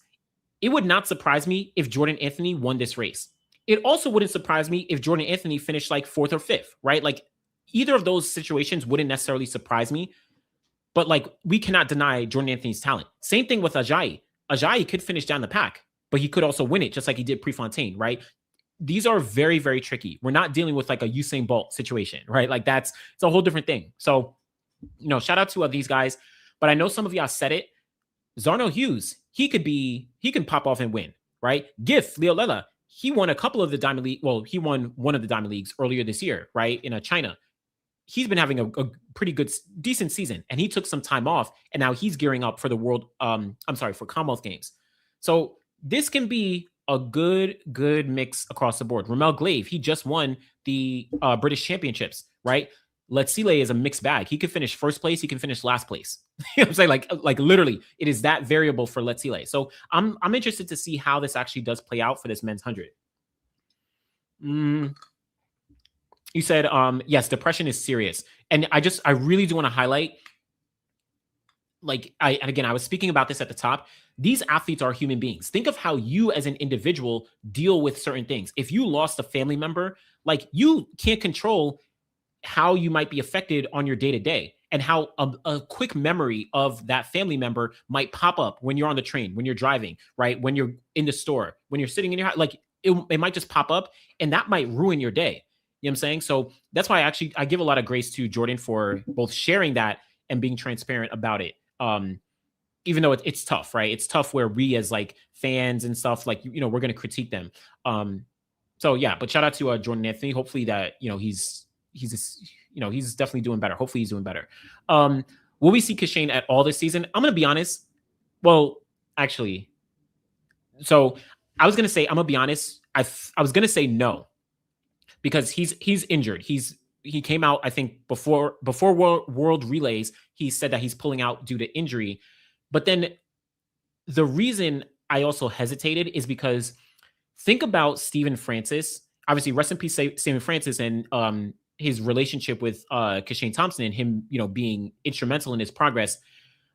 It would not surprise me if Jordan Anthony won this race. It also wouldn't surprise me if Jordan Anthony finished like 4th or 5th, right? Like either of those situations wouldn't necessarily surprise me, but like we cannot deny Jordan Anthony's talent. Same thing with Ajayi. Ajayi could finish down the pack, but he could also win it just like he did Prefontaine, right? These are very, very tricky. We're not dealing with like a Usain Bolt situation, right? Like it's a whole different thing. So, shout out to these guys, but I know some of y'all said it. Zarno Hughes, he can pop off and win, right? Gif, Leolela, he won a couple of the Diamond League. Well, he won one of the Diamond Leagues earlier this year, right? In China. He's been having a pretty good, decent season, and he took some time off, and now he's gearing up for the for Commonwealth Games. So this can be a good mix across the board. Ramel Glaive, he just won the British Championships, right? Letsile is a mixed bag. He could finish first place. He can finish last place. You know what I'm saying? Like literally, it is that variable for Letsile. So I'm interested to see how this actually does play out for this men's 100. You said, yes, depression is serious. And I really do want to highlight, I was speaking about this at the top. These athletes are human beings. Think of how you as an individual deal with certain things. If you lost a family member, like you can't control how you might be affected on your day-to-day, and how a quick memory of that family member might pop up when you're on the train, when you're driving, right? When you're in the store, when you're sitting in your house, like it might just pop up, and that might ruin your day. You know what I'm saying? So that's why I give a lot of grace to Jordan for both sharing that and being transparent about it. Even though it's tough, right? It's tough where we as like fans and stuff, like, we're going to critique them. So yeah, but shout out to Jordan Anthony. Hopefully that, he's definitely doing better. Hopefully he's doing better. Will we see Kashane at all this season? I'm going to be honest. Well, actually, so I was going to say, I'm going to be honest. I was going to say no, because he's injured. He came out, I think before World Relays, he said that he's pulling out due to injury. But then the reason I also hesitated is because think about Stephen Francis. Obviously, rest in peace, Stephen Francis, and his relationship with Kashane Thompson, and him, being instrumental in his progress.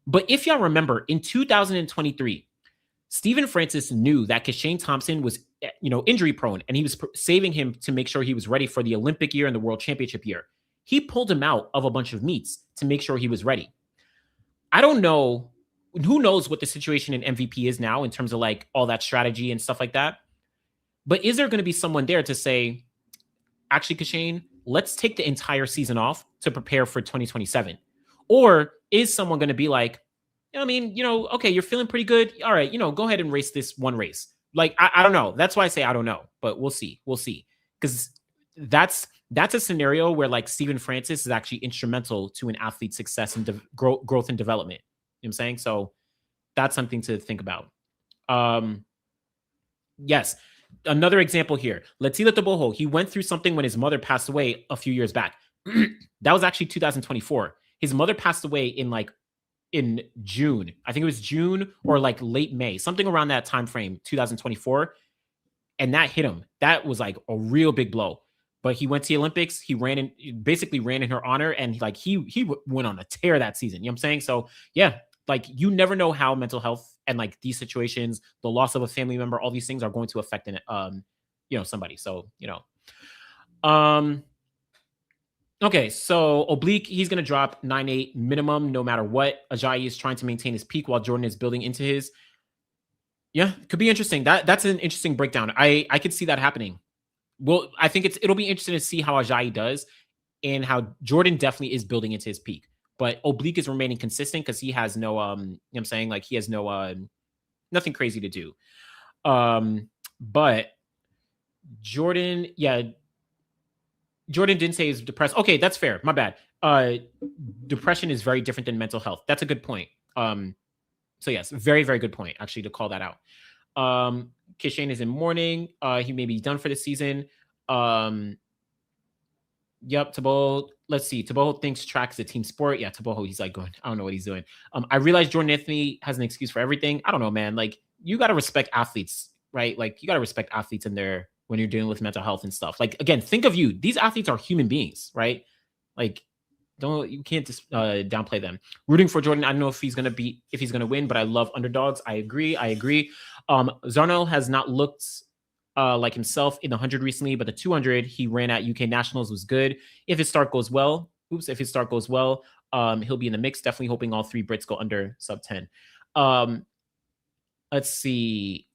But if y'all remember, in 2023, Stephen Francis knew that Kashane Thompson was, injury prone, and he was saving him to make sure he was ready for the Olympic year and the World Championship year. He pulled him out of a bunch of meets to make sure he was ready. I don't know. Who knows what the situation in MVP is now in terms of like all that strategy and stuff like that. But is there going to be someone there to say, actually, Kashane, let's take the entire season off to prepare for 2027? Or is someone going to be like, okay, you're feeling pretty good. All right, go ahead and race this one race. Like, I don't know. That's why I say I don't know, but we'll see. We'll see. Because that's a scenario where like Stephen Francis is actually instrumental to an athlete's success and growth and development. You know what I'm saying? So that's something to think about. Yes. Another example here. Letila Toboho, he went through something when his mother passed away a few years back. That was actually 2024. His mother passed away in June. I think it was June or like late May, something around that time frame, 2024. And that hit him. That was like a real big blow. But he went to the Olympics. He basically ran in her honor, and like he went on a tear that season. You know what I'm saying? So yeah, like you never know how mental health and like these situations, the loss of a family member, all these things are going to affect somebody. So, okay, so Oblique, he's going to drop 9.8 minimum no matter what. Ajayi is trying to maintain his peak while Jordan is building into his. Yeah, could be interesting. That's an interesting breakdown. I could see that happening. Well, I think it'll be interesting to see how Ajayi does and how Jordan definitely is building into his peak. But Oblique is remaining consistent because he has no you know what I'm saying? Like he has no nothing crazy to do. But Jordan, yeah, Jordan didn't say he's depressed. Okay, that's fair. My bad. Depression is very different than mental health. That's a good point. So yes, very, very good point, actually, to call that out. Kishane is in mourning. He may be done for the season. Yep, Tabo. Let's see. Tabo thinks track is a team sport. Yeah, Tabo, he's like going, I don't know what he's doing. I realize Jordan Anthony has an excuse for everything. I don't know, man. Like, you gotta respect athletes, right? Like, you gotta respect athletes in their when you're dealing with mental health and stuff. Like, again, think of you. These athletes are human beings, right? Like, you can't just downplay them. Rooting for Jordan. I don't know if he's gonna win, but I love underdogs. I agree. Zarnell has not looked like himself in the 100 recently, but the 200 he ran at UK Nationals was good. If his start goes well, he'll be in the mix. Definitely hoping all three Brits go under sub 10. Let's see.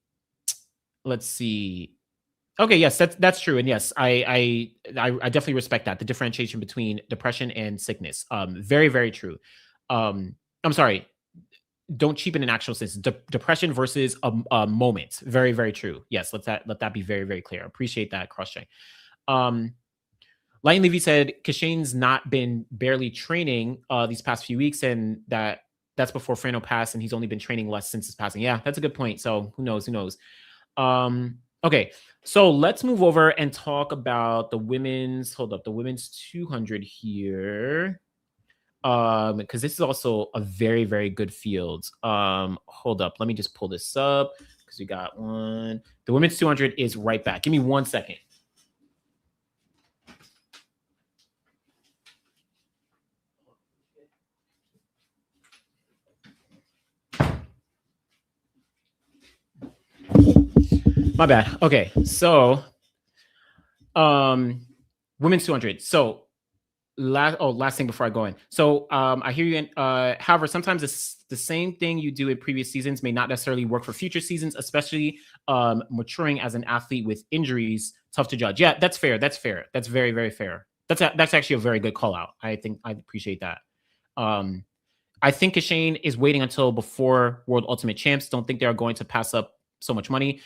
Okay, yes, that's true, and yes, I definitely respect that, the differentiation between depression and sickness. Very, very true. I'm sorry. Don't cheapen an actual sense. Depression versus a moment. Very, very true. Yes, let that be very, very clear. Appreciate that cross check. Lion Levy said Kashane's not been barely training these past few weeks, and that's before Frano passed, and he's only been training less since his passing. Yeah, that's a good point. So who knows? Okay, so let's move over and talk about the women's. Hold up, the women's 200 here. Because this is also a very, very good field. Hold up, let me just pull this up because we got one. The women's 200 is right back. Give me 1 second. My bad. Okay, so women's 200. So last thing before I go in. So I hear you. However, sometimes the same thing you do in previous seasons may not necessarily work for future seasons, especially maturing as an athlete with injuries. Tough to judge. Yeah, that's fair. That's very, very fair. That's actually a very good call out. I think I appreciate that. I think Kashane is waiting until before World Ultimate Champs. Don't think they are going to pass up so much money.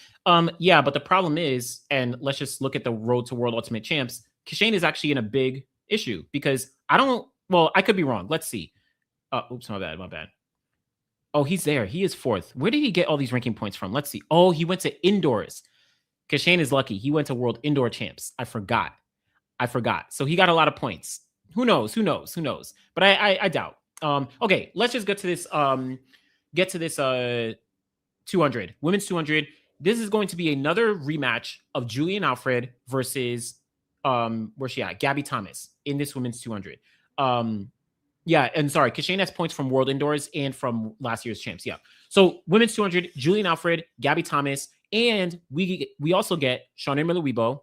Yeah, but the problem is, and let's just look at the road to World Ultimate Champs. Kashane is actually in a big issue because I could be wrong. Let's see. Oops, my bad. Oh, he's there. He is fourth. Where did he get all these ranking points from? Let's see. Oh, he went to indoors. Kashane is lucky. He went to World Indoor Champs. I forgot. So he got a lot of points. Who knows? But I doubt. Okay, let's just get to this 200. Women's 200. This is going to be another rematch of Julien Alfred versus where's she at? Gabby Thomas in this women's 200. Yeah, and sorry, Kashane has points from World Indoors and from last year's champs. Yeah. So women's 200, Julien Alfred, Gabby Thomas, and we also get Shawnee Miller-Weibo.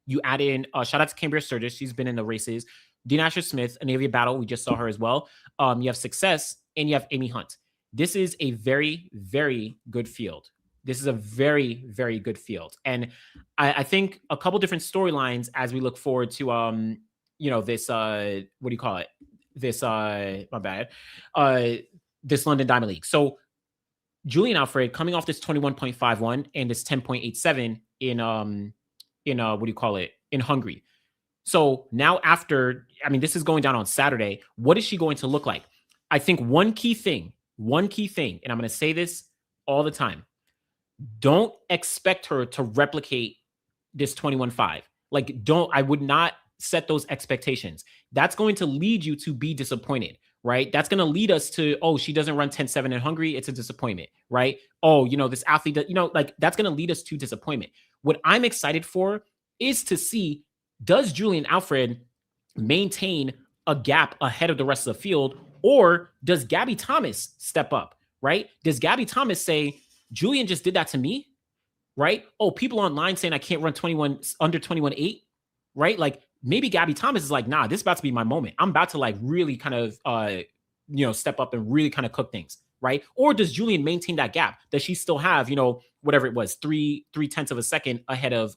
You add in shout out to Cambria Sturgis. She's been in the races. Dean Asher Smith, Anavia Battle. We just saw her as well. You have Success and you have Amy Hunt. This is a very, very good field. And I think a couple different storylines as we look forward to this what do you call it? This this London Diamond League. So Julien Alfred coming off this 21.51 and this 10.87 in what do you call it? In Hungary. So now this is going down on Saturday. What is she going to look like? I think one key thing, and I'm going to say this all the time. Don't expect her to replicate this 21.5. I would not set those expectations. That's going to lead you to be disappointed, right? That's going to lead us to, she doesn't run 10.7 in Hungary. It's a disappointment, right? This athlete, that's going to lead us to disappointment. What I'm excited for is to see, does Julien Alfred maintain a gap ahead of the rest of the field, or does Gabby Thomas step up, right? Does Gabby Thomas say, Julien just did that to me, right? People online saying I can't run under 21.8, right? Maybe Gabby Thomas is like, nah, this is about to be my moment. I'm about to really kind of step up and really kind of cook things, right? Or does Julien maintain that gap? Does she still have, whatever it was, three tenths of a second ahead of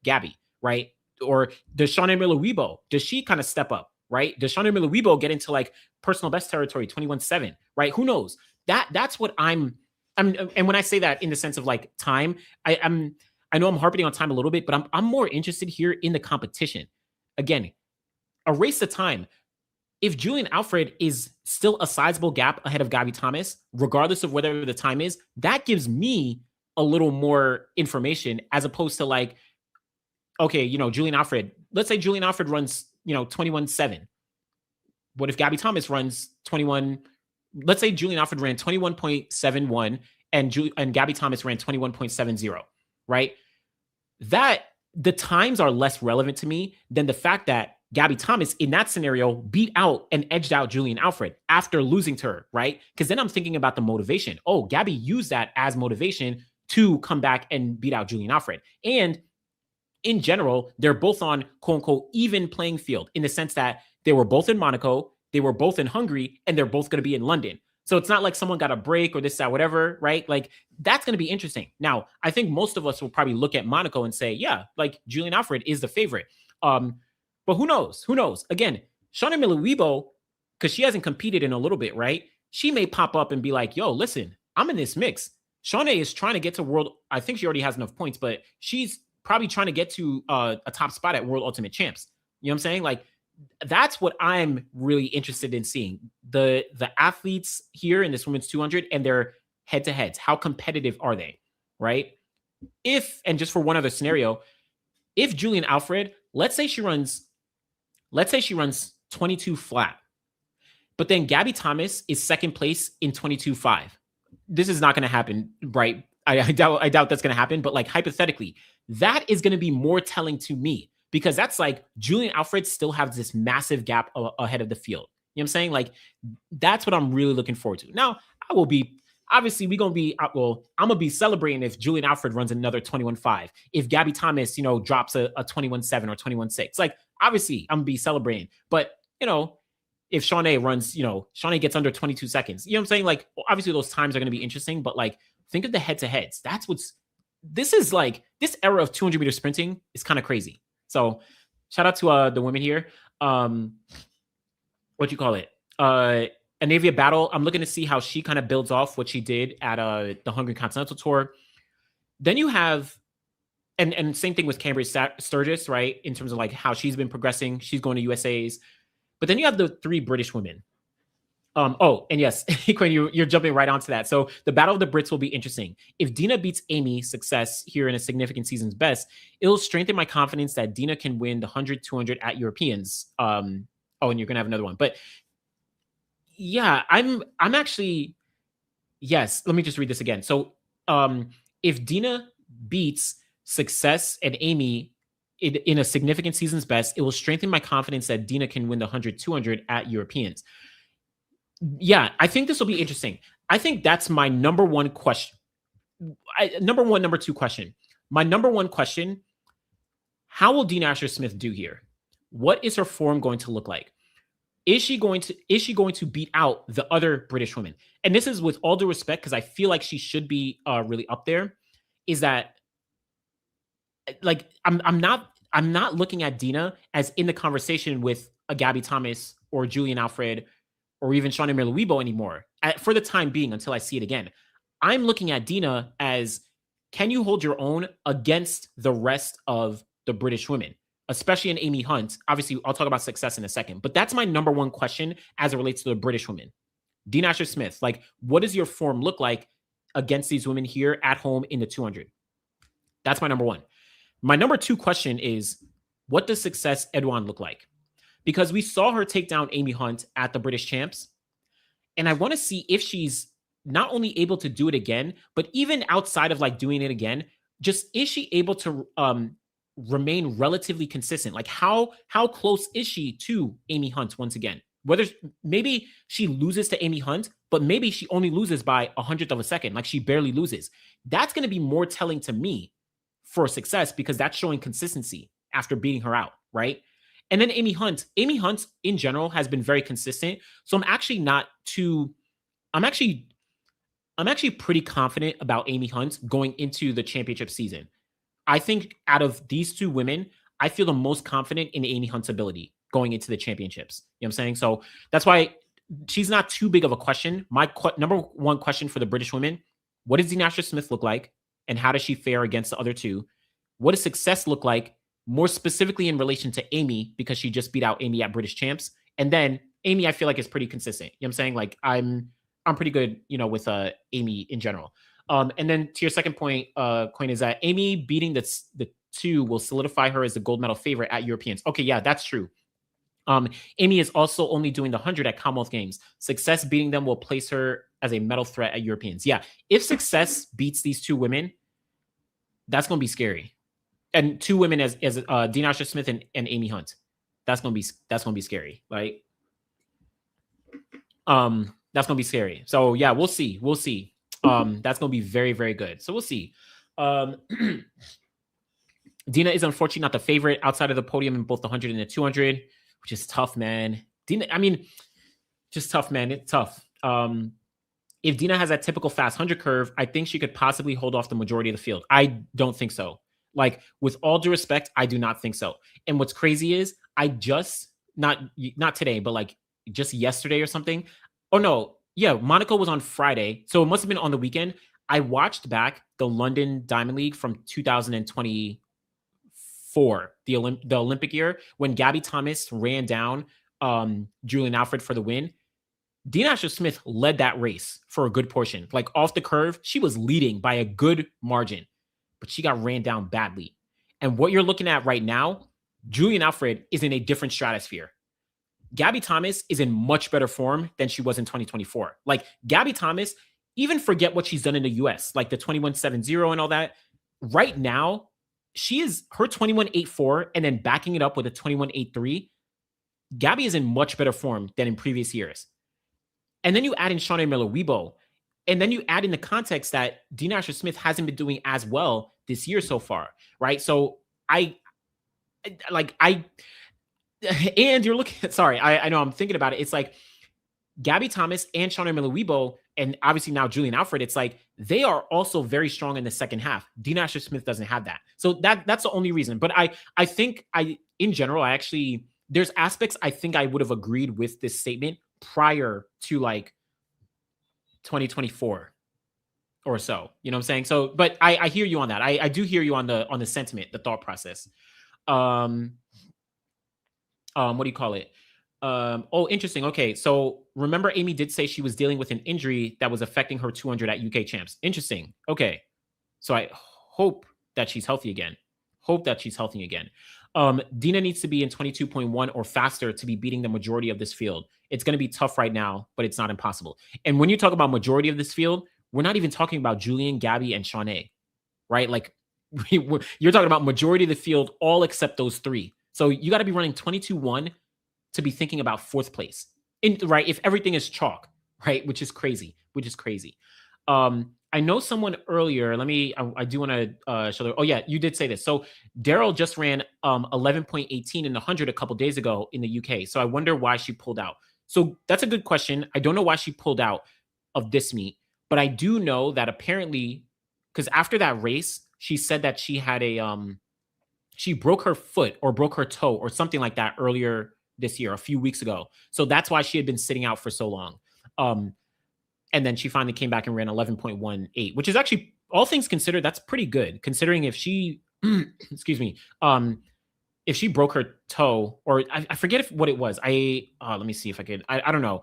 Gabby, right? Or does Shauna Miller-Weibo, does she kind of step up, right? Does Shauna Miller-Weibo get into like personal best territory, 21-7, right? Who knows? That's what I'm, and when I say that in the sense of like time, I know I'm harping on time a little bit, but I'm more interested here in the competition. Again, a race to time. If Julien Alfred is still a sizable gap ahead of Gabby Thomas, regardless of whatever the time is, that gives me a little more information as opposed to like, okay, Julien Alfred, let's say Julien Alfred runs, 21-7. What if Gabby Thomas runs 21? Let's say Julien Alfred ran 21.71 and Gabby Thomas ran 21.70, right? That the times are less relevant to me than the fact that Gabby Thomas in that scenario beat out and edged out Julien Alfred after losing to her, right? Because then I'm thinking about the motivation. Oh, Gabby used that as motivation to come back and beat out Julien Alfred. And in general, they're both on quote unquote even playing field in the sense that they were both in Monaco, they were both in Hungary, and they're both going to be in London. So it's not like someone got a break or this, that, whatever, right? Like that's going to be interesting. Now, I think most of us will probably look at Monaco and say, yeah, like Julien Alfred is the favorite. But who knows? Who knows? Again, Shauna Miller-Weibo, because she hasn't competed in a little bit, right? She may pop up and be like, yo, listen, I'm in this mix. Shauna is trying to get to world. I think she already has enough points, but she's probably trying to get to a top spot at World Ultimate Champs. You know what I'm saying? Like, that's what I'm really interested in seeing. The athletes here in this women's 200 and their head-to-heads. How competitive are they, right? And just for one other scenario, if Julien Alfred, let's say she runs 22 flat, but then Gabby Thomas is second place in 22.5. This is not going to happen, right? I doubt that's going to happen, but like hypothetically, that is going to be more telling to me because that's like Julien Alfred still has this massive gap ahead of the field. You know what I'm saying? Like that's what I'm really looking forward to. Now, I'm going to be celebrating if Julien Alfred runs another 21.5. If Gabby Thomas, drops a 21.7 or 21.6. Like obviously I'm going to be celebrating, but if Shawnee runs, Shawnee gets under 22 seconds, you know what I'm saying? Like obviously those times are going to be interesting, but like think of the head-to-heads. This era of 200 meter sprinting is kind of crazy. So shout out to the women here. What you call it? Anavia Battle. I'm looking to see how she kind of builds off what she did at the Hungary Continental Tour. Then you have, and same thing with Cambridge Sturgis, right? In terms of like how she's been progressing. She's going to USA's. But then you have the 3 British women. And yes, Quinn, you're jumping right onto that. So the Battle of the Brits will be interesting. If Dina beats Amy success here in a significant season's best, it'll strengthen my confidence that Dina can win the 100, 200 at Europeans. And you're going to have another one. But yeah, I'm actually, yes, let me just read this again. So if Dina beats success and Amy in a significant season's best, it will strengthen my confidence that Dina can win the 100, 200 at Europeans. Yeah, I think this will be interesting. I think that's my number one question. Number 2 question. My number 1 question, how will Dina Asher-Smith do here? What is her form going to look like? Is she going to beat out the other British women? And this is with all due respect, because I feel like she should be really up there, is that like I'm not looking at Dina as in the conversation with a Gabby Thomas or Julien Alfred or even Shauna Miller-Weibo anymore for the time being until I see it again. I'm looking at Dina as, can you hold your own against the rest of the British women, especially in Amy Hunt? Obviously, I'll talk about success in a second, but that's my number 1 question as it relates to the British women. Dina Asher-Smith, like, what does your form look like against these women here at home in the 200? That's my number 1. My number 2 question is, what does success Edouin look like? Because we saw her take down Amy Hunt at the British Champs. And I want to see if she's not only able to do it again, but even outside of like doing it again, just is she able to remain relatively consistent? Like how close is she to Amy Hunt once again? Whether maybe she loses to Amy Hunt, but maybe she only loses by 100th of a second, like she barely loses. That's going to be more telling to me for success because that's showing consistency after beating her out, right? And then Amy Hunt. Amy Hunt in general has been very consistent. So I'm actually not too. I'm actually I'm actually pretty confident about Amy Hunt going into the championship season. I think out of these two women, I feel the most confident in Amy Hunt's ability going into the championships. You know what I'm saying? So that's why she's not too big of a question. My number one question for the British women: what does Dinasha Smith look like, and how does she fare against the other two? What does success look like, more specifically in relation to Amy, because she just beat out Amy at British champs? And then Amy, I feel like is pretty consistent. You know what I'm saying? Like I'm pretty good, with Amy in general. And then to your second point, Coin, is that Amy beating the two will solidify her as the gold medal favorite at Europeans. Okay, yeah, that's true. Amy is also only doing the 100 at Commonwealth Games. Success beating them will place her as a medal threat at Europeans. Yeah, if Success beats these two women, that's going to be scary. And two women as Dinasha Smith and Amy Hunt. That's going to be scary. Like, that's going to be scary. So yeah, we'll see. We'll see. That's going to be very, very good. So we'll see. Dina is unfortunately not the favorite outside of the podium in both the 100 and the 200, which is tough, man. Dina, I mean, just tough, man. It's tough. If Dina has that typical fast 100 curve, I think she could possibly hold off the majority of the field. I don't think so. Like, with all due respect, I do not think so. And what's crazy is I just, not today, but like just yesterday or something. Oh no, yeah, Monaco was on Friday, so it must have been on the weekend. I watched back the London Diamond League from 2024, the Olympic year, when Gabby Thomas ran down Julien Alfred for the win. Dinasha Smith led that race for a good portion. Like, off the curve, she was leading by a good margin, but she got ran down badly. And what you're looking at right now, Julien Alfred is in a different stratosphere. Gabby Thomas is in much better form than she was in 2024. Like, Gabby Thomas, even forget what she's done in the US, like the 21.70 and all that. Right now, she is her 21.84 and then backing it up with a 21.83. Gabby is in much better form than in previous years. And then you add in Shawnee Miller-Weibo, and then you add in the context that Dinasha Smith hasn't been doing as well this year so far, right? So and you're looking at, sorry, I know I'm thinking about it. It's like Gabby Thomas and Shawnee Miller-Weibo, and obviously now Julien Alfred, it's like they are also very strong in the second half. Dinasha Smith doesn't have that. So that's the only reason. But I think in general, there's aspects I think I would have agreed with this statement prior to like 2024 or so. You know what I'm saying? So, but I hear you on that. I do hear you on the sentiment, the thought process. What do you call it? Oh, interesting. Okay. So remember, Amy did say she was dealing with an injury that was affecting her 200 at UK champs. Interesting. Okay. So I hope that she's healthy again. Dina needs to be in 22.1 or faster to be beating the majority of this field. It's going to be tough right now, but it's not impossible. And when you talk about majority of this field, we're not even talking about Julien, Gabby, and Shawnee, right? Like, you're talking about majority of the field, all except those three. So you got to be running 22.1 to be thinking about fourth place, right? If everything is chalk, right? Which is crazy. I know someone earlier. I do want to show. Oh yeah, you did say this. So Daryl just ran 11.18 in the 100 a couple days ago in the UK. So I wonder why she pulled out. So that's a good question. I don't know why she pulled out of this meet, but I do know that apparently, because after that race, she said that she had she broke her foot or broke her toe or something like that earlier this year, a few weeks ago. So that's why she had been sitting out for so long. And then she finally came back and ran 11.18, which is actually, all things considered, that's pretty good, considering if she, excuse me, if she broke her toe, or I forget what it was. Let me see if I could, I don't know.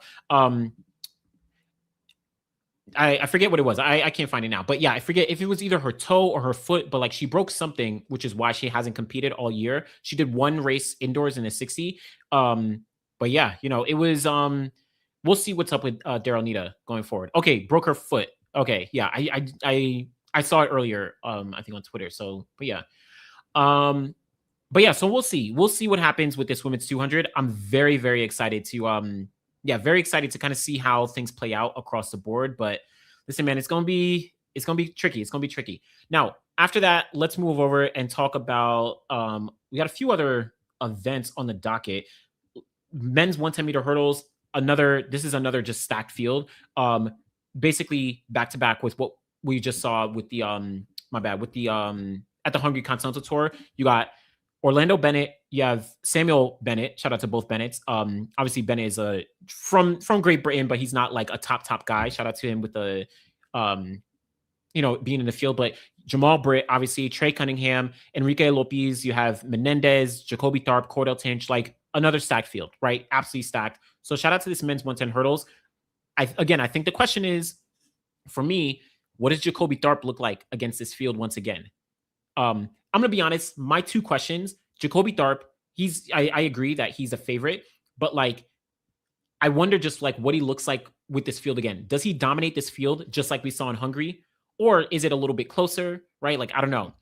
I forget what it was. I can't find it now. But yeah, I forget if it was either her toe or her foot, but like she broke something, which is why she hasn't competed all year. She did one race indoors in a 60. But yeah, it was, we'll see what's up with Daryl Nita going forward. Okay, broke her foot. Okay, yeah, I saw it earlier, I think on Twitter. So, but yeah. So we'll see. We'll see what happens with this women's 200. I'm very, very excited to very excited to kind of see how things play out across the board. But listen, man, it's gonna be tricky. Now, after that, let's move over and talk about we got a few other events on the docket. Men's 110-meter hurdles, this is another just stacked field. Basically back to back with what we just saw with the at the Hungary Continental Tour. You got Orlando Bennett, you have Samuel Bennett. Shout out to both Bennetts. Obviously Bennett is from Great Britain, but he's not like a top guy. Shout out to him with the being in the field. But Jamal Britt, obviously, Trey Cunningham, Enrique Lopez, you have Menendez, Jacoby Tharp, Cordell Tinch, like another stacked field, right? Absolutely stacked. So shout out to this men's 110 hurdles. I think the question is, for me, what does Jacoby Tharp look like against this field once again? I'm going to be honest, my two questions, Jacoby Tharp, I agree that he's a favorite, but like, I wonder just like what he looks like with this field again. Does he dominate this field just like we saw in Hungary? Or is it a little bit closer, right? Like, I don't know.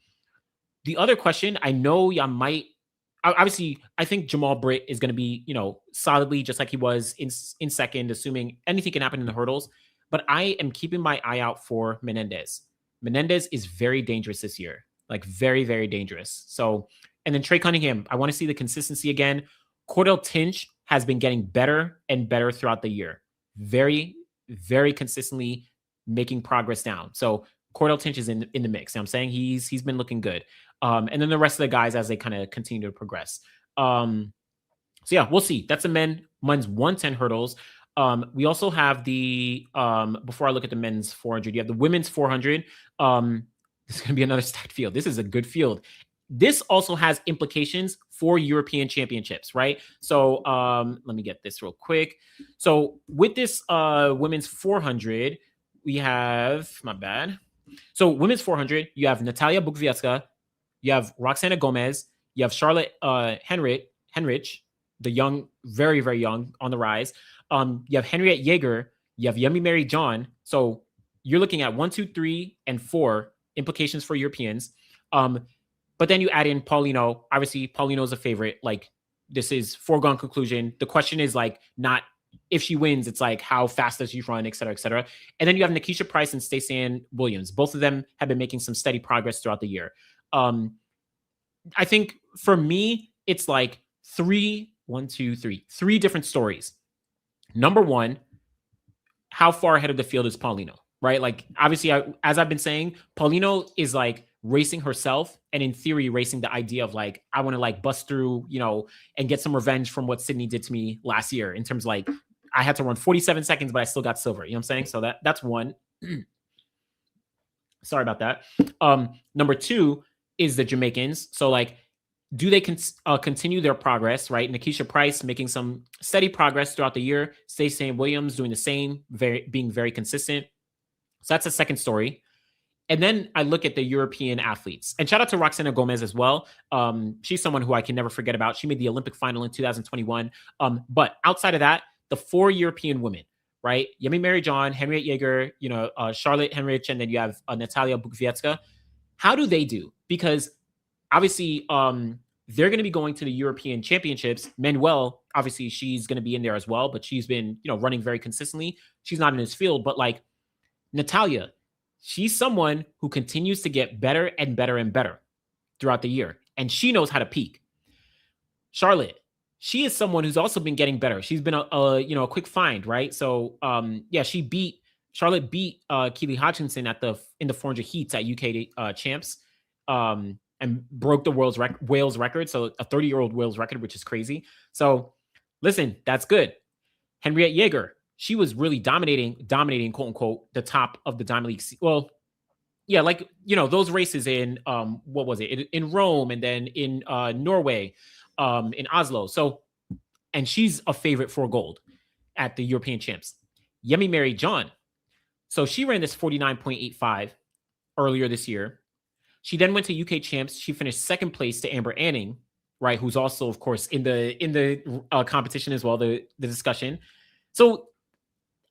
The other question, I know obviously, I think Jamal Britt is going to be, solidly just like he was in second, assuming anything can happen in the hurdles. But I am keeping my eye out for Menendez. Menendez is very dangerous this year, like very, very dangerous. So, and then Trey Cunningham, I want to see the consistency again. Cordell Tinch has been getting better and better throughout the year. Very, very consistently making progress down. So Cordell Tinch is in the mix. I'm saying he's been looking good. And then the rest of the guys as they kind of continue to progress. So yeah, we'll see. That's the men's 110 hurdles. We also have the before I look at the men's 400, you have the women's 400. This is going to be another stacked field. This is a good field. This also has implications for European championships, right? So let me get this real quick. So with this women's 400, we have, So women's 400, you have Natalia Bukvietska, you have Roxana Gomez, you have Charlotte Henrich, the young, very, very young on the rise. You have Henriette Jaeger, you have Yemi Mary John. So you're looking at 1, 2, 3, and 4 implications for Europeans. But then you add in Paulino. Obviously, Paulino is a favorite. Like, this is foregone conclusion. The question is like not if she wins, it's like how fast does she run, et cetera, et cetera. And then you have Nikisha Price and Stacey Ann Williams. Both of them have been making some steady progress throughout the year. I think for me, it's like three different stories. Number one, how far ahead of the field is Paulino, right? Like, obviously, as I've been saying, Paulino is like racing herself and in theory racing the idea of like, I want to like bust through, and get some revenge from what Sydney did to me last year in terms of like, I had to run 47 seconds, but I still got silver. You know what I'm saying? So that's one. Sorry about that. Number two is the Jamaicans. So like, do they continue their progress, right? Nikisha Price making some steady progress throughout the year. Stacey Ann Williams doing the same, being very consistent. So that's a second story. And then I look at the European athletes. And shout out to Roxana Gomez as well. She's someone who I can never forget about. She made the Olympic final in 2021. But outside of that, the 4 European women, right? Yemi Mary John, Henriette Jaeger, Charlotte Henrich, and then you have Natalia Bukvietska. How do they do? Because obviously, they're going to be going to the European Championships. Manuel, obviously, she's going to be in there as well, but she's been, running very consistently. She's not in his field, but like Natalia, she's someone who continues to get better and better and better throughout the year, and she knows how to peak. Charlotte, she is someone who's also been getting better. She's been a quick find, right? So Charlotte beat Keely Hodgkinson in the 400 heats at UK champs. And broke the Wales record. So a 30-year-old Wales record, which is crazy. So listen, that's good. Henriette Jaeger, she was really dominating, quote unquote, the top of the Diamond League. Well, yeah, like, those races in, what was it? In Rome and then in Norway, in Oslo. So, and she's a favorite for gold at the European champs. Yemi Mary John. So she ran this 49.85 earlier this year. She then went to UK champs. She finished second place to Amber Anning, right? Who's also, of course, in the competition as well, the discussion. So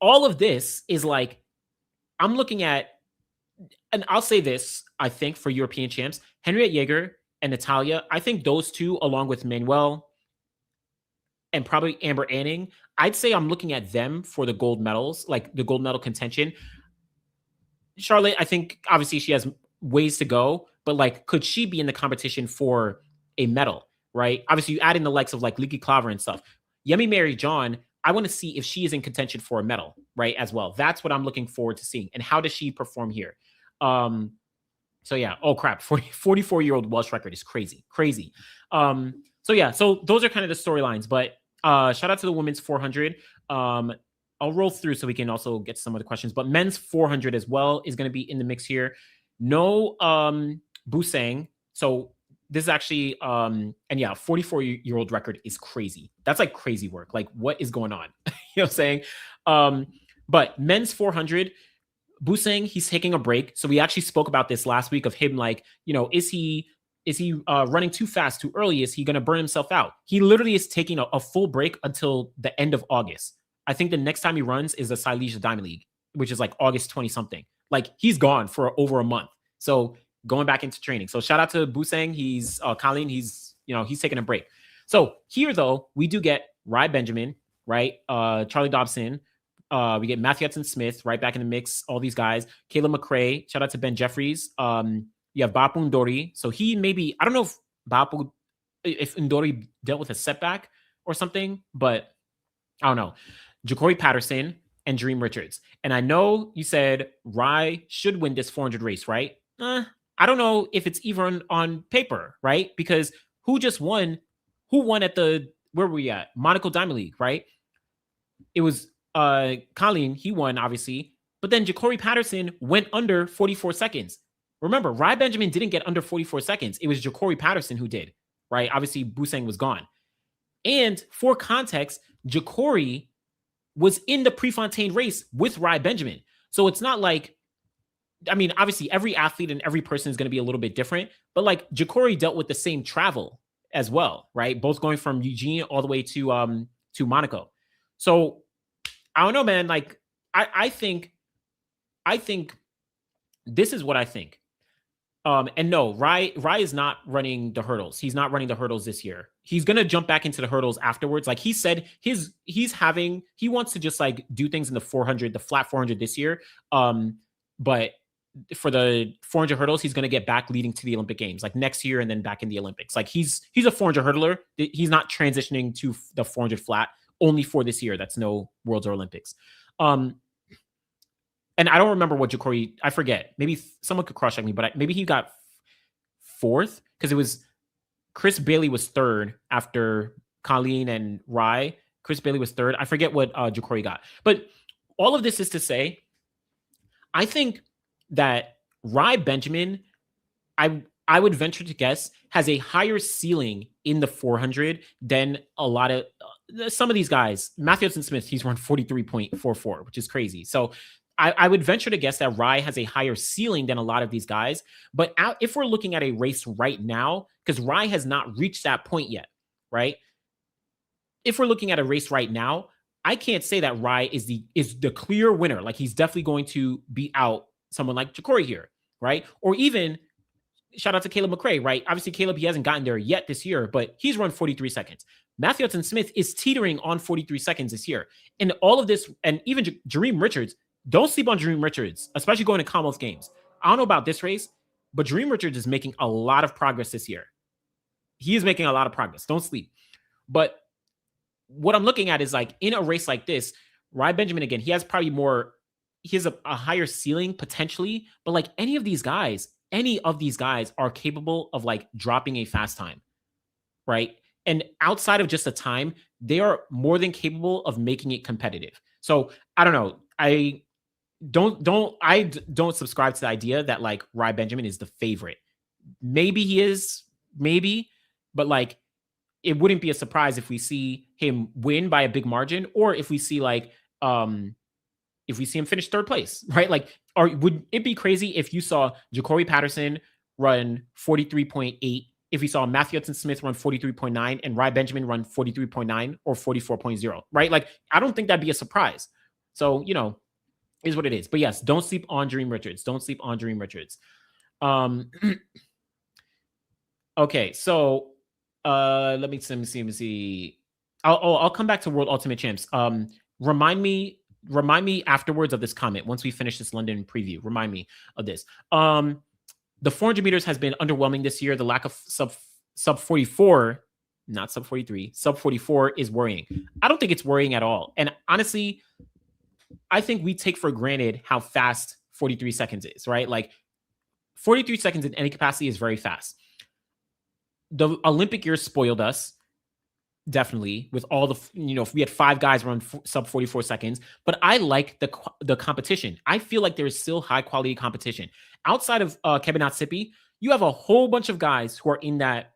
all of this is like, I'm looking at, and I'll say this, I think for European champs, Henriette Jaeger and Natalia, I think those two, along with Manuel and probably Amber Anning, I'd say I'm looking at them for the gold medals, like the gold medal contention. Charlotte, I think obviously she has ways to go, but like, could she be in the competition for a medal? right? Obviously, you add in the likes of like Leaky Clover and stuff. Yemi Mary John, I want to see if she is in contention for a medal, right? As well. That's what I'm looking forward to seeing. And how does she perform here? So yeah, oh crap, 44-year-old Welsh record is crazy, crazy. So yeah, so those are kind of the storylines. But shout out to the women's 400. I'll roll through so we can also get some of the questions. But men's 400 as well is going to be in the mix here. No Busang. So this is actually and yeah, 44-year-old record is crazy. That's like crazy work. Like what is going on? You know what I'm saying? But men's 400. Busang, he's taking a break. So we actually spoke about this last week of him, like, you know, is he running too fast, too early? Is he going to burn himself out? He literally is taking a full break until the end of August. I think the next time he runs is the Silesia Diamond League, which is like August 20 something. Like he's gone for over a month. So going back into training. So shout out to Busang. He's Colleen. He's taking a break. So here though, we do get Rai Benjamin, right? Charlie Dobson. We get Matthew Hudson Smith right back in the mix. All these guys. Caleb McRae. Shout out to Ben Jeffries. You have Bapu Ndori. So he maybe, I don't know if Ndori dealt with a setback or something, but I don't know. Ja'Cory Patterson and Dream Richards. And I know you said Rai should win this 400 race, right? I don't know if it's even on paper, right? Because who won at where were we at? Monaco Diamond League, right? It was Colleen, he won, obviously. But then Ja'Cory Patterson went under 44 seconds. Remember, Rai Benjamin didn't get under 44 seconds. It was Ja'Cory Patterson who did, right? Obviously, Busang was gone. And for context, Ja'Cory was in the Prefontaine race with Rai Benjamin. So it's not like, I mean, obviously, every athlete and every person is going to be a little bit different. But like Ja'Cory dealt with the same travel as well, right? Both going from Eugene all the way to Monaco. So I don't know, man. Like, I think this is what I think. And no, Rai is not running the hurdles. He's not running the hurdles this year. He's gonna jump back into the hurdles afterwards. Like he said, he wants to just like do things in the 400, the flat 400 this year. But for the 400 hurdles, he's gonna get back leading to the Olympic Games, like next year, and then back in the Olympics. Like he's a 400 hurdler. He's not transitioning to the 400 flat only for this year. That's no Worlds or Olympics. And I don't remember what Ja'Cory, I forget. Maybe someone could cross-check me, but maybe he got fourth because it was Chris Bailey was third after Colleen and Rai. Chris Bailey was third. I forget what Ja'Cory got. But all of this is to say, I think that Rai Benjamin, I would venture to guess, has a higher ceiling in the 400 than a lot of some of these guys. Matthew Hudson Smith, he's run 43.44, which is crazy. So I would venture to guess that Rai has a higher ceiling than a lot of these guys. But if we're looking at a race right now, because Rai has not reached that point yet, right? If we're looking at a race right now, I can't say that Rai is the clear winner. Like he's definitely going to beat out someone like Ja'Cory here, right? Or even shout out to Caleb McRae, right? Obviously, Caleb, he hasn't gotten there yet this year, but he's run 43 seconds. Matthew Hudson Smith is teetering on 43 seconds this year. And all of this, and even Jareem Richards, don't sleep on Jareem Richards, especially going to Commonwealth Games. I don't know about this race, but Jareem Richards is making a lot of progress this year. He is making a lot of progress. Don't sleep. But what I'm looking at is like in a race like this, Rai Benjamin, again, he has probably more, he has a higher ceiling potentially, but like any of these guys are capable of like dropping a fast time, right? And outside of just the time, they are more than capable of making it competitive. So I don't know. I don't subscribe to the idea that like Rai Benjamin is the favorite. Maybe he is, maybe, but like it wouldn't be a surprise if we see him win by a big margin, or if we see like if we see him finish third place, right? Like, or would it be crazy if you saw Ja'Cory Patterson run 43.8, if we saw Matthew Hudson Smith run 43.9 and Rai Benjamin run 43.9 or 44.0, right? Like, I don't think that'd be a surprise. So, you know, is what it is. But yes, don't sleep on Dream Richards. Don't sleep on Dream Richards. Okay, so let me see. I'll come back to World Ultimate Champs. Remind me afterwards of this comment once we finish this London preview. Remind me of this. The 400 meters has been underwhelming this year. The lack of sub 44 not sub 43. Sub 44 is worrying. I don't think it's worrying at all. And honestly, I think we take for granted how fast 43 seconds is, right? Like 43 seconds in any capacity is very fast. The Olympic years spoiled us, definitely, with all the, if we had 5 guys run sub 44 seconds. But I like the competition. I feel like there is still high quality competition. Outside of Kebinatsipi, you have a whole bunch of guys who are in that,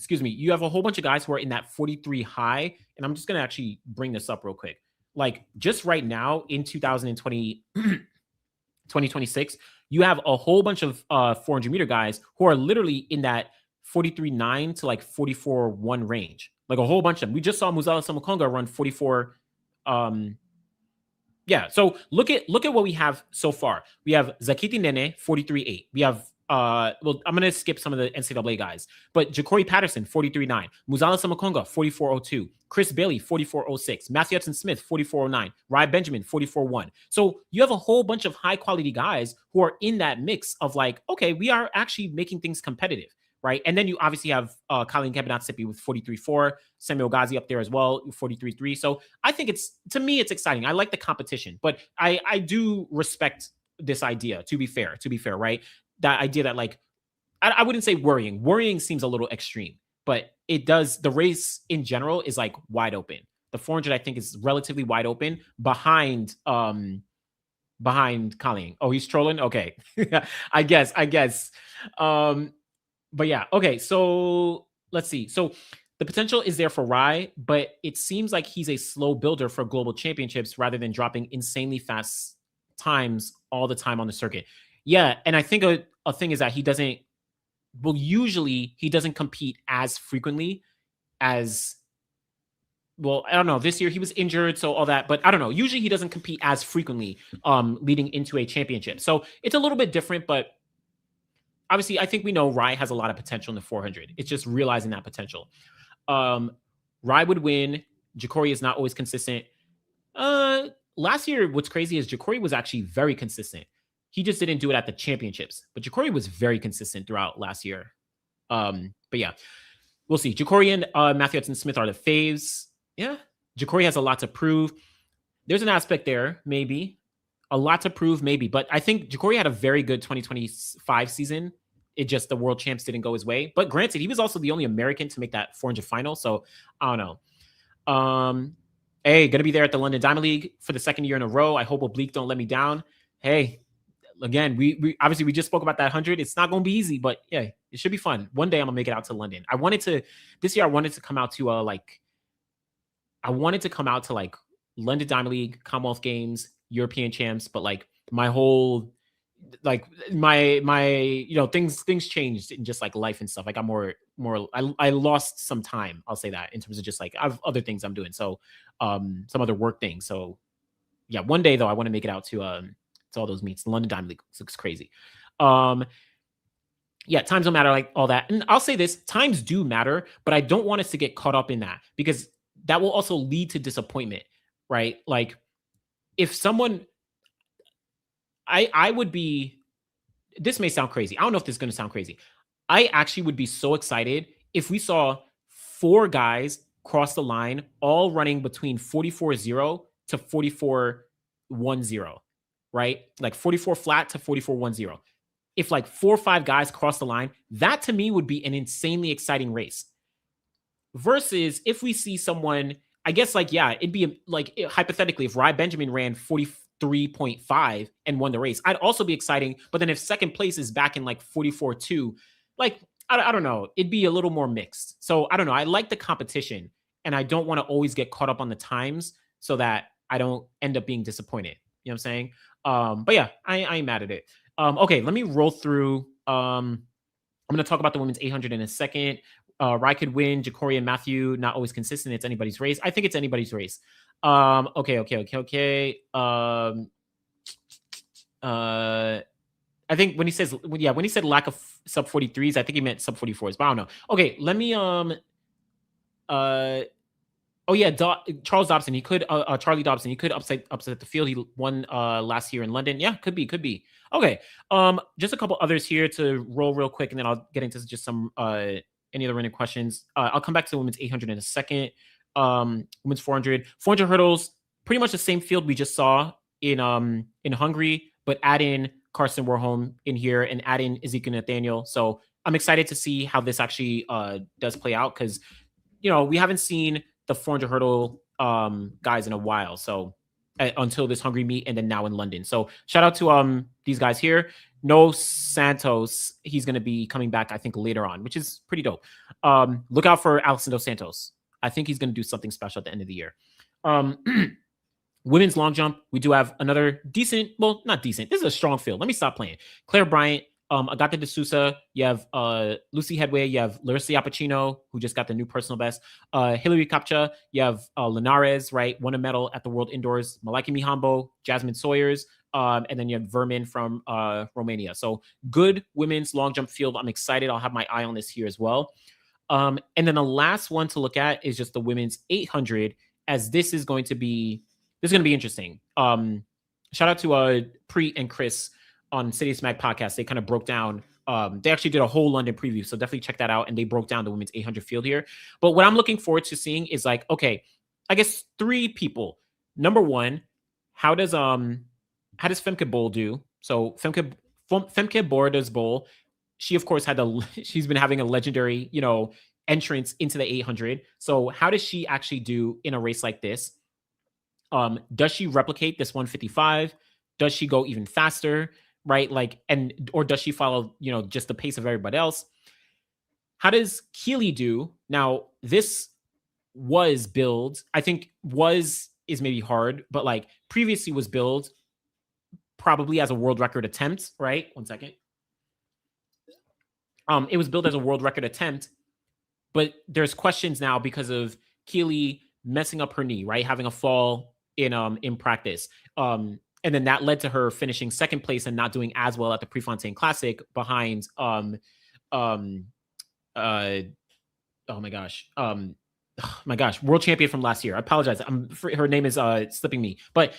you have a whole bunch of guys who are in that 43 high. And I'm just going to actually bring this up real quick. Like just right now in 2020, 2026, you have a whole bunch of 400 meter guys who are literally in that 43.9 to like 44.1 range. Like a whole bunch of them. We just saw Muzala Samukonga run 44. Yeah. So look at what we have so far. We have Zakiti Nene 43.8. We have well, I'm gonna skip some of the NCAA guys, but Ja'Cory Patterson 43.9, Muzala Samukonga 44.02, Chris Bailey 44.06, Matthew Hudson Smith 44.09, Ryan Benjamin 44.1. So you have a whole bunch of high quality guys who are in that mix of like, okay, we are actually making things competitive. Right. And then you obviously have Colleen Kebinatsipi with 43.4, Samuel Ghazi up there as well, 43.3. So I think to me, it's exciting. I like the competition, but I do respect this idea, to be fair, right? That idea that like, I wouldn't say worrying. Worrying seems a little extreme, but the race in general is like wide open. The 400, I think, is relatively wide open behind Colleen. Oh, he's trolling? Okay. I guess. But yeah, okay, so let's see. So the potential is there for Rai, but it seems like he's a slow builder for global championships rather than dropping insanely fast times all the time on the circuit. Yeah, and I think a thing is that usually he doesn't compete as frequently as, well, I don't know. This year he was injured, so all that, but I don't know. Usually he doesn't compete as frequently leading into a championship. So it's a little bit different, but obviously, I think we know Rai has a lot of potential in the 400. It's just realizing that potential. Rai would win. Ja'Cory is not always consistent. Last year, what's crazy is Ja'Cory was actually very consistent. He just didn't do it at the championships. But Ja'Cory was very consistent throughout last year. But yeah, we'll see. Ja'Cory and Matthew Hudson Smith are the faves. Yeah, Ja'Cory has a lot to prove. There's an aspect there, maybe. A lot to prove, maybe. But I think Ja'Cory had a very good 2025 season. It just, the world champs didn't go his way. But granted, he was also the only American to make that 400 final. So I don't know. Hey, going to be there at the London Diamond League for the second year in a row. I hope Oblique don't let me down. Hey, again, we obviously we just spoke about that 100. It's not going to be easy, but yeah, it should be fun. One day I'm going to make it out to London. This year I wanted to come out to London Diamond League, Commonwealth Games, European champs, but like my whole, like my things changed in just like life and stuff. I got more I lost some time, I'll say that, in terms of just like I have other things I'm doing, so some other work things. So yeah, one day though I want to make it out to all those meets. The London Diamond League looks crazy. Yeah, times don't matter, like all that. And I'll say this, times do matter, but I don't want us to get caught up in that, because that will also lead to disappointment, right? Like if someone, I would be, this may sound crazy. I don't know if this is going to sound crazy. I actually would be so excited if we saw 4 guys cross the line, all running between 44.0 to 44.10, right? Like 44 flat to 44.10. If like 4 or 5 guys cross the line, that to me would be an insanely exciting race. Versus if we see someone, I guess, like, yeah, it'd be like, hypothetically, if Ryan Benjamin ran 43.5 and won the race, I'd also be exciting. But then if second place is back in like 44.2, like, I don't know, it'd be a little more mixed. So I don't know. I like the competition, and I don't want to always get caught up on the times so that I don't end up being disappointed. You know what I'm saying? But yeah, I ain't mad at it. Okay, let me roll through. I'm going to talk about the women's 800 in a second. Rai could win. Ja'Cory and Matthew, not always consistent. It's anybody's race. I think it's anybody's race. Okay. I think when he said lack of sub 43s, I think he meant sub 44s, but I don't know. Okay, let me Charles Dobson. He could Charlie Dobson. He could upset the field. He won last year in London. Yeah, could be. Okay. Just a couple others here to roll real quick, and then I'll get into just some any other random questions? I'll come back to the women's 800 in a second. Women's 400 hurdles, pretty much the same field we just saw in Hungary, but add in Carson Warholm in here and add in Ezekiel Nathaniel. So I'm excited to see how this actually does play out, because we haven't seen the 400 hurdle guys in a while. So until this Hungary meet, and then now in London. So shout out to these guys here. No Santos, he's going to be coming back, I think, later on, which is pretty dope. Look out for Alexander dos Santos. I think he's going to do something special at the end of the year. Women's long jump, we do have another decent, well, not decent. This is a strong field. Let me stop playing. Claire Bryant, Agata de Sousa, you have Lucy Headway, you have Larissa Iapicino, who just got the new personal best. Hillary Kapcha, you have Linares, right? Won a medal at the World Indoors. Malaki Mihambo, Jasmine Sawyers, and then you have Vermin from Romania. So good women's long jump field. I'm excited. I'll have my eye on this here as well. And then the last one to look at is just the women's 800, as this is going to be interesting. Shout out to Preet and Chris on City Smack podcast. They kind of broke down. They actually did a whole London preview, so definitely check that out. And they broke down the women's 800 field here. But what I'm looking forward to seeing is like, okay, I guess 3 people. Number one, how does Femke Bol do? So Femke Borders Bol, she of course she's been having a legendary, entrance into the 800. So how does she actually do in a race like this? Does she replicate this 155? Does she go even faster? Right? Or does she follow, just the pace of everybody else? How does Keely do? Now, this was billed, I think is maybe hard, but previously was billed probably as a world record attempt, right? 1 second. It was billed as a world record attempt, but there's questions now because of Keely messing up her knee, right? Having a fall in practice. And then that led to her finishing second place and not doing as well at the Prefontaine Classic behind oh my gosh, world champion from last year. I apologize. Her name is slipping me, but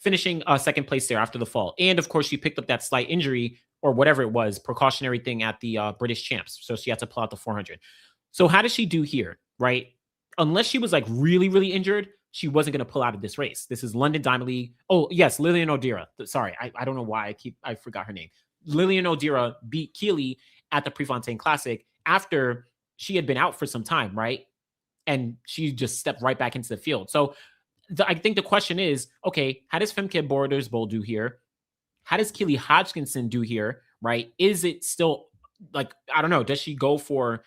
finishing second place there after the fall. And of course she picked up that slight injury or whatever it was, precautionary thing at the British champs. So she had to pull out the 400. So how does she do here, right? Unless she was really, really injured, she wasn't going to pull out of this race. This is London Diamond League. Oh, yes, Lillian O'Dira. Sorry, I don't know why I forgot her name. Lillian O'Dira beat Keely at the Prefontaine Classic after she had been out for some time, right? And she just stepped right back into the field. So I think the question is, okay, how does Femke Borders Bol do here? How does Keely Hodgkinson do here, right? Is it still I don't know, does she go for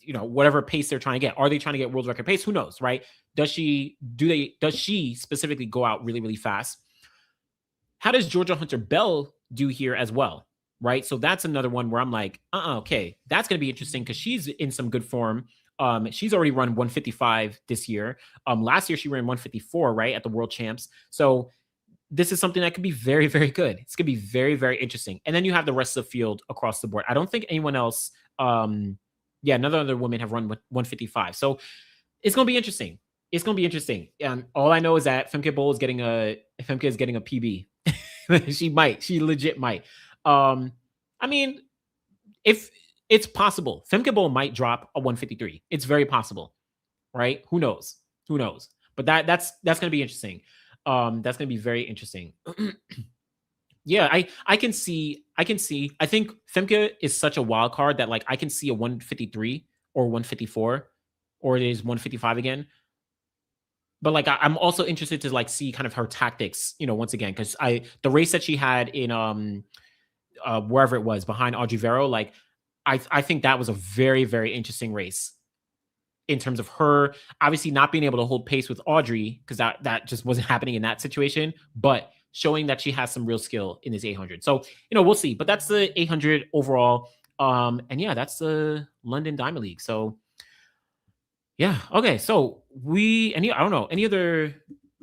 whatever pace they're trying to get? Are they trying to get world record pace? Who knows, right? Does she specifically go out really, really fast? How does Georgia Hunter Bell do here as well, right? So that's another one where I'm like, okay, that's going to be interesting because she's in some good form. She's already run 155 this year. Last year she ran 154, right, at the World Champs. So this is something that could be very, very good. It's going to be very, very interesting. And then you have the rest of the field across the board. I don't think anyone else, none of the other women have run 155. So it's going to be interesting. It's going to be interesting. And all I know is that Femke is getting a PB. She legit might. I mean, if it's possible, Femke Bol might drop a 153. It's very possible, right? Who knows? But that's going to be interesting. That's going to be very interesting. Yeah, I can see. I think Femke is such a wild card that I can see a 153 or 154, or it is 155 again. But I'm also interested to see kind of her tactics, once again, because the race that she had in wherever it was behind Audrey Vero, I think that was a very, very interesting race in terms of her obviously not being able to hold pace with Audrey, because that just wasn't happening in that situation, but showing that she has some real skill in this 800. So, we'll see. But that's the 800 overall. And yeah, that's the London Diamond League. So yeah. Okay. So I don't know, any other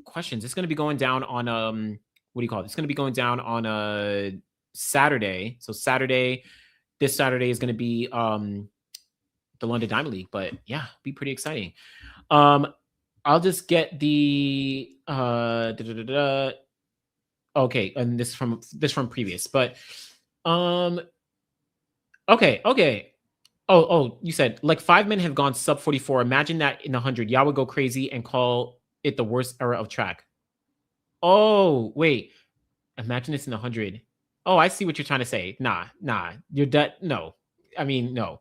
questions? It's going to be going down on, what do you call it? It's going to be going down on Saturday. So this Saturday is going to be the London Diamond League, but yeah, be pretty exciting. I'll just get the okay, and this from previous, but okay. Oh, you said like 5 men have gone sub 44. Imagine that in 100. Y'all would go crazy and call it the worst era of track. Oh, wait. Imagine it's in 100. Oh, I see what you're trying to say. Nah. You're dead. No. I mean, no.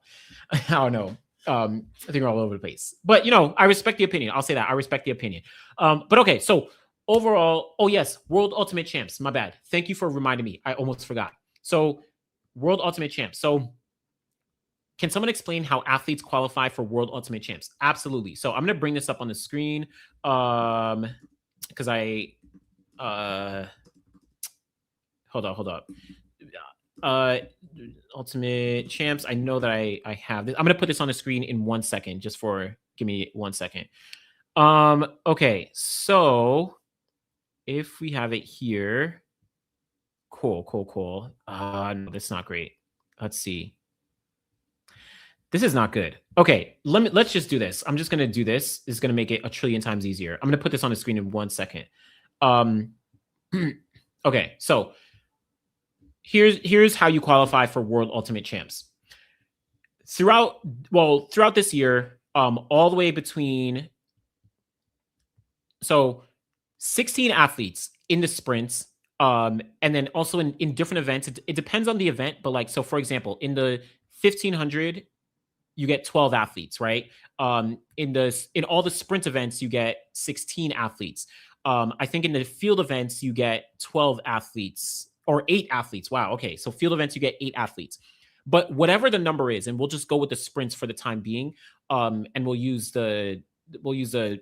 I don't know. I think we're all over the place. But I respect the opinion. I'll say that. I respect the opinion. But okay, so overall, oh yes, World Ultimate Champs. My bad. Thank you for reminding me. I almost forgot. So, World Ultimate Champs. So, can someone explain how athletes qualify for World Ultimate Champs? Absolutely. So I'm gonna bring this up on the screen. Because I hold up. Ultimate Champs. I know that I have this. I'm gonna put this on the screen in 1 second. Give me 1 second. Okay, so if we have it here, cool. No, that's not great. Let's see. This is not good. Okay, let's just do this. I'm just gonna do this. It's gonna make it a trillion times easier. I'm gonna put this on the screen in 1 second. Okay, so here's how you qualify for World Ultimate Champs. Throughout this year, all the way between 16 athletes in the sprints, and then also in different events. It depends on the event, but like for example, in the 1500, you get 12 athletes, right? In all the sprint events, you get 16 athletes. I think in the field events, you get 12 athletes or 8 athletes. Wow. Okay. So field events, you get 8 athletes. But whatever the number is, and we'll just go with the sprints for the time being, and we'll use the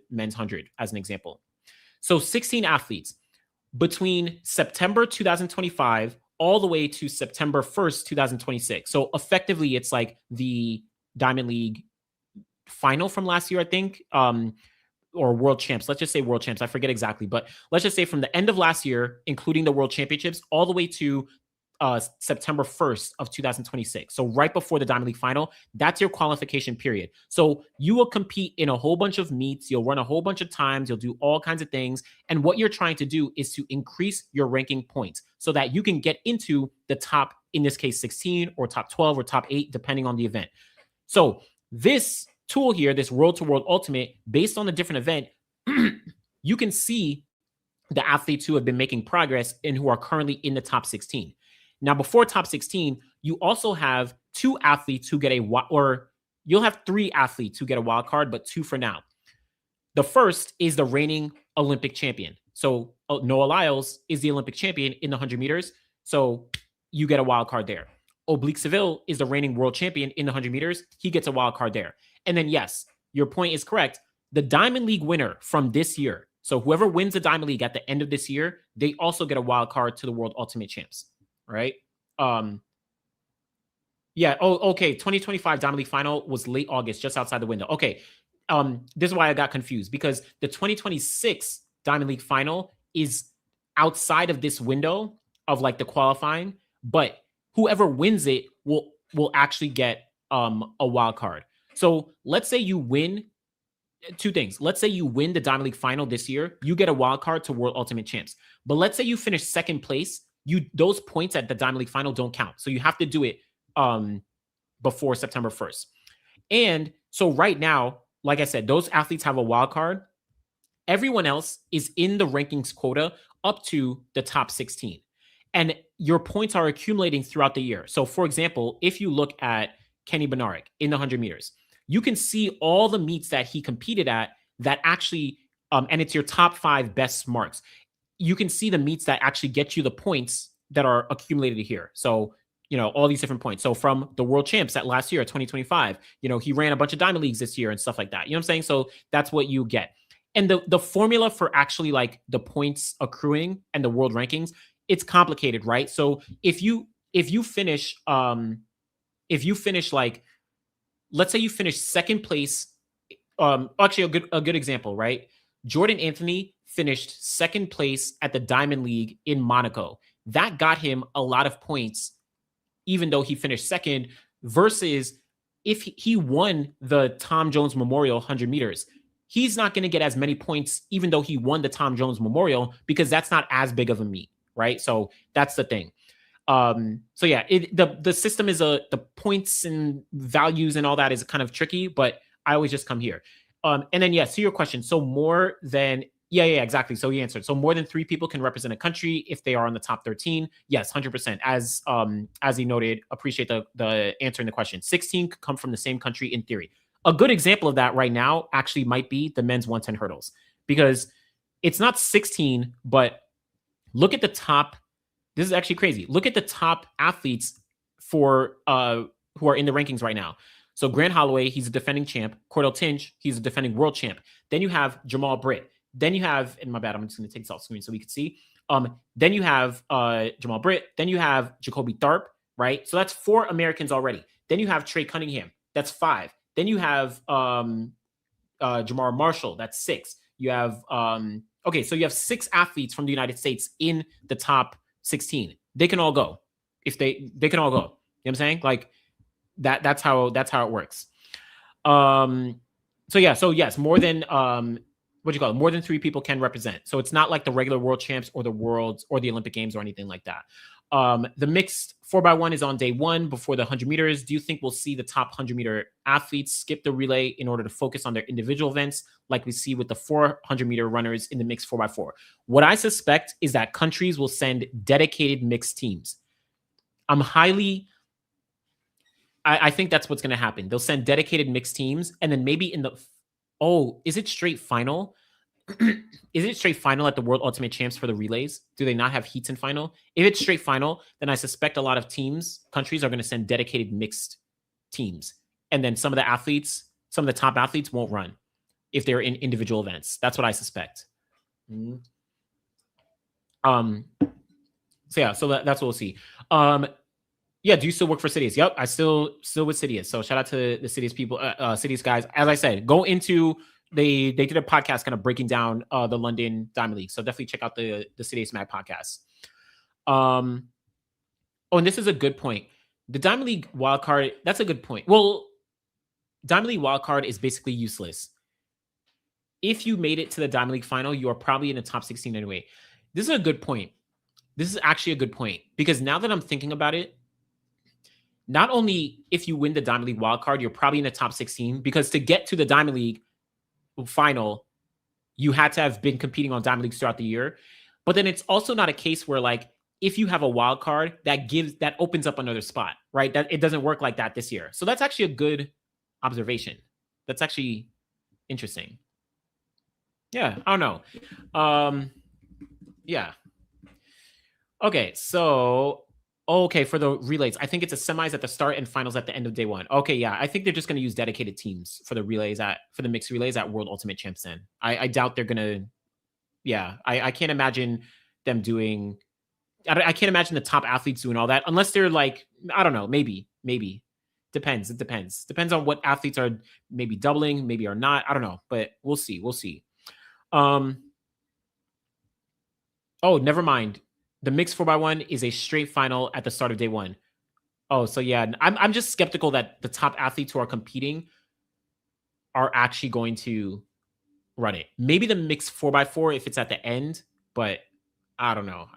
men's 100 as an example. So 16 athletes between September 2025 all the way to September 1st, 2026. So effectively, it's like the Diamond League final from last year, I think, or World Champs. Let's just say World Champs. I forget exactly, but let's just say from the end of last year, including the World Championships, all the way to September 1st of 2026. So right before the Diamond League final, that's your qualification period. So you will compete in a whole bunch of meets. You'll run a whole bunch of times. You'll do all kinds of things. And what you're trying to do is to increase your ranking points so that you can get into the top, in this case, 16 or top 12 or top 8, depending on the event. So this tool here, this World to World Ultimate, based on the different event, you can see the athletes who have been making progress and who are currently in the top 16. Now, before top 16, you also have 2 athletes who get you'll have 3 athletes who get a wild card, but 2 for now. The first is the reigning Olympic champion. So Noah Lyles is the Olympic champion in the 100 meters. So you get a wild card there. Oblique Seville is the reigning world champion in the 100 meters. He gets a wild card there. And then, yes, your point is correct. The Diamond League winner from this year, so whoever wins the Diamond League at the end of this year, they also get a wild card to the World Ultimate Champs, right? Yeah. Oh, okay. 2025 Diamond League final was late August, just outside the window. Okay. This is why I got confused, because the 2026 Diamond League final is outside of this window of like the qualifying, but whoever wins it will actually get a wild card. So let's say you win 2 things. Let's say you win the Diamond League final this year, you get a wild card to World Ultimate Champs. But let's say you finish second place, those points at the Diamond League final don't count. So you have to do it before September 1st. And so right now, like I said, those athletes have a wild card. Everyone else is in the rankings quota up to the top 16. And your points are accumulating throughout the year. So for example, if you look at Kenny Bednarek in the 100 meters, you can see all the meets that he competed at that actually, and it's your top 5 best marks. You can see the meets that actually get you the points that are accumulated here. So, all these different points. So from the World Champs at last year, 2025, he ran a bunch of Diamond Leagues this year and stuff like that. You know what I'm saying? So that's what you get. And the formula for actually like the points accruing and the world rankings, it's complicated, right? So if you finish like, let's say you finish second place, actually a good example, right? Jordan Anthony finished second place at the Diamond League in Monaco. That got him a lot of points, even though he finished second, versus if he won the Tom Jones Memorial 100 meters, he's not going to get as many points, even though he won the Tom Jones Memorial, because that's not as big of a meet, right? So that's the thing. So yeah, the system is the points and values and all that is kind of tricky, but I always just come here. And then yes, to your question, so more than yeah, exactly. So you answered. So more than 3 people can represent a country if they are on the top 13. Yes, 100%. As he noted, appreciate the answer in the question. 16 could come from the same country in theory. A good example of that right now actually might be the men's 110 hurdles, because it's not 16, but look at the top. This is actually crazy. Look at the top athletes for who are in the rankings right now. So Grant Holloway, he's a defending champ. Cordell Tinch, he's a defending world champ. Then you have Jamal Britt. Then you have, and my bad, I'm just going to take this off screen so we can see. Then you have Jamal Britt. Then you have Jacoby Tharp, right? So that's 4 Americans already. Then you have Trey Cunningham. That's 5. Then you have Jamar Marshall. That's 6. You have okay, so you have 6 athletes from the United States in the top 16. They can all go. If they can all go. You know what I'm saying? Like that's how it works. So yeah, so yes, more than what do you call it? More than 3 people can represent. So it's not like the regular world champs or the worlds or the Olympic Games or anything like that. The mixed 4x1 is on day 1 before the 100 meters. Do you think we'll see the top 100-meter athletes skip the relay in order to focus on their individual events like we see with the 400-meter runners in the mixed 4x4? What I suspect is that countries will send dedicated mixed teams. I think that's what's going to happen. They'll send dedicated mixed teams, and then maybe in the is it straight final? Is it straight final at the World Ultimate Champs for the relays? Do they not have heats in final? If it's straight final, then I suspect a lot of countries are going to send dedicated mixed teams. And then some of the top athletes won't run if they're in individual events. That's what I suspect. Mm-hmm. So yeah, so that's what we'll see. Yeah, do you still work for Sidious? Yep, I still with Sidious. So shout out to the Sidious people, Sidious guys. As I said, go into they did a podcast kind of breaking down the London Diamond League. So definitely check out the Sidious Mag podcast. And this is a good point. The Diamond League wildcard, that's a good point. Well, Diamond League wildcard is basically useless. If you made it to the Diamond League final, you are probably in the top 16 anyway. This is a good point. This is actually a good point, because now that I'm thinking about it, not only if you win the Diamond League wildcard, you're probably in the top 16, because to get to the Diamond League final, you had to have been competing on Diamond Leagues throughout the year. But then it's also not a case where, like, if you have a wild card, that opens up another spot, right? That it doesn't work like that this year. So that's actually a good observation. That's actually interesting. Yeah, I don't know. Yeah. Okay, so for the relays, I think it's a semis at the start and finals at the end of day 1. Okay, yeah, I think they're just going to use dedicated teams for the relays for the mixed relays at World Ultimate Champs. Then I doubt they're going to. Yeah, I can't imagine them doing. I can't imagine the top athletes doing all that unless they're like, I don't know, maybe depends. It depends on what athletes are maybe doubling, maybe are not. I don't know, but we'll see. Oh, never mind. The mixed 4x1 is a straight final at the start of day 1. Oh, so yeah, I'm just skeptical that the top athletes who are competing are actually going to run it. Maybe the mixed 4x4 if it's at the end, but I don't know.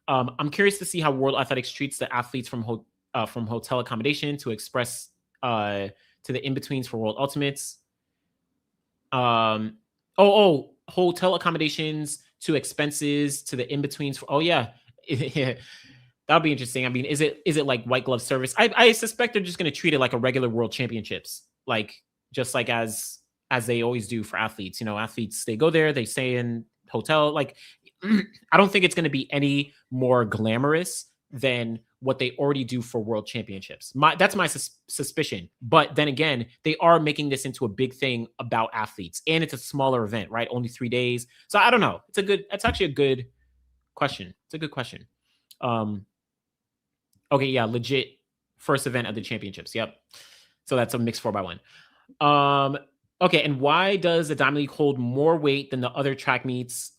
I'm curious to see how World Athletics treats the athletes from hotel accommodation to express to the in-betweens for World Ultimates. Hotel accommodations to expenses to the in-betweens for, that'll be interesting. I mean, is it like white glove service? I suspect they're just going to treat it like a regular World Championships, like just like as they always do for athletes. You know, athletes, they go there, they stay in hotel. Like, I don't think it's going to be any more glamorous than what they already do for World Championships. That's my suspicion. But then again, they are making this into a big thing about athletes, and it's a smaller event, right? Only 3 days. So I don't know. It's actually a good question. It's a good question. Okay, yeah, legit first event of the championships. Yep. So that's a mixed 4x1. Okay, and why does the Diamond League hold more weight than the other track meets?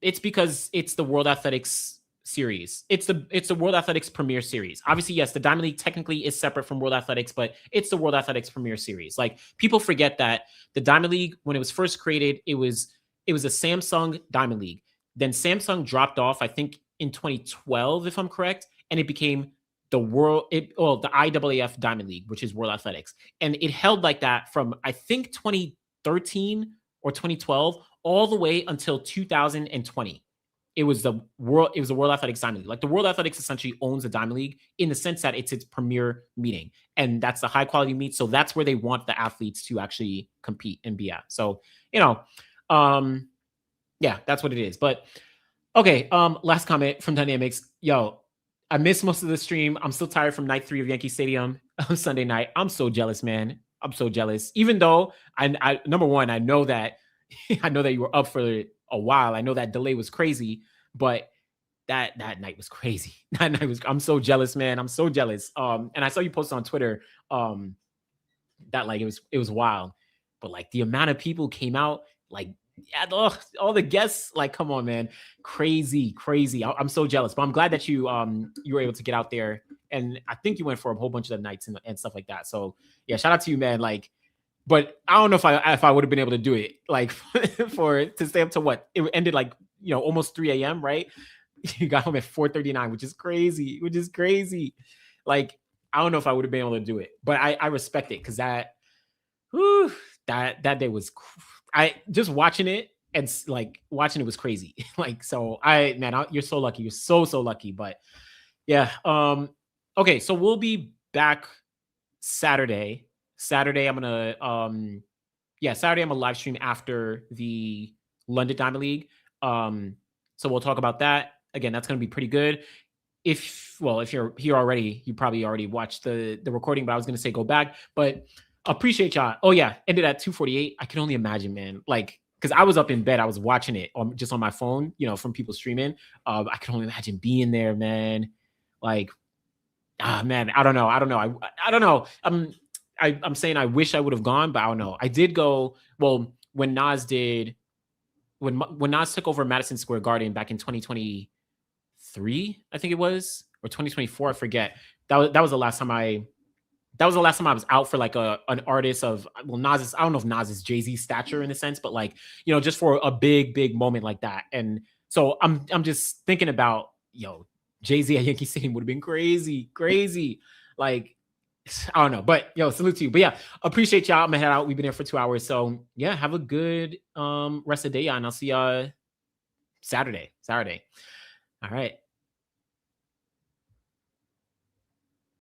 It's because it's the World Athletics series. It's the World Athletics Premier Series. Obviously, yes, the Diamond League technically is separate from World Athletics, but it's the World Athletics Premier Series. Like, people forget that the Diamond League, when it was first created, it was a Samsung Diamond League. Then Samsung dropped off, I think in 2012, if I'm correct, and it became the IAAF Diamond League, which is World Athletics, and it held like that from I think 2013 or 2012 all the way until 2020. It was the World Athletics Diamond League. Like the World Athletics essentially owns the Diamond League in the sense that it's its premier meeting, and that's the high quality meet. So that's where they want the athletes to actually compete and be at. So you know, um, yeah, that's what it is. But okay, last comment from Dynamics. Yo, I missed most of the stream. I'm still tired from night 3 of Yankee Stadium on Sunday night. I'm so jealous, man. I'm so jealous. Even though I number one, I know that I know that you were up for a while. I know that delay was crazy, but that night was crazy. That night was. I'm so jealous, man. I'm so jealous. And I saw you post on Twitter, that like it was wild, but like the amount of people came out, like yeah, all the guests, like come on, man, crazy, crazy. I'm so jealous, but I'm glad that you were able to get out there, and I think you went for a whole bunch of the nights and stuff like that. So yeah, shout out to you, man. Like, but I don't know if I would have been able to do it, like to stay up to what it ended like almost 3 a.m. Right? You got home at 4:39, which is crazy, Like I don't know if I would have been able to do it, but I respect it because whew, that day was I just watching it and like watching it was crazy. Like so you're so lucky. You're so lucky. But yeah. Okay, so we'll be back Saturday. Saturday I'm gonna Saturday I'm gonna live stream after the London Diamond League. So we'll talk about that. Again, that's gonna be pretty good. If you're here already, you probably already watched the recording, but I was gonna say go back. But appreciate y'all. Oh yeah, ended at 2:48. I can only imagine, man. Like, because I was up in bed, I was watching it just on my phone, from people streaming. I can only imagine being there, man. Like, man, I don't know. I don't know. I'm saying I wish I would have gone, but I don't know. I did go. Well, when Nas did, when Nas took over Madison Square Garden back in 2023, I think it was, or 2024, I forget. That was the last time I was out for like an artist of Nas. I don't know if Nas is Jay-Z stature in a sense, but like just for a big moment like that. And so I'm just thinking about Jay-Z at Yankee Stadium would have been crazy. Like I don't know, but salute to you. But yeah, appreciate y'all. I'm gonna head out. We've been here for 2 hours, so yeah, have a good rest of the day, and I'll see y'all Saturday. All right.